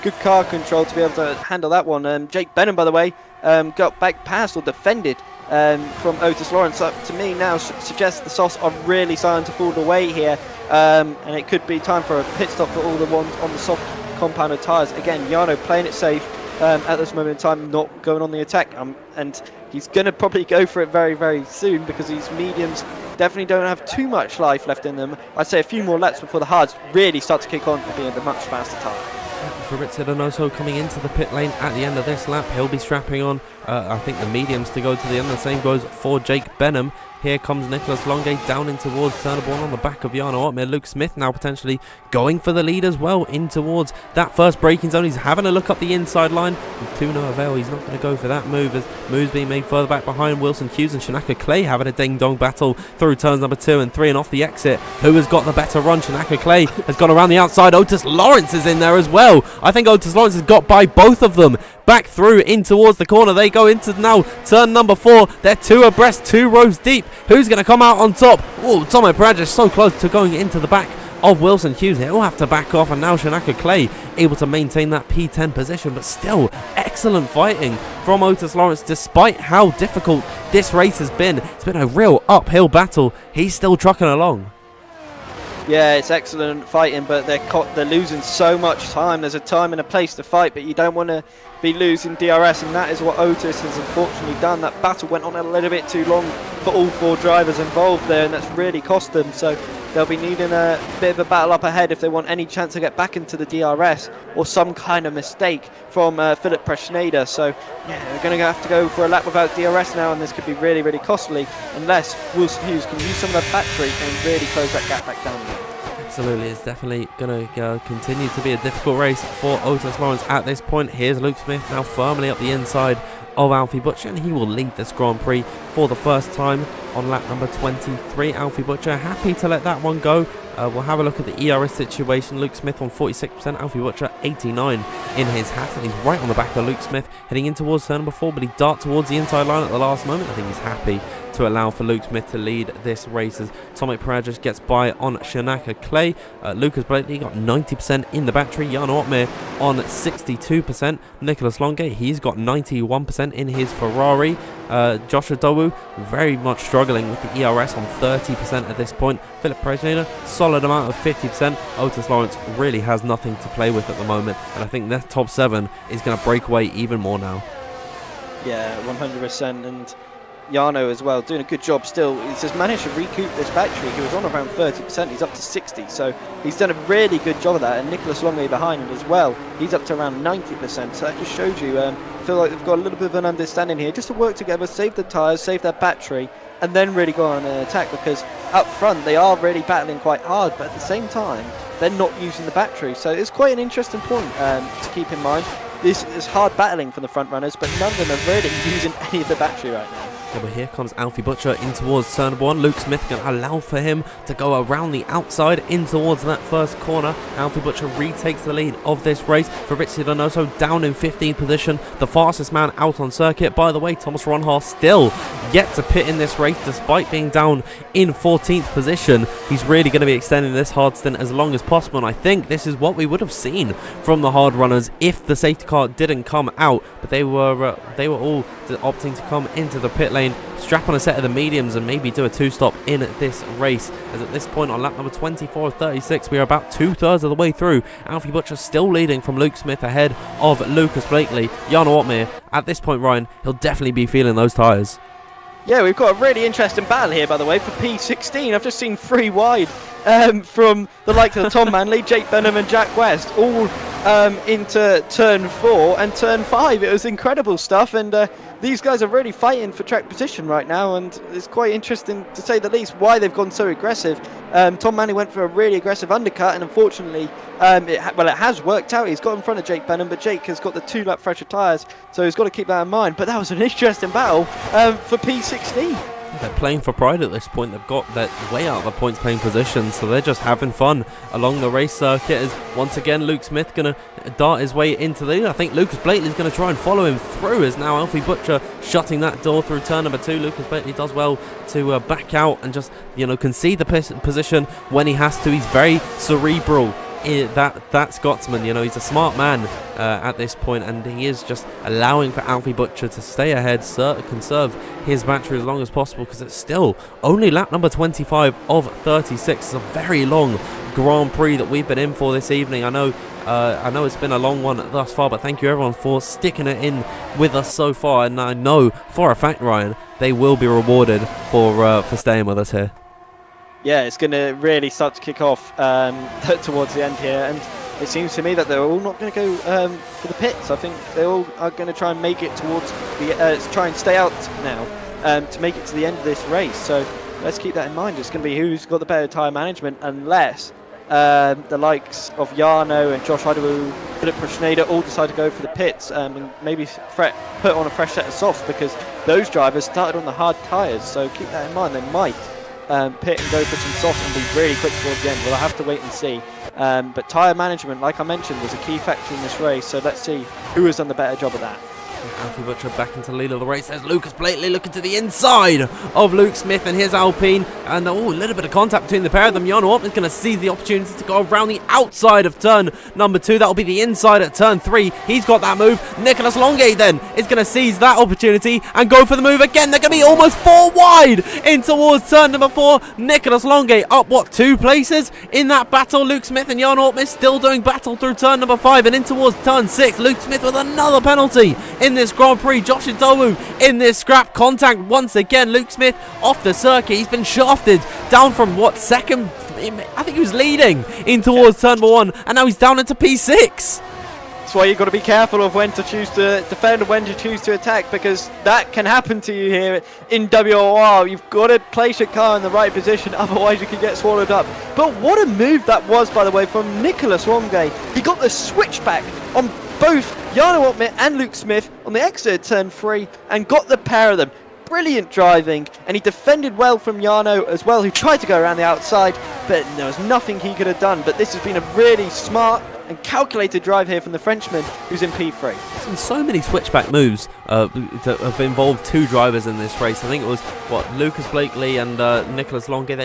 good car control to be able to handle that one. Jake Benham, by the way, got back past or defended from Otis Lawrence. Up to me now suggests the Sauce are really starting to fall away here, and it could be time for a pit stop for all the ones on the soft compounded tyres. Again, Jarno playing it safe at this moment in time, not going on the attack, and he's going to probably go for it very, very soon, because these mediums definitely don't have too much life left in them. I'd say a few more laps before the hards really start to kick on and be at a much faster time. Fabrizio Donoso coming into the pit lane at the end of this lap. He'll be strapping on, I think, the mediums to go to the end. The same goes for Jake Benham. Here comes Nicolas Longay down in towards turn 1 on the back of Jarno Opmeer. Luke Smith now potentially going for the lead as well in towards that first braking zone. He's having a look up the inside line. To no avail, he's not going to go for that move, as moves being made further back behind. Wilson Hughes and Shanaka Clay having a ding-dong battle through turns number 2 and 3 and off the exit. Who has got the better run? Shanaka Clay has gone around the outside. Otis Lawrence is in there as well. I think Otis Lawrence has got by both of them. Back through in towards the corner. They go into now turn number 4. They're 2 abreast, 2 rows deep. Who's going to come out on top? Oh, Tomo Paraja so close to going into the back of Wilson Hughes. He'll have to back off, and now Shanaka Clay able to maintain that P10 position, but still excellent fighting from Otis Lawrence despite how difficult this race has been. It's been a real uphill battle. He's still trucking along. Yeah, it's excellent fighting, but they're losing so much time. There's a time and a place to fight, but you don't want to be losing DRS, and that is what Otis has unfortunately done. That battle went on a little bit too long for all 4 drivers involved there, and that's really cost them. So they'll be needing a bit of a battle up ahead if they want any chance to get back into the DRS, or some kind of mistake from Philip Preschneider. So yeah, they're going to have to go for a lap without DRS now, and this could be really, really costly unless Wilson Hughes can use some of that battery and really close that gap back down. Absolutely, it's definitely going to continue to be a difficult race for Otis Lawrence at this point. Here's Luke Smith now firmly up the inside of Alfie Butcher, and he will lead this Grand Prix for the first time on lap number 23. Alfie Butcher happy to let that one go. We'll have a look at the ERS situation. Luke Smith on 46%, Alfie Butcher 89 in his hat, and he's right on the back of Luke Smith heading in towards turn number 4, but he darts towards the inside line at the last moment. I think he's happy to allow for Luke Smith to lead this race as Tomek Parajas gets by on Shanaka Clay. Lucas Blakely got 90% in the battery. Jan Otmir on 62%. Nicholas Longate, he's got 91% in his Ferrari. Joshua Dowu very much struggling with the ERS on 30% at this point. Philip Preschneider, solid amount of 50%. Otis Lawrence really has nothing to play with at the moment, and I think that top 7 is going to break away even more now. Yeah, 100%, and Jarno as well, doing a good job still. He's just managed to recoup this battery. He was on around 30%, he's up to 60, so he's done a really good job of that, and Nicholas Longley behind him as well. He's up to around 90%, so that just shows you, I feel like they've got a little bit of an understanding here, just to work together, save the tyres, save their battery, and then really go on an attack, because up front they are really battling quite hard, but at the same time they're not using the battery. So it's quite an interesting point to keep in mind. This is hard battling for the front runners, but none of them are really using any of the battery right now. Yeah, but here comes Alfie Butcher in towards turn 1. Luke Smith going to allow for him to go around the outside in towards that first corner. Alfie Butcher retakes the lead of this race. Fabrizio Donoso down in 15th position, the fastest man out on circuit. By the way, Thomas Ronhaar still yet to pit in this race despite being down in 14th position. He's really going to be extending this hard stint as long as possible, and I think this is what we would have seen from the hard runners if the safety car didn't come out, but they were all opting to come into the pit lane, strap on a set of the mediums, and maybe do a 2-stop in this race. As at this point on lap number 24 of 36, we are about 2/3 of the way through. Alfie Butcher still leading from Luke Smith ahead of Lucas Blakely. Jarno Otmir, at this point, Ryan, he'll definitely be feeling those tyres. Yeah, we've got a really interesting battle here, by the way, for P16. I've just seen 3 wide from the likes of Tom Manley, Jake Benham and Jack West, all into turn 4 and turn 5. It was incredible stuff, and these guys are really fighting for track position right now, and it's quite interesting, to say the least, why they've gone so aggressive. Tom Manley went for a really aggressive undercut, and unfortunately, it has worked out. He's got in front of Jake Benham, but Jake has got the 2-lap fresher tyres, so he's got to keep that in mind. But that was an interesting battle for P16. They're playing for pride at this point. They've got that way out of the points playing position, so they're just having fun along the race circuit. As once again Luke Smith going to dart his way into the lead. I think Lucas Blakely is going to try and follow him through, as now Alfie Butcher shutting that door through turn number 2. Lucas Blakely does well to back out and just concede the position when he has to. He's very cerebral. That Scotsman, he's a smart man at this point, and he is just allowing for Alfie Butcher to stay ahead, conserve his battery as long as possible, because it's still only lap number 25 of 36. It's a very long Grand Prix that we've been in for this evening. I know it's been a long one thus far, but thank you everyone for sticking it in with us so far, and I know for a fact, Ryan, they will be rewarded for staying with us here. Yeah, it's going to really start to kick off towards the end here, and it seems to me that they're all not going to go for the pits. I think they all are going to try and make it towards the try and stay out now to make it to the end of this race. So let's keep that in mind. It's going to be who's got the better tyre management, unless the likes of Jarno and Josh Heidewu, Philip Preschneider all decide to go for the pits and maybe put on a fresh set of softs, because those drivers started on the hard tyres. So keep that in mind. They might pit and go for some softs and be really quick towards the end. We'll have to wait and see. But tyre management, like I mentioned, was a key factor in this race, so let's see who has done the better job of that. Alfie Butcher back into the lead of the race. There's Lucas Blakely looking to the inside of Luke Smith and his Alpine. And a little bit of contact between the pair of them. Jan Ortman's going to seize the opportunity to go around the outside of turn number 2. That'll be the inside at turn 3. He's got that move. Nicholas Longay then is going to seize that opportunity and go for the move again. They're going to be almost 4 wide in towards turn number 4. Nicholas Longay up, 2 places in that battle. Luke Smith and Jan Ortman still doing battle through turn number 5 and in towards turn 6. Luke Smith with another penalty in this Grand Prix. Josh Idowu in this scrap. Contact once again. Luke Smith off the circuit. He's been shafted down from second? I think he was leading in towards turn number 1, and now he's down into P6. That's why you've got to be careful of when to choose to defend and when to choose to attack, because that can happen to you here in WOR. You've got to place your car in the right position, otherwise you can get swallowed up. But what a move that was, by the way, from Nicholas Longay. He got the switchback on both Jarno Opmeer and Luke Smith on the exit of turn 3 and got the pair of them. Brilliant driving, and he defended well from Jarno as well, who tried to go around the outside, but there was nothing he could have done. But this has been a really smart and calculated drive here from the Frenchman, who's in P3. There's been so many switchback moves that have involved 2 drivers in this race. I think it was Lucas Blakely and Nicholas Longay.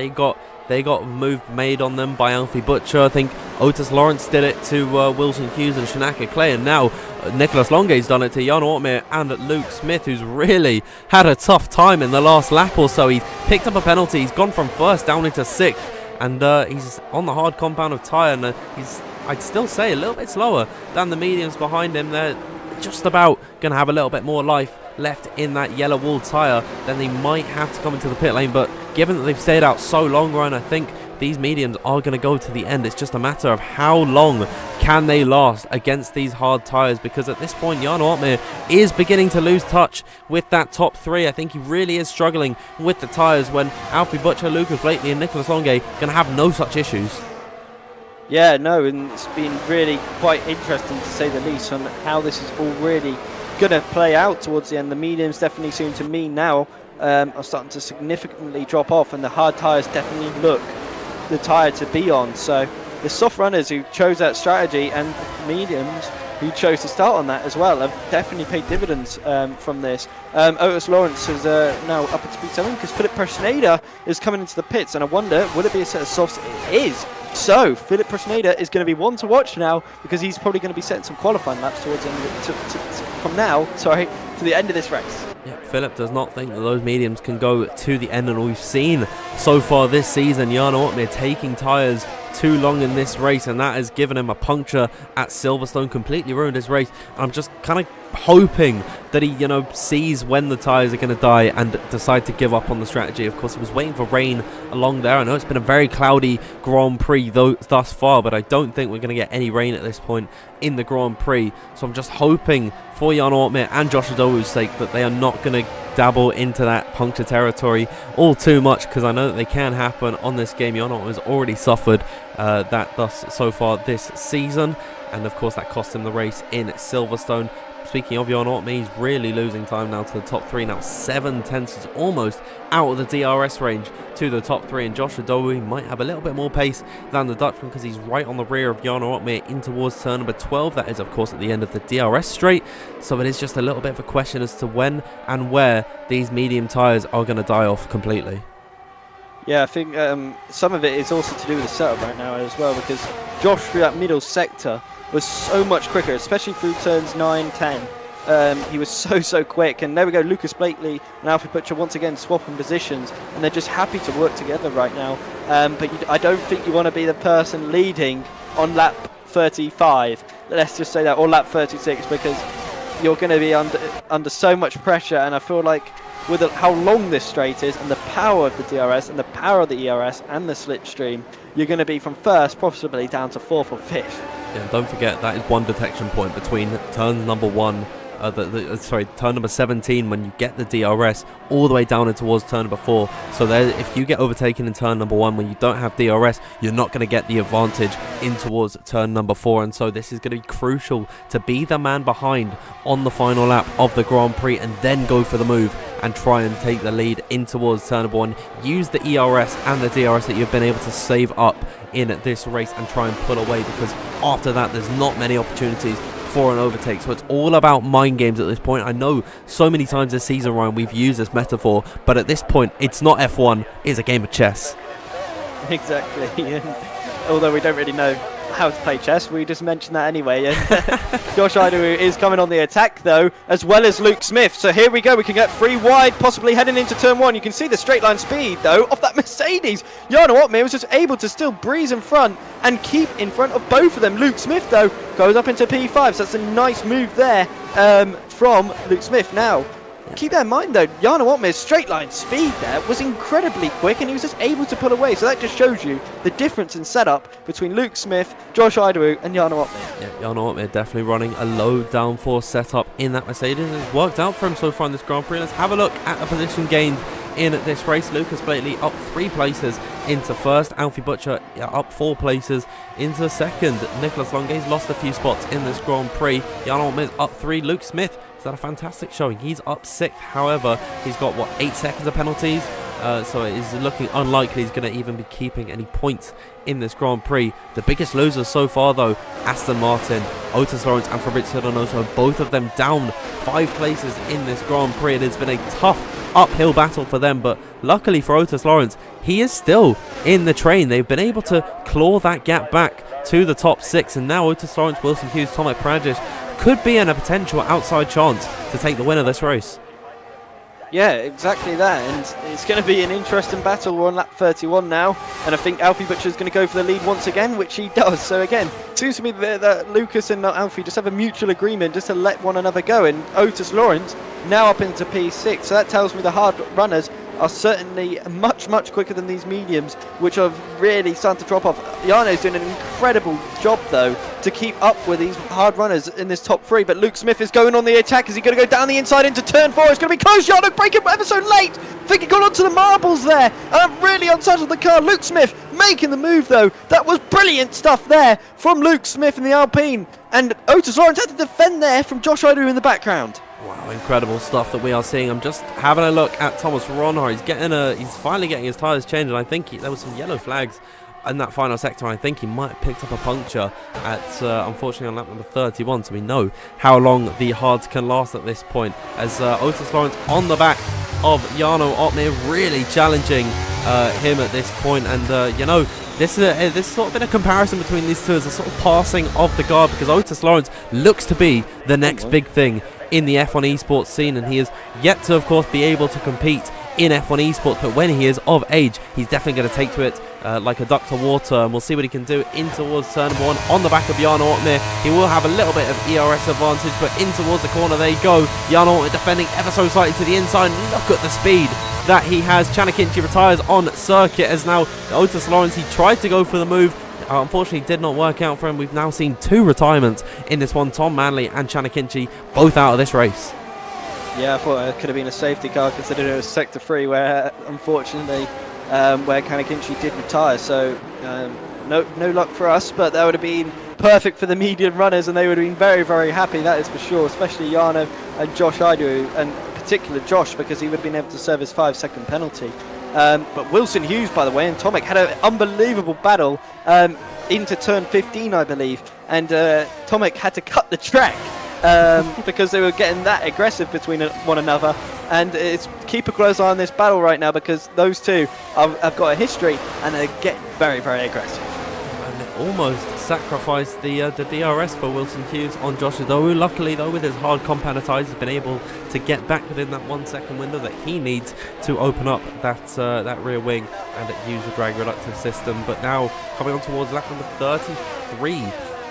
They got a move made on them by Alfie Butcher. I think Otis Lawrence did it to Wilson Hughes and Shanaka Clay, and now Nicholas Longay's done it to Jan Ortmeer and Luke Smith, who's really had a tough time in the last lap or so. He's picked up a penalty. He's gone from 1st down into 6th, and he's on the hard compound of tyre, and he's, I'd still say, a little bit slower than the mediums behind him. They're just about going to have a little bit more life left in that yellow wall tyre, then they might have to come into the pit lane. But given that they've stayed out so long, Ryan, I think these mediums are going to go to the end. It's just a matter of how long can they last against these hard tyres, because at this point Jan Ortmeer is beginning to lose touch with that top 3. I think he really is struggling with the tyres, when Alfie Butcher, Lucas Blakely and Nicholas Longay going to have no such issues. Yeah, no, and it's been really quite interesting to say the least on how this is all really going to play out towards the end. The mediums definitely seem to me now are starting to significantly drop off, and the hard tyres definitely look the tyre to be on. So the soft runners who chose that strategy and the mediums who chose to start on that as well have definitely paid dividends from this. Otis Lawrence is now up into P7 because Philip Presneda is coming into the pits, and I wonder, will it be a set of softs? It is. So Philip Presneda is going to be one to watch now, because he's probably going to be setting some qualifying laps towards the end from now, to the end of this race. Yeah, Philip does not think that those mediums can go to the end, and we've seen so far this season Jan Ortmeer taking tyres too long in this race, and that has given him a puncture at Silverstone, completely ruined his race. I'm just kind of hoping that he, sees when the tyres are going to die and decide to give up on the strategy. Of course, he was waiting for rain along there. I know it's been a very cloudy Grand Prix thus far, but I don't think we're going to get any rain at this point in the Grand Prix. So I'm just hoping for Jan Ortmeer and Josh Adowu's sake that they are not going to dabble into that puncture territory all too much, because I know that they can happen on this game. Jan Ortmeer has already suffered that thus so far this season, and of course that cost him the race in Silverstone. Speaking of Jan Ortmeer, he's really losing time now to the top 3. Now 7 tenths, is almost out of the DRS range to the top 3, and Josh Adowu might have a little bit more pace than the Dutchman, because he's right on the rear of Jan Ortmeer in towards turn number 12. That is of course at the end of the DRS straight, so it is just a little bit of a question as to when and where these medium tyres are going to die off completely. Yeah, I think some of it is also to do with the setup right now as well, because Josh through that middle sector was so much quicker, especially through turns 9, 10. He was so quick, and there we go, Lucas Blakely and Alfie Butcher once again swapping positions, and they're just happy to work together right now. But I don't think you want to be the person leading on lap 35, let's just say that, or lap 36, because you're going to be under so much pressure. And I feel like with how long this straight is, and the power of the DRS and the power of the ERS and the slipstream, you're going to be from 1st possibly down to 4th or 5th. Yeah, don't forget that is one detection point between turn number 1, turn number 17 when you get the DRS, all the way down in towards turn number 4. So there, if you get overtaken in turn number 1 when you don't have DRS, you're not going to get the advantage in towards turn number 4. And so this is going to be crucial to be the man behind on the final lap of the Grand Prix, and then go for the move and try and take the lead in towards turn number 1. Use the ERS and the DRS that you've been able to save up in this race and try and pull away, because after that there's not many opportunities for an overtake. So it's all about mind games at this point. I know so many times this season, Ryan, we've used this metaphor, but at this point it's not F1, it's a game of chess. Exactly. And although we don't really know how to play chess, we just mentioned that anyway. And Josh Idaru is coming on the attack though, as well as Luke Smith. So here we go, we can get 3 wide, possibly heading into turn 1. You can see the straight line speed though of that Mercedes. Jarno Opmeer was just able to still breeze in front and keep in front of both of them. Luke Smith though goes up into P5, so that's a nice move there from Luke Smith. Now keep that in mind though, Jarno Opmeer's straight line speed there was incredibly quick, and he was just able to pull away. So that just shows you the difference in setup between Luke Smith, Josh Idaru and Jarno Opmeer. Yeah, Jarno Opmeer definitely running a low downforce setup in that Mercedes. It's worked out for him so far in this Grand Prix. Let's have a look at the position gained in this race. Lucas Blakely up 3 places into first. Alfie Butcher up 4 places into second. Nicholas Longuet's lost a few spots in this Grand Prix. Jarno Opmeer's up 3. Luke Smith has had a fantastic showing. He's up 6th. However, he's got 8 seconds of penalties. So it is looking unlikely he's going to even be keeping any points in this Grand Prix. The biggest losers so far though, Aston Martin, Otis Lawrence and Fabrizio Donoso, both of them down 5 places in this Grand Prix. It has been a tough uphill battle for them, but luckily for Otis Lawrence, he is still in the train. They've been able to claw that gap back to the top 6, and now Otis Lawrence, Wilson Hughes, Tomek Pradic could be in a potential outside chance to take the win of this race. Yeah, exactly that, and it's going to be an interesting battle. We're on lap 31 now, and I think Alfie Butcher's going to go for the lead once again, which he does. So again, it seems to me that Lucas and Alfie just have a mutual agreement just to let one another go, and Otis Lawrence now up into P6, so that tells me the hard runners are certainly much quicker than these mediums, which are really starting to drop off. Jarno's doing an incredible job though to keep up with these hard runners in this top 3, but Luke Smith is going on the attack. Is he going to go down the inside into turn 4? It's going to be close. Jarno breaking ever so late. I think he got onto the marbles there, really on touch of the car. Luke Smith making the move though. That was brilliant stuff there from Luke Smith in the Alpine, and Otis Lawrence had to defend there from Josh Idaru in the background. Wow, incredible stuff that we are seeing. I'm just having a look at Thomas Ronhar. He's finally getting his tyres changed, and I think there was some yellow flags in that final sector. I think he might have picked up a puncture at unfortunately on lap number 31, so we know how long the hards can last at this point, as Otis Lawrence on the back of Jarno Opmeer, really challenging him at this point. And this is sort of been a comparison between these two as a sort of passing of the guard, because Otis Lawrence looks to be the next big thing in the F1 Esports scene, and he is yet to of course be able to compete in F1 Esports, but when he is of age, he's definitely going to take to it like a duck to water, and we'll see what he can do in towards turn 1 on the back of Jarno Opmeer. He will have a little bit of ERS advantage, but in towards the corner they go. Jarno Opmeer defending ever so slightly to the inside. Look at the speed that he has. Chanakinchi retires on circuit, as now Otis Lawrence, he tried to go for the move, unfortunately did not work out for him. We've now seen 2 retirements in this one. Tom Manley and Chanakinchi both out of this race. Yeah, I thought it could have been a safety car, considering it was sector 3 where unfortunately where Chanakinchi did retire. So no luck for us, but that would have been perfect for the medium runners, and they would have been very happy, that is for sure, especially Jarno and Josh Idaru, and in particular Josh, because he would have been able to serve his 5-second penalty. But Wilson Hughes, by the way, and Tomek had an unbelievable battle into turn 15, I believe, and Tomek had to cut the track because they were getting that aggressive between one another. And it's keep a close eye on this battle right now, because those two have got a history and they get very aggressive. And they almost sacrificed the DRS for Wilson Hughes on Josh Idaru. Luckily though, with his hard compound tyres, he's been able to get back within that 1 second window that he needs to open up that rear wing and use the drag reductive system. But now coming on towards lap number 33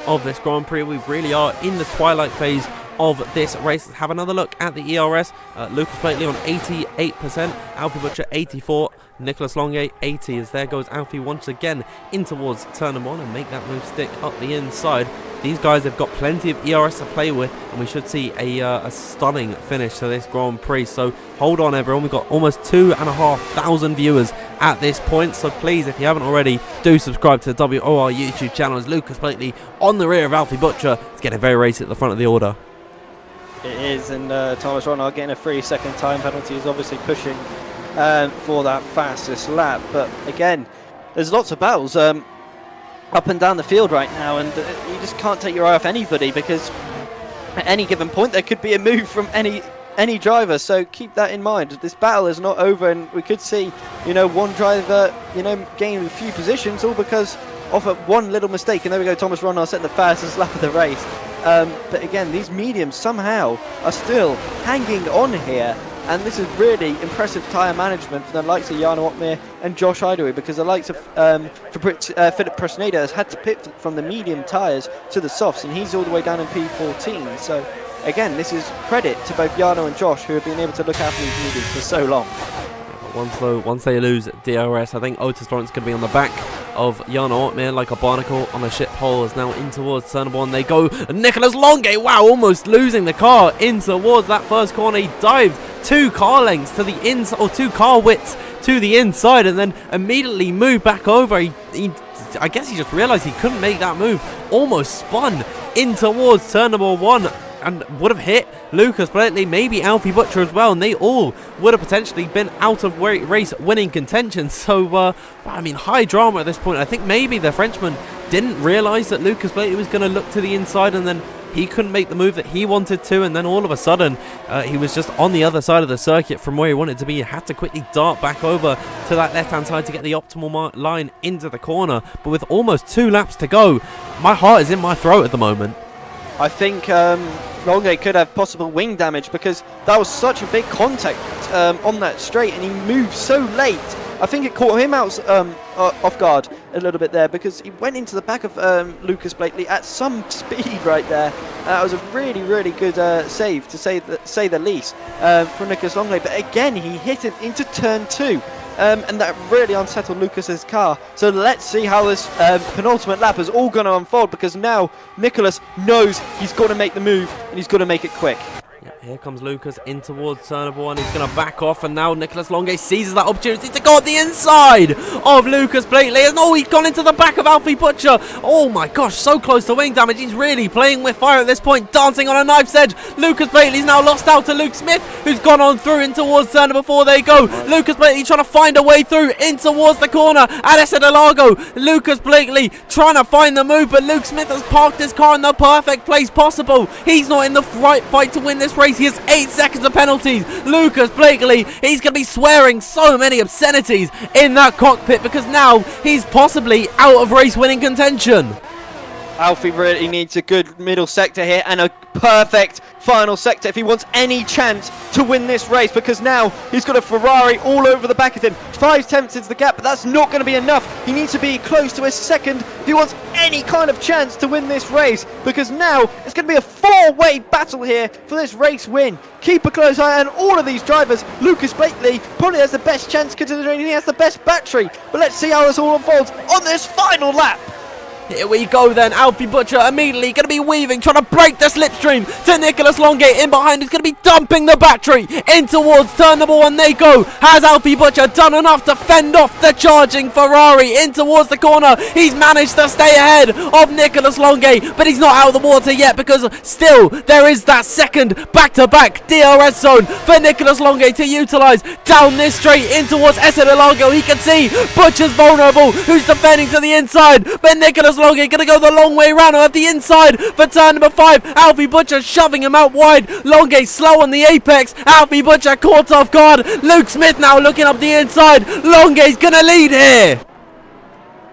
of this Grand Prix, we really are in the twilight phase of this race. Let's have another look at the ERS. Lucas Blakely on 88%, Alfie Butcher 84%, Nicholas Longuet 80%, as there goes Alfie once again in towards turn 1 and make that move stick up the inside. These guys have got plenty of ERS to play with, and we should see a stunning finish to this Grand Prix. So hold on everyone, we've got almost 2,500 viewers at this point, so please, if you haven't already, do subscribe to the WOR YouTube channel, as Lucas Blakely on the rear of Alfie Butcher. It's getting very racy at the front of the order. It is, and Thomas Ronald getting a 3-second time penalty is obviously pushing for that fastest lap. But again, there's lots of battles up and down the field right now, and you just can't take your eye off anybody, because at any given point there could be a move from any driver. So keep that in mind. This battle is not over, and we could see, you know, one driver, you know, gain a few positions, all because of one little mistake. And there we go, Thomas Ronald setting the fastest lap of the race. But again, these mediums somehow are still hanging on here, and this is really impressive tyre management for the likes of Jarno Opmeer and Josh Idory, because the likes of Philip Presneda has had to pit from the medium tyres to the softs, and he's all the way down in P14. So again, this is credit to both Jarno and Josh, who have been able to look after these mediums for so long. Once they lose DRS, I think Otis Lawrence could be on the back of Jarno Opmeer like a barnacle on a ship hole. Is now in towards turn 1. They go. Nicholas Longay, wow, almost losing the car in towards that first corner. He dived 2 car lengths to the inside, or 2 car widths to the inside, and then immediately moved back over. I guess he just realized he couldn't make that move. Almost spun in towards turn 1. And would have hit Lucas Blakely, maybe Alfie Butcher as well, and they all would have potentially been out of race winning contention. So, I mean, high drama at this point. I think maybe the Frenchman didn't realise that Lucas Blakely was going to look to the inside, and then he couldn't make the move that he wanted to, and then all of a sudden he was just on the other side of the circuit from where he wanted to be. He had to quickly dart back over to that left-hand side to get the optimal line into the corner. But with almost 2 laps to go, my heart is in my throat at the moment. I think Longay could have possible wing damage, because that was such a big contact on that straight, and he moved so late. I think it caught him out off guard a little bit there, because he went into the back of Lucas Blakely at some speed right there. That was a really, really good save, to say the least, from Nicholas Longay. But again, he hit it into turn 2. And that really unsettled Lucas's car. So let's see how this penultimate lap is all going to unfold, because now Nicholas knows he's got to make the move, and he's got to make it quick. Here comes Lucas in towards turn 1. He's going to back off, and now Nicholas Longay seizes that opportunity to go up the inside of Lucas Blakely. And oh, he's gone into the back of Alfie Butcher. Oh my gosh, so close to wing damage. He's really playing with fire at this point, dancing on a knife's edge. Lucas Blakely's now lost out to Luke Smith, who's gone on through in towards turn before they go. Lucas Blakely trying to find a way through in towards the corner at Esedelago. Lucas Blakely trying to find the move, but Luke Smith has parked his car in the perfect place possible. He's not in the right fight to win this race. He has 8 seconds of penalties. Lucas Blakely, he's going to be swearing so many obscenities in that cockpit, because now he's possibly out of race winning contention. Alfie really needs a good middle sector here, and a perfect final sector if he wants any chance to win this race, because now he's got a Ferrari all over the back of him. 5 tenths is the gap, but that's not going to be enough. He needs to be close to a second if he wants any kind of chance to win this race, because now it's going to be a 4-way battle here for this race win. Keep a close eye on all of these drivers. Lucas Blakely probably has the best chance, considering he has the best battery, but let's see how this all unfolds on this final lap. Here we go then. Alfie Butcher immediately going to be weaving, trying to break the slipstream to Nicholas Longay in behind. He's going to be dumping the battery in towards turn 1. They go. Has Alfie Butcher done enough to fend off the charging Ferrari in towards the corner? He's managed to stay ahead of Nicholas Longay, but he's not out of the water yet, because still there is that second back-to-back DRS zone for Nicholas Longay to utilise down this straight in towards Esedelago. He can see Butcher's vulnerable, who's defending to the inside, but Nicholas Longay going to go the long way round at the inside for turn 5. Alfie Butcher shoving him out wide. Longay slow on the apex. Alfie Butcher caught off guard. Luke Smith now looking up the inside. Longay's going to lead here.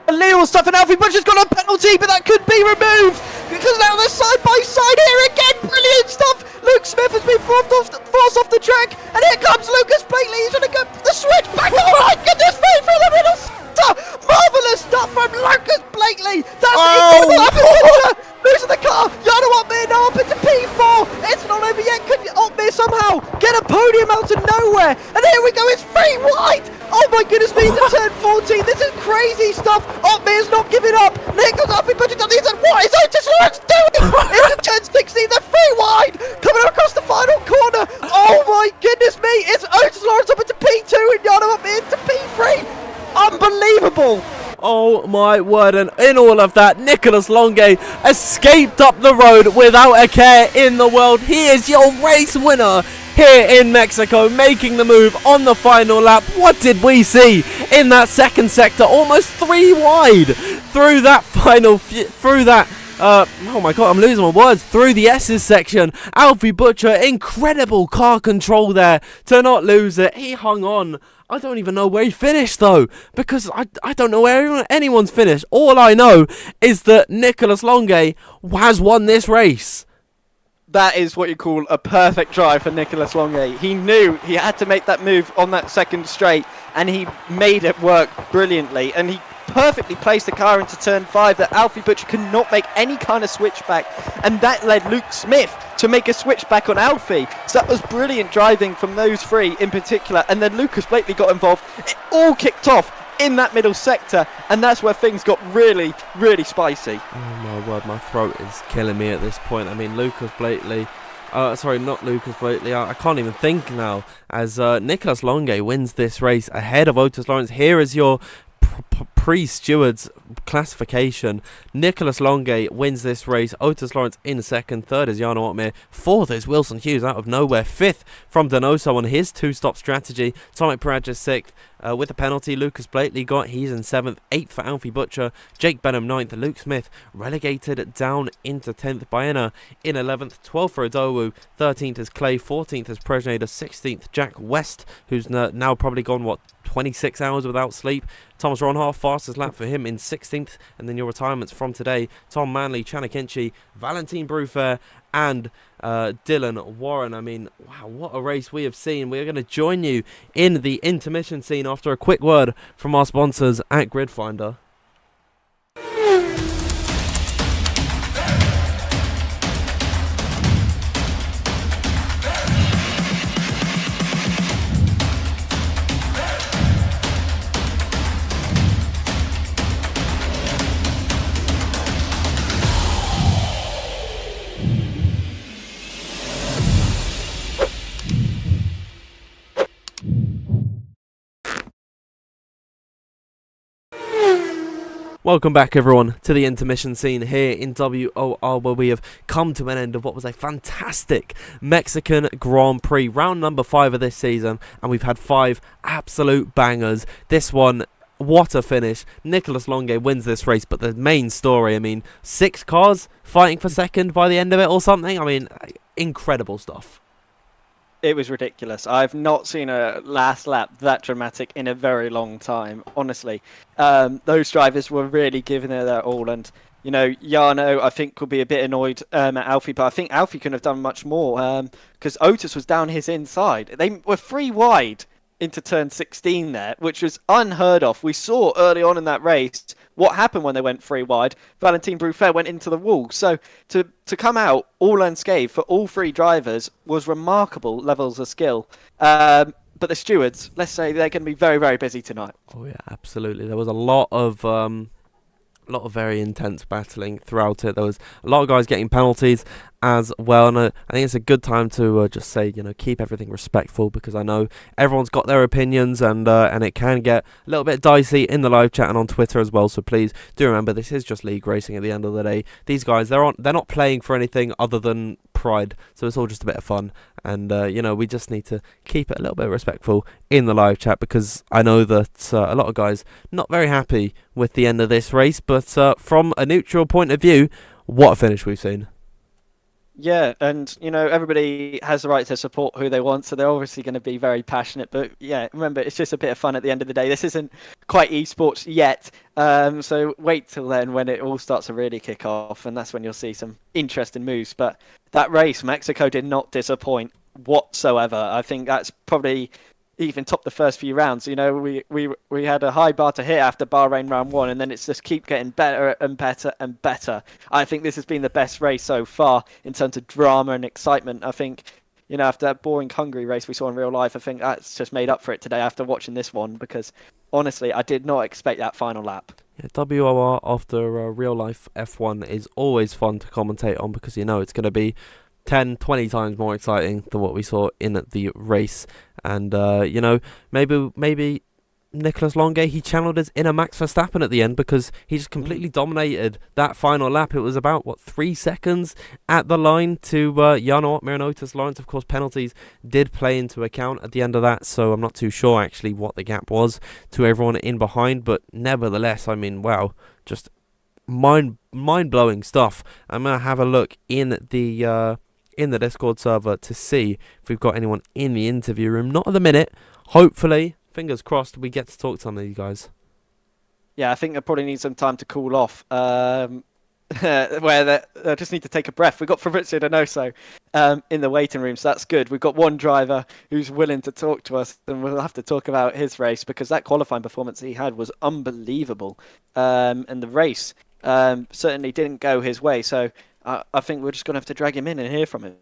Illegal stuff, and Alfie Butcher's got a penalty, but that could be removed, because now they're side by side here again. Brilliant stuff. Luke Smith has been forced off the track, and here comes Lucas Blakely. He's going to go the switch back. Oh my goodness me, for the middle. Marvellous stuff from Lucas Blakely. That's incredible. Alfie Butcher losing the car. Jarno Opmeer now up into P4. It's not over yet. Could Opmeer somehow get a podium out of nowhere? And here we go. It's 3 wide. Oh my goodness me, to turn 14. This is crazy stuff. Opmeer's not giving up. And here comes Alfie Butcher down the inside. What is Otis Lawrence doing? Into turn 16. They're 3 wide. Coming across the final corner. Oh my goodness me. It's Otis Lawrence up into P2 and Jarno Opmeer into P3. Unbelievable. Oh Oh my word, and in all of that, Nicholas Longe escaped up the road without a care in the world. He is your race winner here in Mexico, making the move on the final lap. What did we see in that second sector? Almost 3 wide through that oh my god, I'm losing my words. Through the S's section, Alfie Butcher, incredible car control there to not lose it. He hung on. I don't even know where he finished though, because I don't know where anyone's finished. All I know is that Nicholas Longe has won this race. That is what you call a perfect drive for Nicholas Longe. He knew he had to make that move on that second straight, and he made it work brilliantly. And he perfectly placed the car into turn 5 that Alfie Butcher could not make any kind of switchback, and that led Luke Smith to make a switchback on Alfie. So that was brilliant driving from those 3 in particular, and then Lucas Blakely got involved. It all kicked off in that middle sector, and that's where things got really, really spicy. Oh my word, my throat is killing me at this point. I mean, Lucas Blakely, sorry, not Lucas Blakely, I can't even think now, as Nicholas Longe wins this race ahead of Otis Lawrence. Here is your pre-stewards classification. Nicholas Longe wins this race. Otis Lawrence in second. Third is Jarno Otmir. Fourth is Wilson Hughes out of nowhere. Fifth from Donoso on his 2-stop strategy. Tomek Parajas sixth. With a penalty, Lucas Blakely he's in 7th. 8th for Alfie Butcher. Jake Benham 9th. Luke Smith relegated down into 10th. Baena in 11th. 12th for Adowu. 13th is Clay. 14th is Prejnader. 16th Jack West, who's now probably gone 26 hours without sleep. Thomas Ronhoff, fastest lap for him in 16th. And then your retirements from today: Tom Manley, Chanakinchi, Valentin Brufair, and Dylan Warren. I mean, wow, what a race we have seen. We're going to join you in the intermission scene after a quick word from our sponsors at GridFinder. Welcome back, everyone, to the intermission scene here in WOR, where we have come to an end of what was a fantastic Mexican Grand Prix, round number 5 of this season, and we've had 5 absolute bangers. This one, what a finish. Nicholas Longe wins this race, but the main story, I mean, 6 cars fighting for second by the end of it or something. I mean, incredible stuff. It was ridiculous. I've not seen a last lap that dramatic in a very long time, honestly. Those drivers were really giving it their all. And, you know, Jarno, I think, could be a bit annoyed at Alfie, but I think Alfie couldn't have done much more because Otis was down his inside. They were 3 wide into turn 16 there, which was unheard of. We saw early on in that race what happened when they went 3 wide. Valentin Brufair went into the wall. So to come out all unscathed for all 3 drivers was remarkable levels of skill. But the stewards, let's say they're going to be very, very busy tonight. Oh yeah, absolutely. There was a lot of very intense battling throughout it. There was a lot of guys getting penalties as well, and I think it's a good time to just say, you know, keep everything respectful, because I know everyone's got their opinions, and it can get a little bit dicey in the live chat and on Twitter as well. So please do remember, this is just league racing at the end of the day. These guys, they're not playing for anything other than pride, so it's all just a bit of fun, and you know, we just need to keep it a little bit respectful in the live chat, because I know that a lot of guys not very happy with the end of this race, but from a neutral point of view, what a finish we've seen. Yeah, and, you know, everybody has the right to support who they want, so they're obviously going to be very passionate. But, yeah, remember, it's just a bit of fun at the end of the day. This isn't quite esports yet, so wait till then when it all starts to really kick off, and that's when you'll see some interesting moves. But that race, Mexico did not disappoint whatsoever. I think that's probably even topped the first few rounds. You know, we had a high bar to hit after Bahrain round 1, and then it's just keep getting better and better and better. I think this has been the best race so far in terms of drama and excitement. I think, you know, after that boring Hungary race we saw in real life, I think that's just made up for it today after watching this one, because honestly, I did not expect that final lap. Yeah, WOR after real life F1 is always fun to commentate on, because you know it's going to be 10, 20 times more exciting than what we saw in the race. And, you know, maybe Nicholas Longe, he channeled his inner Max Verstappen at the end because he just completely dominated that final lap. It was about, 3 seconds at the line to Jarno Miranotas Lawrence. Of course, penalties did play into account at the end of that, so I'm not too sure actually what the gap was to everyone in behind, but nevertheless, I mean, wow, just mind-blowing stuff. I'm going to have a look in the Discord server to see if we've got anyone in the interview room. Not at the minute. Hopefully, fingers crossed, we get to talk to some of these guys. Yeah, I think they probably need some time to cool off. Where they just need to take a breath. We've got Fabrizio Donoso in the waiting room, so that's good. We've got one driver who's willing to talk to us, and we'll have to talk about his race because that qualifying performance he had was unbelievable. And the race certainly didn't go his way, so I think we're just going to have to drag him in and hear from him.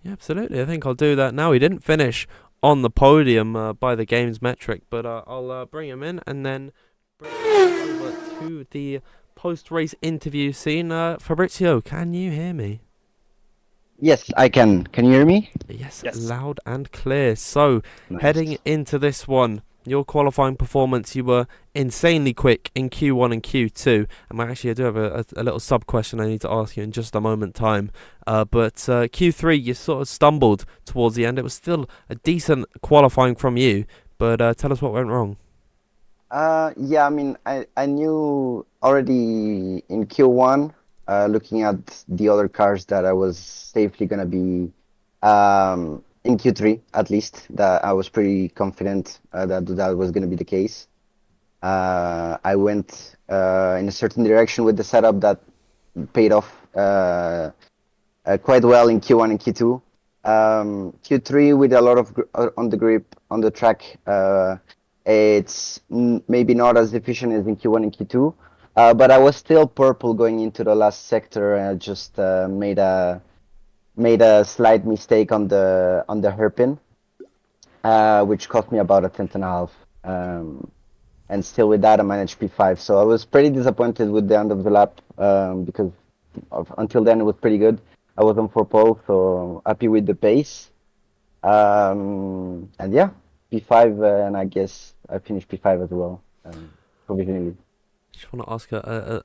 Yeah, absolutely. I think I'll do that now. He didn't finish on the podium by the game's metric, but I'll bring him in and then bring him over to the post-race interview scene. Fabrizio, can you hear me? Yes, I can. Can you hear me? Yes, Yes. loud and clear. So, Nice. heading into this one, your qualifying performance, you were insanely quick in Q1 and Q2. And actually, I do have a little sub-question I need to ask you in just a moment time. But Q3, you sort of stumbled towards the end. It was still a decent qualifying from you, but tell us what went wrong. Yeah, I mean, I knew already in Q1, looking at the other cars, that I was safely gonna be in Q3 at least. That I was pretty confident that was gonna be the case. I went in a certain direction with the setup that paid off quite well in Q1 and Q2. Q3 with a lot of on the grip on the track. It's maybe not as efficient as in Q1 and Q2, but I was still purple going into the last sector, and I just made a slight mistake on the hairpin, which cost me about a tenth and a half. And still with that, I managed P5. So I was pretty disappointed with the end of the lap because until then it was pretty good. I was on 4 pole, so happy with the pace. And yeah, P5, and I guess I finished P5 as well, provisionally. Just want to ask a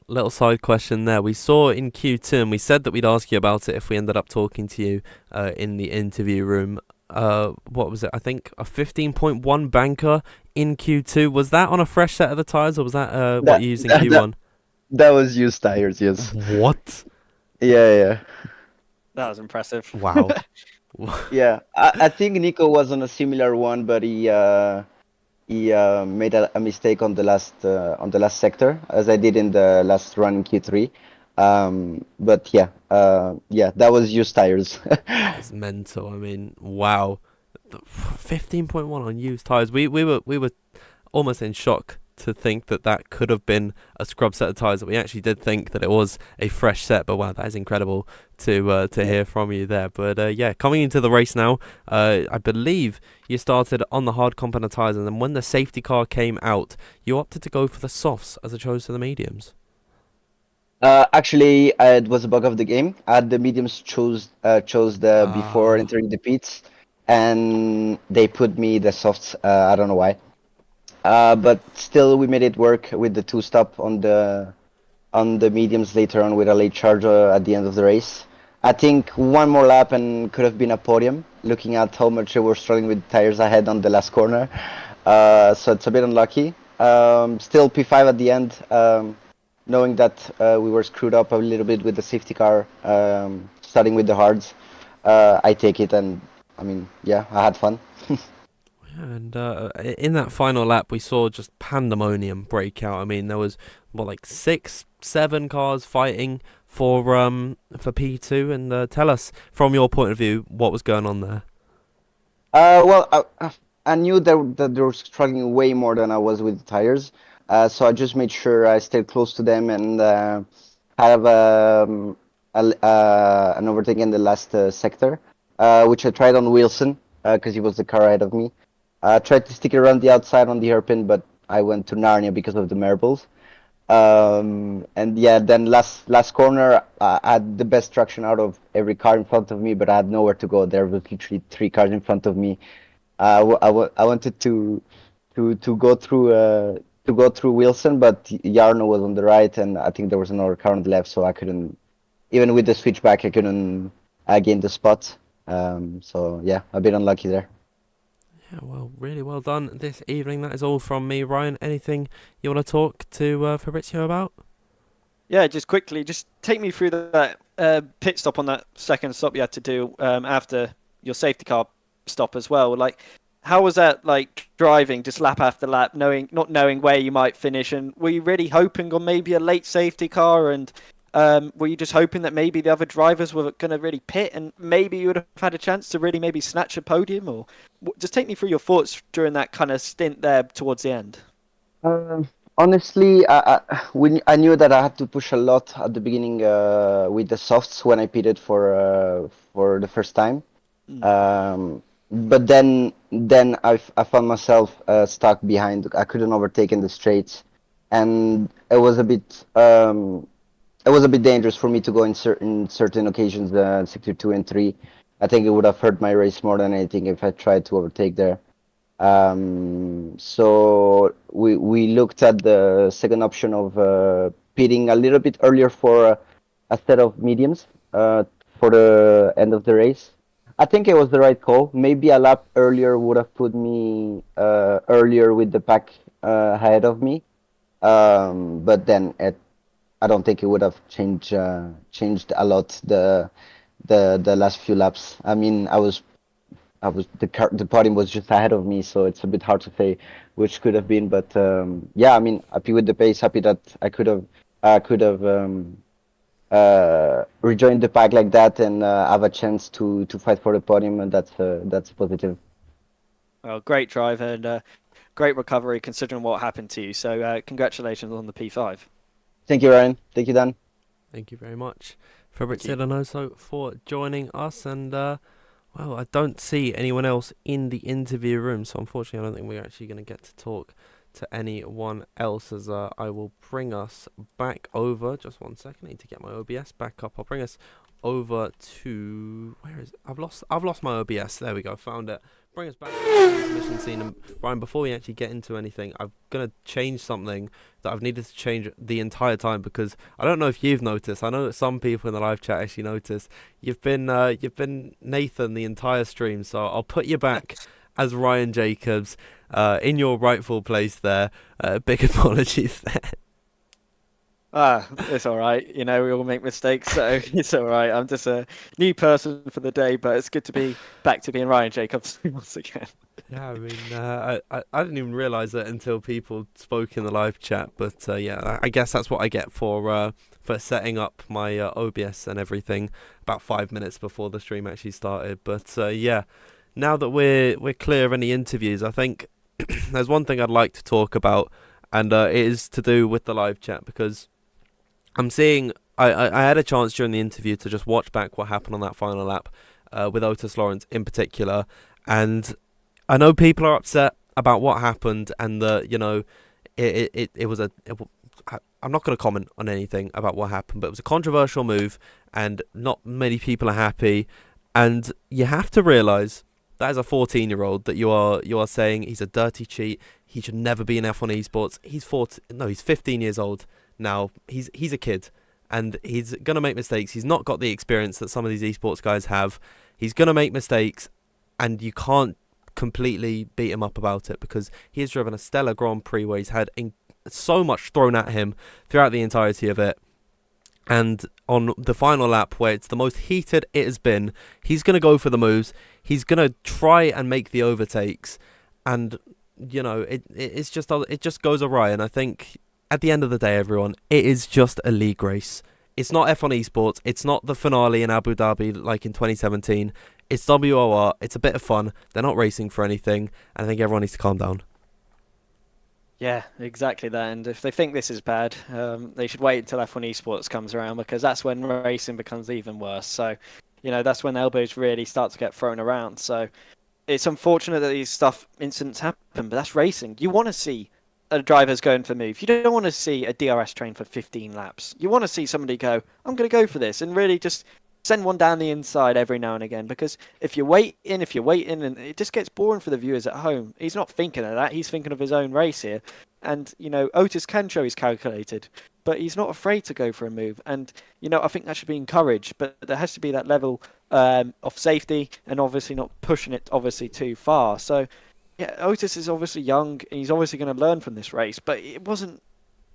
little side question there. We saw in Q2, and we said that we'd ask you about it if we ended up talking to you in the interview room. What was it? I think a 15.1 banker in Q2. Was that on a fresh set of the tyres, or was that what you used in Q1? That was used tires, yes. What? Yeah. That was impressive. Wow. Yeah, I think Nico was on a similar one, but he made a mistake on the last sector, as I did in the last run in Q3. But yeah, that was used tires. That's mental. I mean, wow. 15.1 on used tyres. We were almost in shock to think that could have been a scrub set of tyres. That we actually did think that it was a fresh set. But wow, that is incredible to hear from you there. But yeah, coming into the race now, I believe you started on the hard compound tyres, and then when the safety car came out, you opted to go for the softs as opposed to the mediums. Actually, it was a bug of the game. The mediums chose the before entering the pits, and they put me the softs. I don't know why. But still, we made it work with the 2-stop on the mediums later on with a late charge at the end of the race. I think one more lap and could have been a podium, looking at how much they were struggling with tires ahead on the last corner. So it's a bit unlucky. Still P5 at the end, knowing that we were screwed up a little bit with the safety car, starting with the hards. I take it, and I mean, yeah, I had fun. And in that final lap, we saw just pandemonium break out. I mean, there was like 6, 7 cars fighting for P2. And tell us, from your point of view, what was going on there. Well, I knew that they were struggling way more than I was with the tires, so I just made sure I stayed close to them and have an overtaking in the last sector, which I tried on Wilson because he was the car ahead of me. I tried to stick around the outside on the hairpin, but I went to Narnia because of the marbles. And yeah, then last corner, I had the best traction out of every car in front of me, but I had nowhere to go. There was literally 3 cars in front of me. I wanted to to go through Wilson, but Jarno was on the right, and I think there was another car on the left, so I couldn't, even with the switchback, I couldn't gain the spot. So yeah, a bit unlucky there. Yeah, well, really well done this evening. That is all from me. Ryan, anything you want to talk to Fabrizio about? Yeah, just quickly, just take me through that pit stop on that second stop you had to do after your safety car stop as well. Like, how was that like driving just lap after lap, not knowing where you might finish, and were you really hoping on maybe a late safety car, and were you just hoping that maybe the other drivers were going to really pit, and maybe you would have had a chance to really maybe snatch a podium, or just take me through your thoughts during that kind of stint there towards the end. Honestly, I knew that I had to push a lot at the beginning with the softs when I pitted for the first time. But then I found myself stuck behind. I couldn't overtake in the straights, and it was a bit dangerous for me to go in certain occasions, sector 2 and 3. I think it would have hurt my race more than anything if I tried to overtake there. So we looked at the second option of pitting a little bit earlier for a set of mediums for the end of the race. I think it was the right call. Maybe a lap earlier would have put me earlier with the pack ahead of me. But then I don't think it would have changed a lot the last few laps. I mean, the podium was just ahead of me, so it's a bit hard to say which could have been. But yeah, I mean, happy with the pace. Happy that I could have rejoined the pack like that and have a chance to fight for the podium, and that's positive. Well, great drive and great recovery considering what happened to you. So congratulations on the P5. Thank you, Ryan. Thank you, Dan. Thank you very much, Fabrizio Donoso, for joining us. And well, I don't see anyone else in the interview room, so unfortunately I don't think we're actually going to get to talk to anyone else, as I will bring us back over. Just 1 second, I need to get my OBS back up. I'll bring us over to, where is it? I've lost my OBS. There we go, found it. Bring us back to the mission scene. And Ryan, before we actually get into anything, I'm gonna change something that I've needed to change the entire time, because I don't know if you've noticed. I know that some people in the live chat actually noticed. You've been Nathan the entire stream, so I'll put you back as Ryan Jacobs in your rightful place there. Big apologies there. It's all right. You know, we all make mistakes, so it's all right. I'm just a new person for the day, but it's good to be back to being Ryan Jacobs once again. Yeah, I mean, I didn't even realise that until people spoke in the live chat. But yeah, I guess that's what I get for setting up my OBS and everything about 5 minutes before the stream actually started. But yeah, now that we're clear of any interviews, I think there's one thing I'd like to talk about, and it is to do with the live chat, because I'm seeing, I had a chance during the interview to just watch back what happened on that final lap with Otis Lawrence in particular, and I know people are upset about what happened, and you know, it was I'm not going to comment on anything about what happened, but it was a controversial move, and not many people are happy, and you have to realise that as a 14-year-old that you are saying he's a dirty cheat, he should never be in F1 Esports. He's 15 years old. Now, he's a kid, and he's going to make mistakes. He's not got the experience that some of these esports guys have. He's going to make mistakes, and you can't completely beat him up about it, because he has driven a stellar Grand Prix where he's had so much thrown at him throughout the entirety of it. And on the final lap, where it's the most heated it has been, he's going to go for the moves. He's going to try and make the overtakes, and you know, it just goes awry. And I think, at the end of the day, everyone, it is just a league race. It's not F1 Esports. It's not the finale in Abu Dhabi like in 2017. It's WOR. It's a bit of fun. They're not racing for anything. And I think everyone needs to calm down. Yeah, exactly that. And if they think this is bad, they should wait until F1 Esports comes around, because that's when racing becomes even worse. So, you know, that's when elbows really start to get thrown around. So it's unfortunate that these incidents happen, but that's racing. You want to see a driver's going for move. You don't want to see a DRS train for 15 laps. You want to see somebody go, I'm going to go for this, and really just send one down the inside every now and again, because if you're waiting, and it just gets boring for the viewers at home. He's not thinking of that. He's thinking of his own race here. And, Otis can show he's calculated, but he's not afraid to go for a move. And, I think that should be encouraged, but there has to be that level of safety and obviously not pushing it obviously too far. So, yeah, Otis is obviously young and he's obviously going to learn from this race, but it wasn't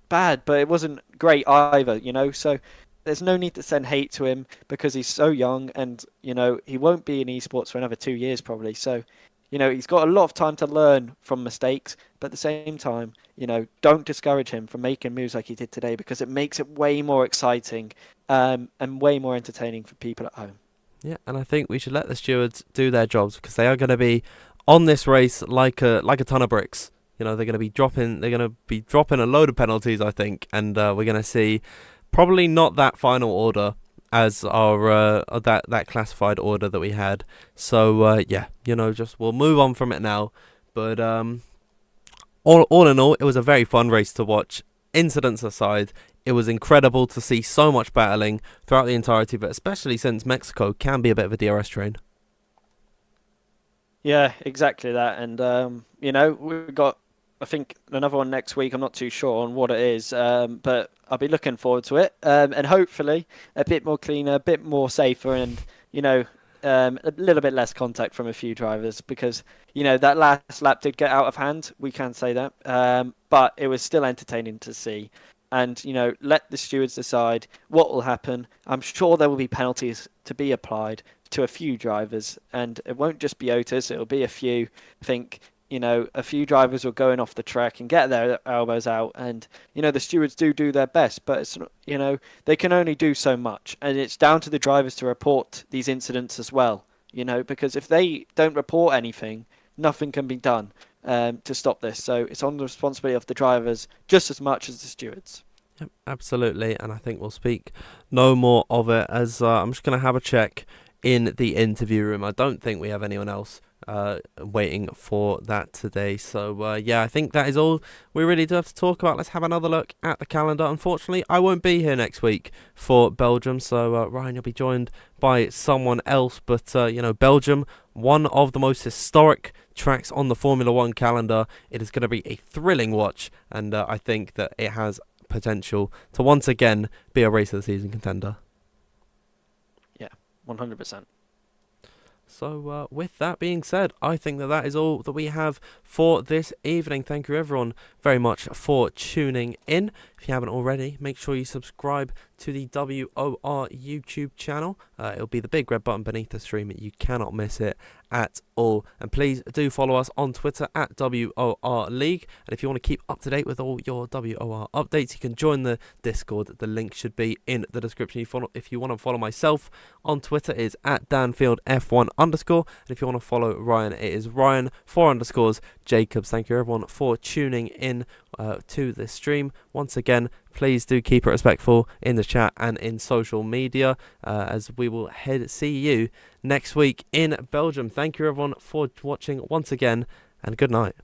bad, but it wasn't great either, So there's no need to send hate to him because he's so young and, he won't be in esports for another 2 years probably. So, he's got a lot of time to learn from mistakes, but at the same time, don't discourage him from making moves like he did today, because it makes it way more exciting and way more entertaining for people at home. Yeah, and I think we should let the stewards do their jobs, because they are going to be on this race like a ton of bricks. They're going to be dropping a load of penalties, I think, and we're going to see probably not that final order as our that classified order that we had. So we'll move on from it now. But all in all, it was a very fun race to watch. Incidents aside, it was incredible to see so much battling throughout the entirety, but especially since Mexico can be a bit of a DRS train. Yeah, exactly that. And we've got, I think, another one next week. I'm not too sure on what it is, but I'll be looking forward to it. And hopefully a bit more cleaner, a bit more safer, and, a little bit less contact from a few drivers, because, that last lap did get out of hand. We can say that. But it was still entertaining to see. And, let the stewards decide what will happen. I'm sure there will be penalties to be applied to a few drivers, and it won't just be Otis. It'll be a few. I think, a few drivers will going off the track and get their elbows out, and, the stewards do their best, but it's not, they can only do so much, and it's down to the drivers to report these incidents as well, because if they don't report anything, nothing can be done to stop this. So it's on the responsibility of the drivers just as much as the stewards. Yep, absolutely, and I think we'll speak no more of it, as I'm just going to have a check in the interview room. I don't think we have anyone else waiting for that today. So I think that is all we really do have to talk about. Let's have another look at the calendar. Unfortunately, I won't be here next week for Belgium, so Ryan, you'll be joined by someone else. But Belgium, one of the most historic tracks on the Formula 1 calendar. It is going to be a thrilling watch, and I think that it has potential to once again be a race of the season contender. 100%. So with that being said, I think that is all that we have for this evening. Thank you everyone very much for tuning in. If you haven't already, make sure you subscribe to the WOR YouTube channel. It'll be the big red button beneath the stream. You cannot miss it at all. And please do follow us on Twitter at WOR League. And if you want to keep up to date with all your WOR updates, you can join the Discord. The link should be in the description. If you want to follow myself on Twitter, it is at DanfieldF1_. And if you want to follow Ryan, it is Ryan_Jacobs. Thank you everyone for tuning in to this stream. Once again, please do keep it respectful in the chat and in social media, as we will see you next week in Belgium. Thank you everyone for watching once again, and good night.